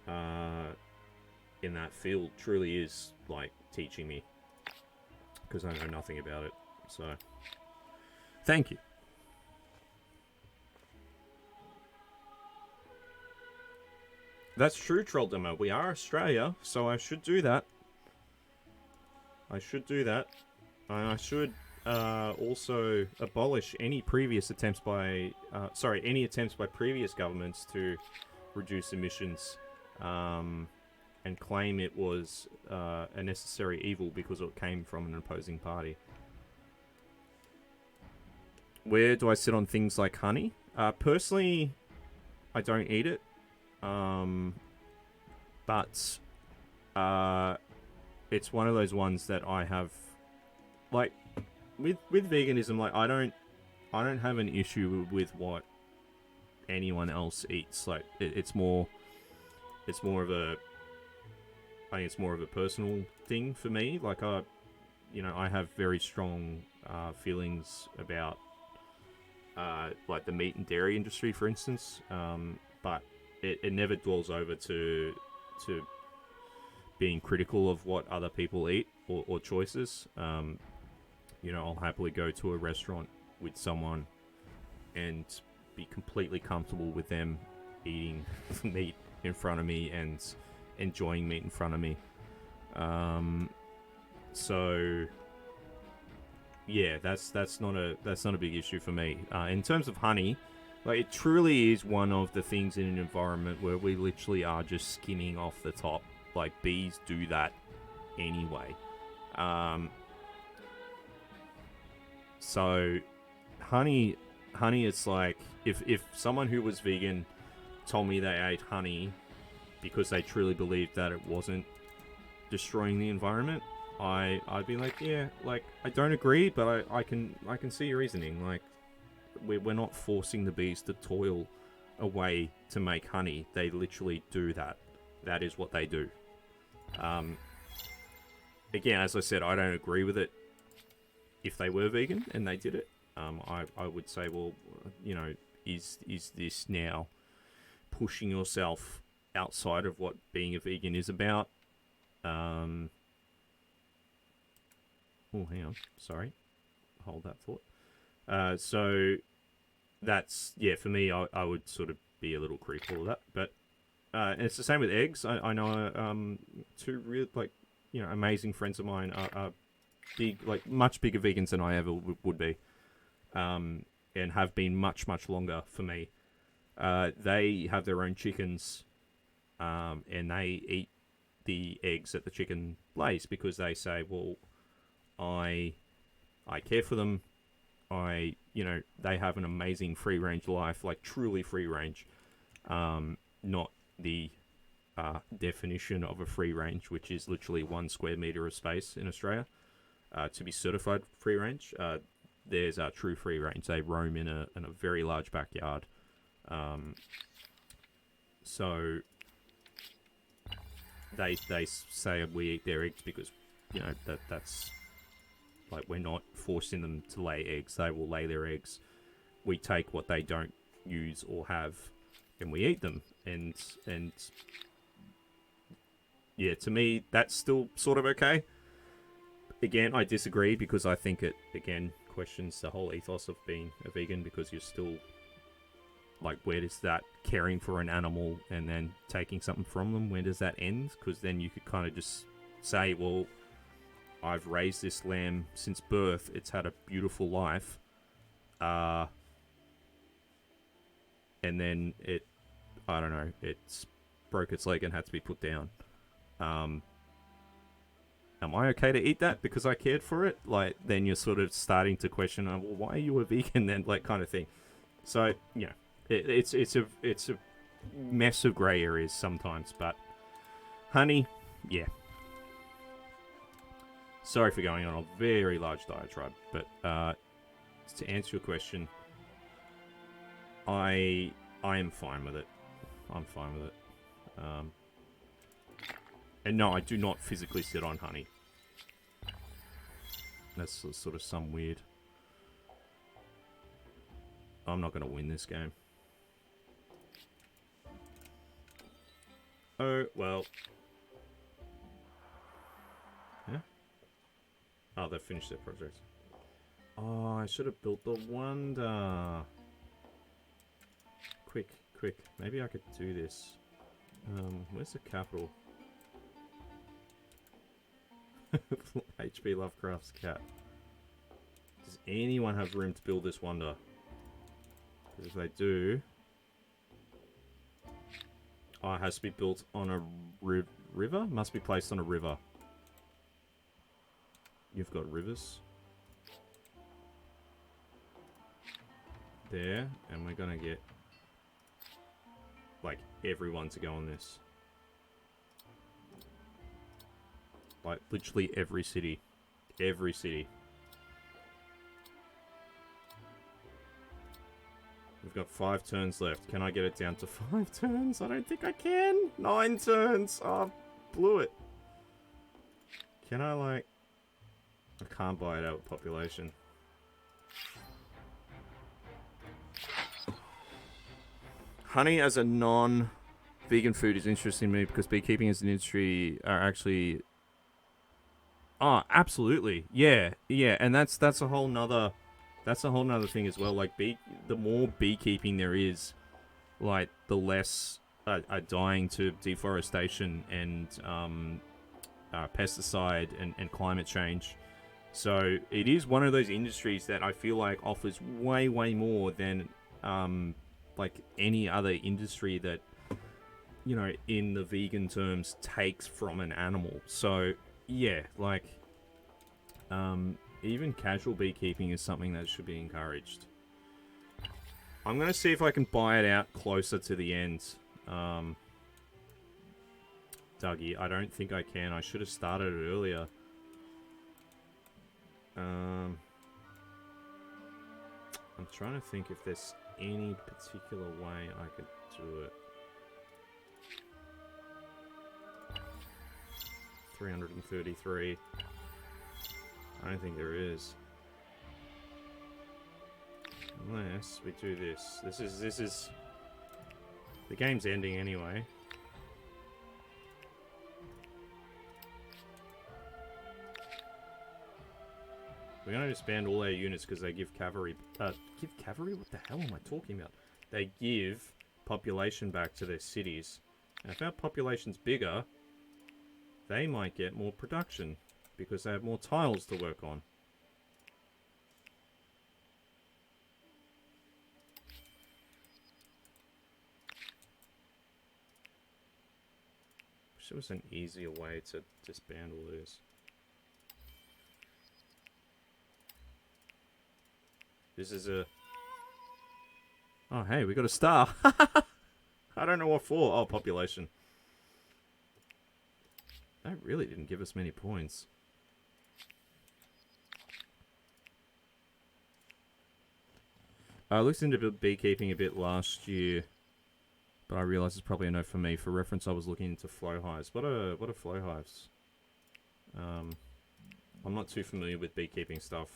in that field truly is like teaching me, because I know nothing about it. So thank you. That's true, Troll Demo. We are Australia, so I should do that. I should also abolish any previous attempts by, any attempts by previous governments to reduce emissions, and claim it was a necessary evil because it came from an opposing party. Where do I sit on things like honey? Personally, I don't eat it. But it's one of those ones that I have, like, with veganism, like, I don't have an issue with what anyone else eats. Like, it's more of a, I think it's more of a personal thing for me. Like, I have very strong feelings about like the meat and dairy industry, for instance, but it never dwells over to being critical of what other people eat or choices. I'll happily go to a restaurant with someone and be completely comfortable with them eating meat in front of me and enjoying meat in front of me. So yeah, that's not a big issue for me. In terms of honey, like, it truly is one of the things in an environment where we literally are just skimming off the top. Like, bees do that anyway. So honey, it's like, if someone who was vegan told me they ate honey because they truly believed that it wasn't destroying the environment, I'd be like, yeah, like, I don't agree, but I can see your reasoning. Like, we're not forcing the bees to toil away to make honey. They literally do that. That is what they do. Again, as I said, I don't agree with it. If they were vegan and they did it, I would say, well, is this now pushing yourself outside of what being a vegan is about? Oh, hang on. Sorry. Hold that thought. So that's, yeah, for me, I would sort of be a little critical of that. But and it's the same with eggs. I know two real, like, amazing friends of mine are big, like much bigger vegans than I ever would be, and have been much longer for me. They have their own chickens, and they eat the eggs that the chicken lays because they say, well, I care for them. They have an amazing free range life, like truly free range, not the definition of a free range, which is literally 1 square meter of space in Australia. To be certified free range, there's a true free range. They roam in a very large backyard. So they say we eat their eggs because that's like, we're not forcing them to lay eggs. They will lay their eggs. We take what they don't use or have, and we eat them. And yeah, to me, that's still sort of okay. Again, I disagree because I think it, again, questions the whole ethos of being a vegan, because you're still, like, where does that caring for an animal and then taking something from them, where does that end? Because then you could kind of just say, well, I've raised this lamb since birth. It's had a beautiful life. And then it broke its leg and had to be put down. Am I okay to eat that because I cared for it? Like, then you're sort of starting to question, well, why are you a vegan then? Like, kind of thing. So, yeah, it's a mess of grey areas sometimes. But honey, yeah. Sorry for going on a very large diatribe, but to answer your question, I am fine with it. I'm fine with it. And no, I do not physically sit on honey. That's sort of some weird... I'm not going to win this game. Oh, well. Yeah? Oh, they've finished their project. Oh, I should have built the wonder. Quick. Maybe I could do this. Where's the capital? H.P. Lovecraft's cat. Does anyone have room to build this wonder? Because if they do... Oh, it has to be built on a river? Must be placed on a river. You've got rivers. There. And we're gonna get... like, everyone to go on this. Like, literally every city. Every city. We've got 5 turns left. Can I get it down to 5 turns? I don't think I can. 9 turns. Oh, blew it. Can I, like... I can't buy it out with population. Honey as a non-vegan food is interesting to me because beekeeping as an industry are actually... Oh, absolutely. Yeah. And that's a whole nother thing as well. Like, the more beekeeping there is, like, the less are dying to deforestation and pesticide and climate change. So it is one of those industries that I feel like offers way more than like any other industry that, you know, in the vegan terms, takes from an animal. So yeah, like, even casual beekeeping is something that should be encouraged. I'm going to see if I can buy it out closer to the end. Dougie, I don't think I can. I should have started it earlier. I'm trying to think if there's any particular way I could do it. 333. I don't think there is. Unless we do this. This is... The game's ending anyway. We're going to disband all our units because they give cavalry... give cavalry? What the hell am I talking about? They give population back to their cities. And if our population's bigger, they might get more production. because they have more tiles to work on. Wish there was an easier way to disband all this. This is a... Oh, hey, we got a star. I don't know what for. Oh, population. That really didn't give us many points. I looked into beekeeping a bit last year, but I realised it's probably a no for me. For reference, I was looking into flow hives. What are flow hives? I'm not too familiar with beekeeping stuff.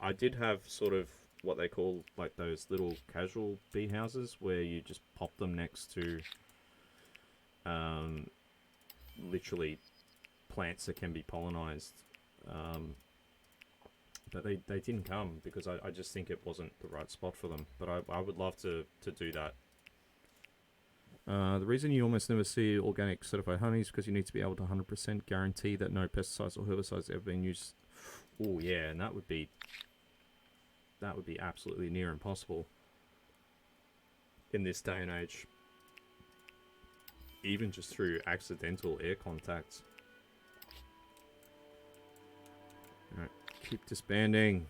I did have sort of what they call like those little casual bee houses where you just pop them next to literally plants that can be pollinized. But they didn't come because I just think it wasn't the right spot for them. But I would love to do that. The reason you almost never see organic certified honey is because you need to be able to 100% guarantee that no pesticides or herbicides have ever been used. Oh yeah, and that would be absolutely near impossible in this day and age. Even just through accidental air contact. Alright, keep disbanding.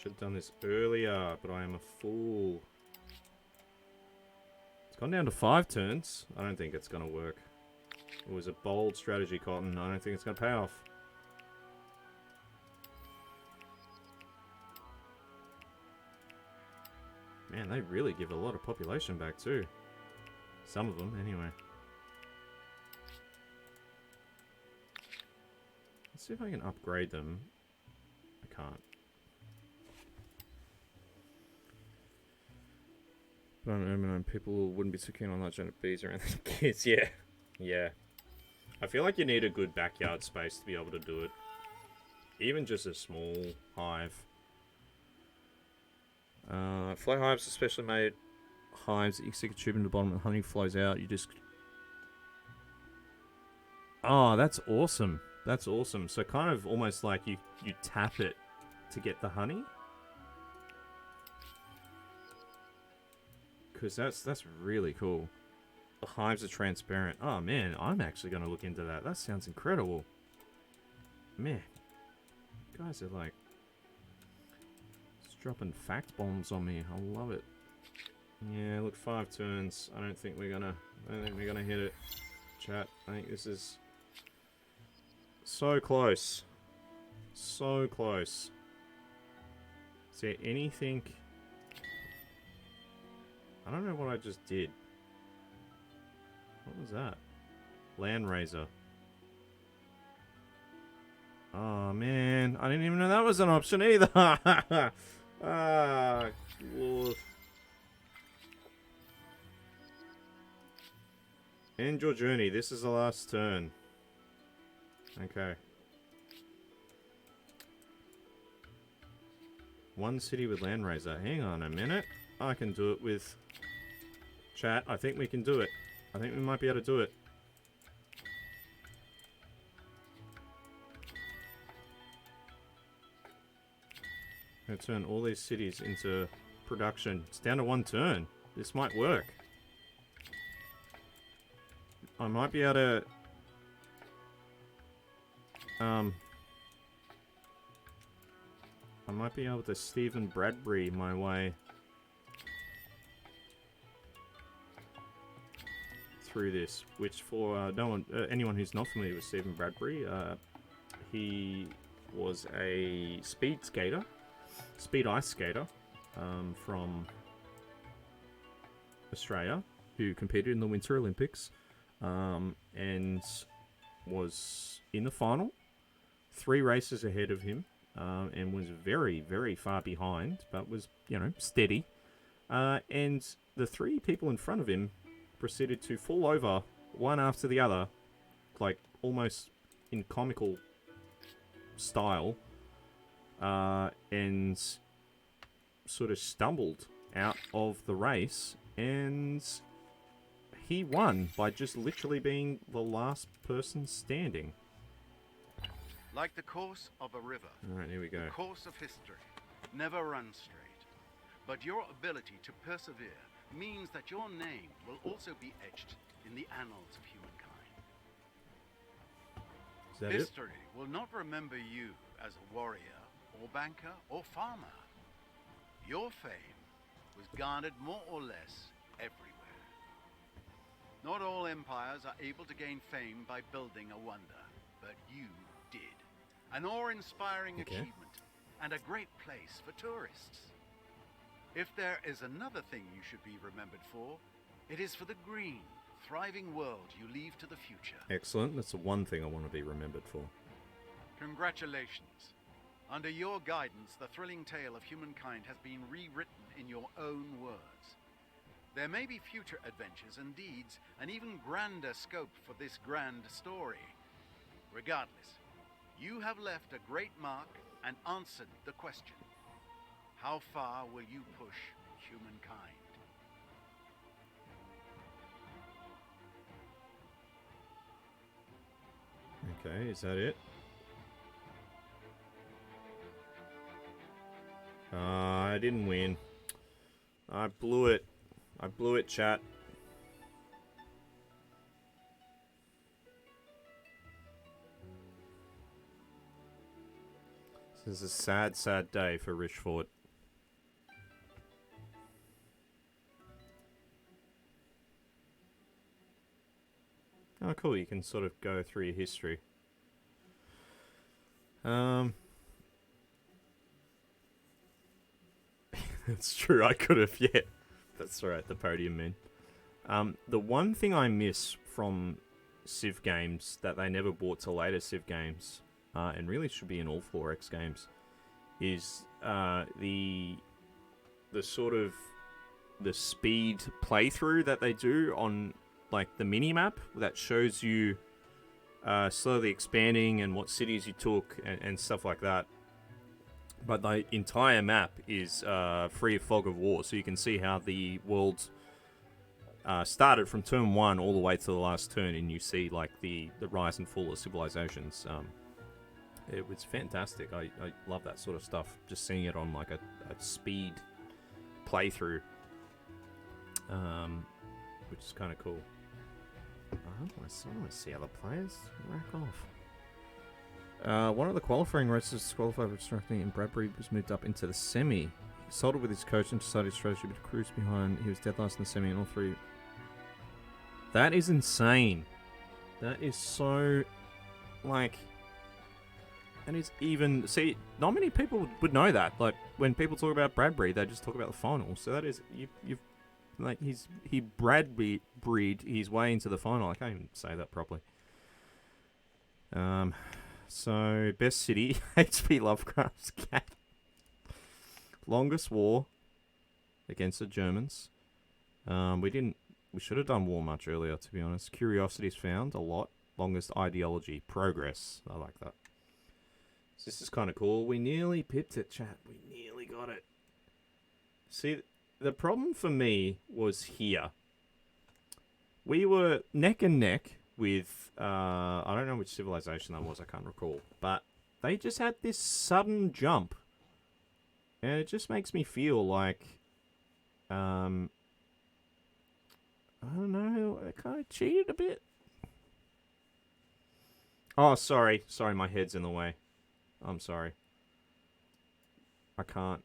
Should have done this earlier, but I am a fool. It's gone down to 5 turns. I don't think it's going to work. It was a bold strategy, Cotton. I don't think it's going to pay off. Man, they really give a lot of population back too. Some of them, anyway. Let's see if I can upgrade them. I can't. But I mean, people wouldn't be so keen on large bees around the kids. Yeah. Yeah. I feel like you need a good backyard space to be able to do it. Even just a small hive. Flow hives, especially made hives that you stick a tube in the bottom and the honey flows out. You just... Oh, that's awesome. That's awesome. So kind of almost like you tap it to get the honey. Because that's really cool. The hives are transparent. Oh man, I'm actually going to look into that. That sounds incredible. Man. Guys are like... just dropping fact bombs on me. I love it. Yeah, look, 5 turns. I don't think we're gonna hit it. Chat. I think this is... so close. So close. Is there anything... I don't know what I just did. What was that? Land Razor. Oh man, I didn't even know that was an option either. Ah, Lord. End your journey. This is the last turn. Okay. One city with Land Razor. Hang on a minute. I can do it with... Chat, I think we can do it. I think we might be able to do it. I'm going to turn all these cities into production. It's down to 1 turn. This might work. I might be able to... I might be able to Stephen Bradbury my way through this, which for anyone who's not familiar with Stephen Bradbury, he was a speed ice skater from Australia, who competed in the Winter Olympics and was in the final, 3 races ahead of him, and was very, very far behind, but was, you know, steady. And the 3 people in front of him proceeded to fall over one after the other, like almost in comical style, and sort of stumbled out of the race, and he won by just literally being the last person standing. Like the course of a river, Alright, here we go. the course of history never runs straight. But your ability to persevere means that your name will also be etched in the annals of humankind. Is that it? History will not remember you as a warrior, or banker, or farmer. Your fame was garnered more or less everywhere. Not all empires are able to gain fame by building a wonder, but you did. An awe-inspiring achievement, and a great place for tourists. If there is another thing you should be remembered for, it is for the green, thriving world you leave to the future. Excellent. That's the one thing I want to be remembered for. Congratulations. Under your guidance, the thrilling tale of humankind has been rewritten in your own words. There may be future adventures and deeds, an even grander scope for this grand story. Regardless, you have left a great mark and answered the question. How far will you push humankind? Okay, is that it? I didn't win. I blew it. I blew it, chat. This is a sad, sad day for Richford. Oh, cool. You can sort of go through your history. That's true. I could have, yeah. That's right. The podium men. The one thing I miss from Civ games that they never brought to later Civ games, and really should be in all 4X games, is the sort of the speed playthrough that they do on like the mini map that shows you slowly expanding and what cities you took and stuff like that. But the entire map is free of fog of war, so you can see how the world started from turn 1 all the way to the last turn, and you see like the rise and fall of civilizations. It was fantastic. I love that sort of stuff. Just seeing it on like a speed playthrough, which is kind of cool. I want to see other players rack off. One of the qualifying races disqualified for obstructing, and Bradbury was moved up into the semi. He consulted with his coach and decided his strategy to cruise behind. He was dead last in the semi, and all three. That is insane. That is so, like, and it's even, see, not many people would know that. Like, when people talk about Bradbury, they just talk about the final. So that is, you've like, he Bradbury'd his way into the final. I can't even say that properly. So, best city, H.P. Lovecraft's cat. Longest war against the Germans. We should have done war much earlier, to be honest. Curiosities found, a lot. Longest ideology, progress. I like that. So this is kind of cool. We nearly pipped it, chat. We nearly got it. See, the problem for me was here. We were neck and neck with, I don't know which civilization that was, I can't recall. But they just had this sudden jump. And it just makes me feel like, I don't know, I kind of cheated a bit. Oh, sorry. Sorry, my head's in the way. I'm sorry. I can't.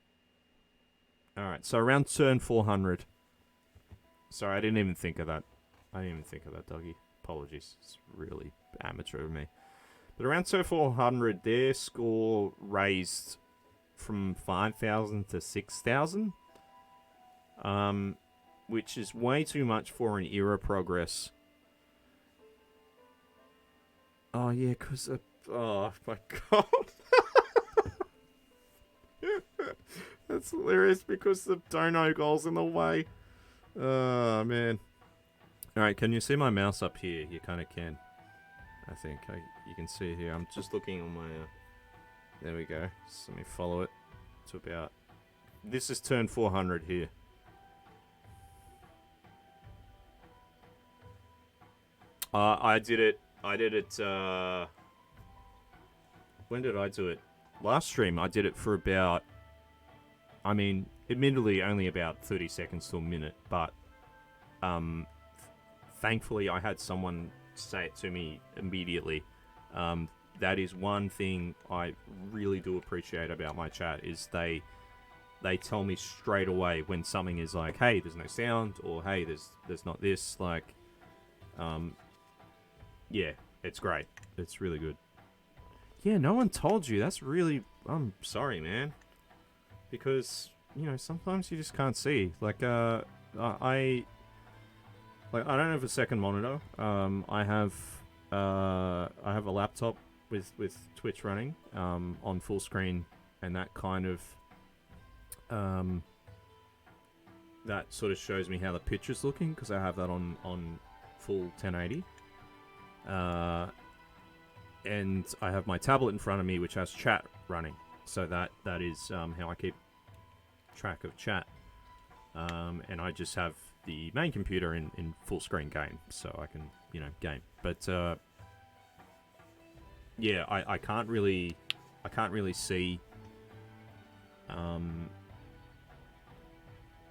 Alright, so around turn 400. Sorry, I didn't even think of that. Dougie. Apologies. It's really amateur of me. But around turn 400, their score raised from 5,000 to 6,000. Which is way too much for an era progress. Oh, yeah, because of... Oh, my God. That's hilarious because the dono goal's in the way. Oh, man. Alright, can you see my mouse up here? You kind of can. I think you can see here. I'm just looking on my. There we go. So let me follow it to about. This is turned 400 here. I did it. When did I do it? Last stream, I did it for about. I mean, admittedly, only about 30 seconds to a minute, but thankfully, I had someone say it to me immediately. That is one thing I really do appreciate about my chat is they tell me straight away when something is like, hey, there's no sound, or hey, there's not this. Like, yeah, it's great. It's really good. Yeah, no one told you. That's really. I'm sorry, man. Because sometimes you just can't see. Like, I don't have a second monitor. I have a laptop with Twitch running on full screen, and that kind of that sort of shows me how the picture's looking because I have that on full 1080. And I have my tablet in front of me, which has chat running. So that is how I keep track of chat. And I just have the main computer in full screen game, so I can game. But yeah, I can't really see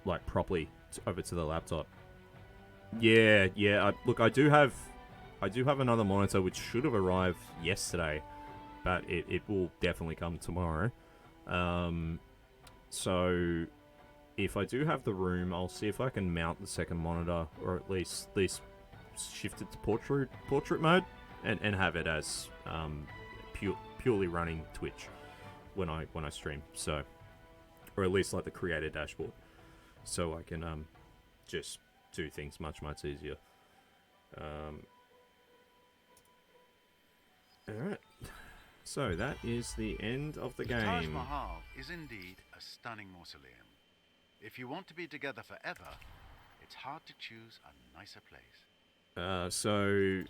like properly over to the laptop. Yeah. Look, I do have another monitor which should have arrived yesterday, but it will definitely come tomorrow. So if I do have the room, I'll see if I can mount the second monitor, or at least shift it to portrait mode, and have it as purely running Twitch when I stream. So, or at least like the creator dashboard, so I can just do things much easier. Alright, so that is the end of the game. Taj Mahal is indeed a stunning mausoleum. If you want to be together forever, it's hard to choose a nicer place. So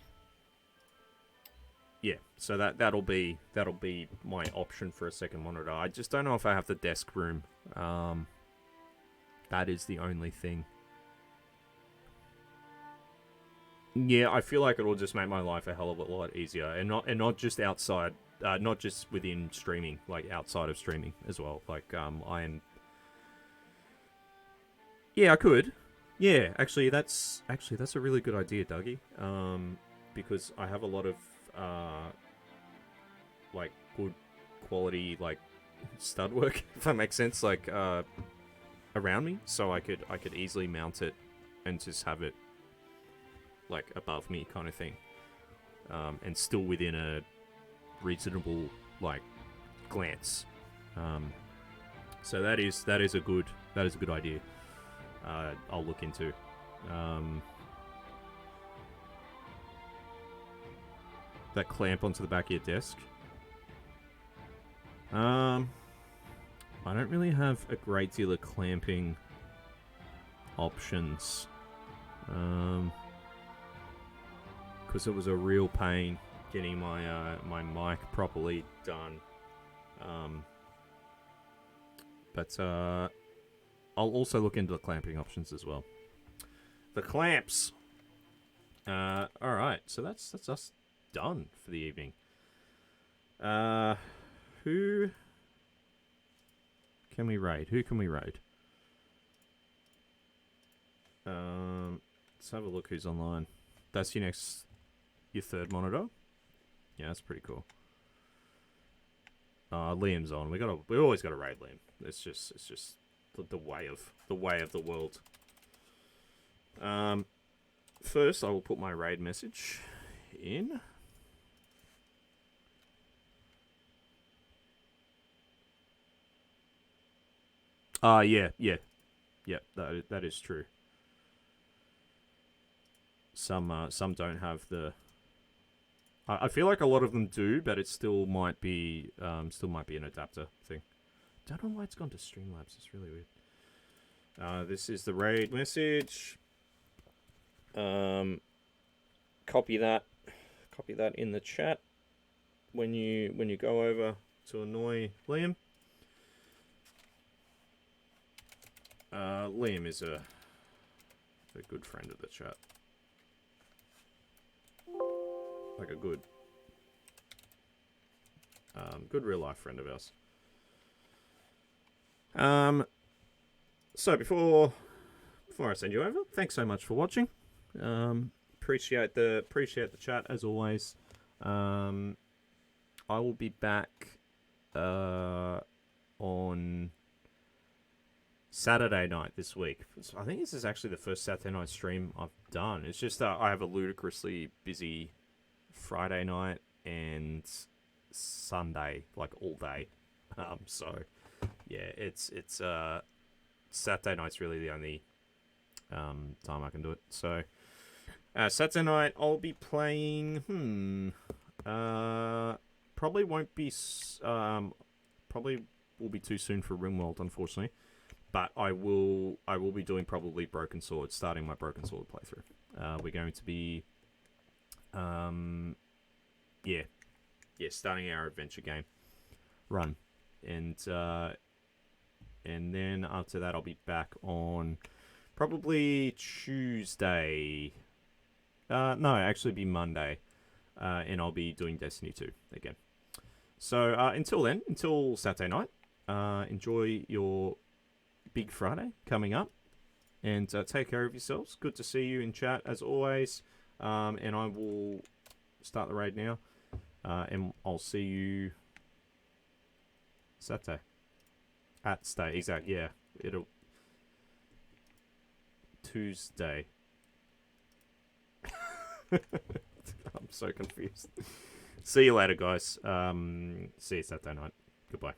yeah, so that'll be my option for a second monitor. I just don't know if I have the desk room. That is the only thing. Yeah, I feel like it'll just make my life a hell of a lot easier, and not just outside, not just within streaming, like outside of streaming as well. Like yeah, I could. Yeah, actually, that's a really good idea, Dougie. Because I have a lot of like good quality like stud work, if that makes sense, like around me, so I could easily mount it and just have it like above me, kind of thing, and still within a reasonable like glance. So that is a good idea. I'll look into. That clamp onto the back of your desk. I don't really have a great deal of clamping options. Because it was a real pain getting my my mic properly done. But I'll also look into the clamping options as well. The clamps. All right, so that's us done for the evening. Who can we raid? Let's have a look who's online. That's your third monitor. Yeah, that's pretty cool. Liam's on. We always gotta raid Liam. It's just the way of the world. First I will put my raid message in. Yeah. That is true. Some don't have the. I feel like a lot of them do, but it still might be an adapter thing. Don't know why it's gone to Streamlabs. It's really weird. This is the raid message. Copy that copy that in the chat when you go over to annoy Liam. Liam is a good friend of the chat. Like a good real life friend of ours. So before I send you over, thanks so much for watching. Appreciate the chat as always. I will be back on Saturday night this week. I think this is actually the first Saturday night stream I've done. It's just I have a ludicrously busy Friday night and Sunday, like all day. So yeah, it's Saturday night's really the only time I can do it. So Saturday night I'll be playing. Probably won't be. Probably will be too soon for Ringworld, unfortunately. But I will be doing probably Broken Sword, starting my Broken Sword playthrough. We're going to be, starting our adventure game run, and then after that I'll be back on probably Tuesday. No, actually be Monday, and I'll be doing Destiny 2 again. So until then, until Saturday night, enjoy your Big Friday coming up, and take care of yourselves. Good to see you in chat as always, and I will start the raid now, and I'll see you Saturday at stay. Exactly, yeah, it'll Tuesday. I'm so confused. See you later, guys. See you Saturday night. Goodbye.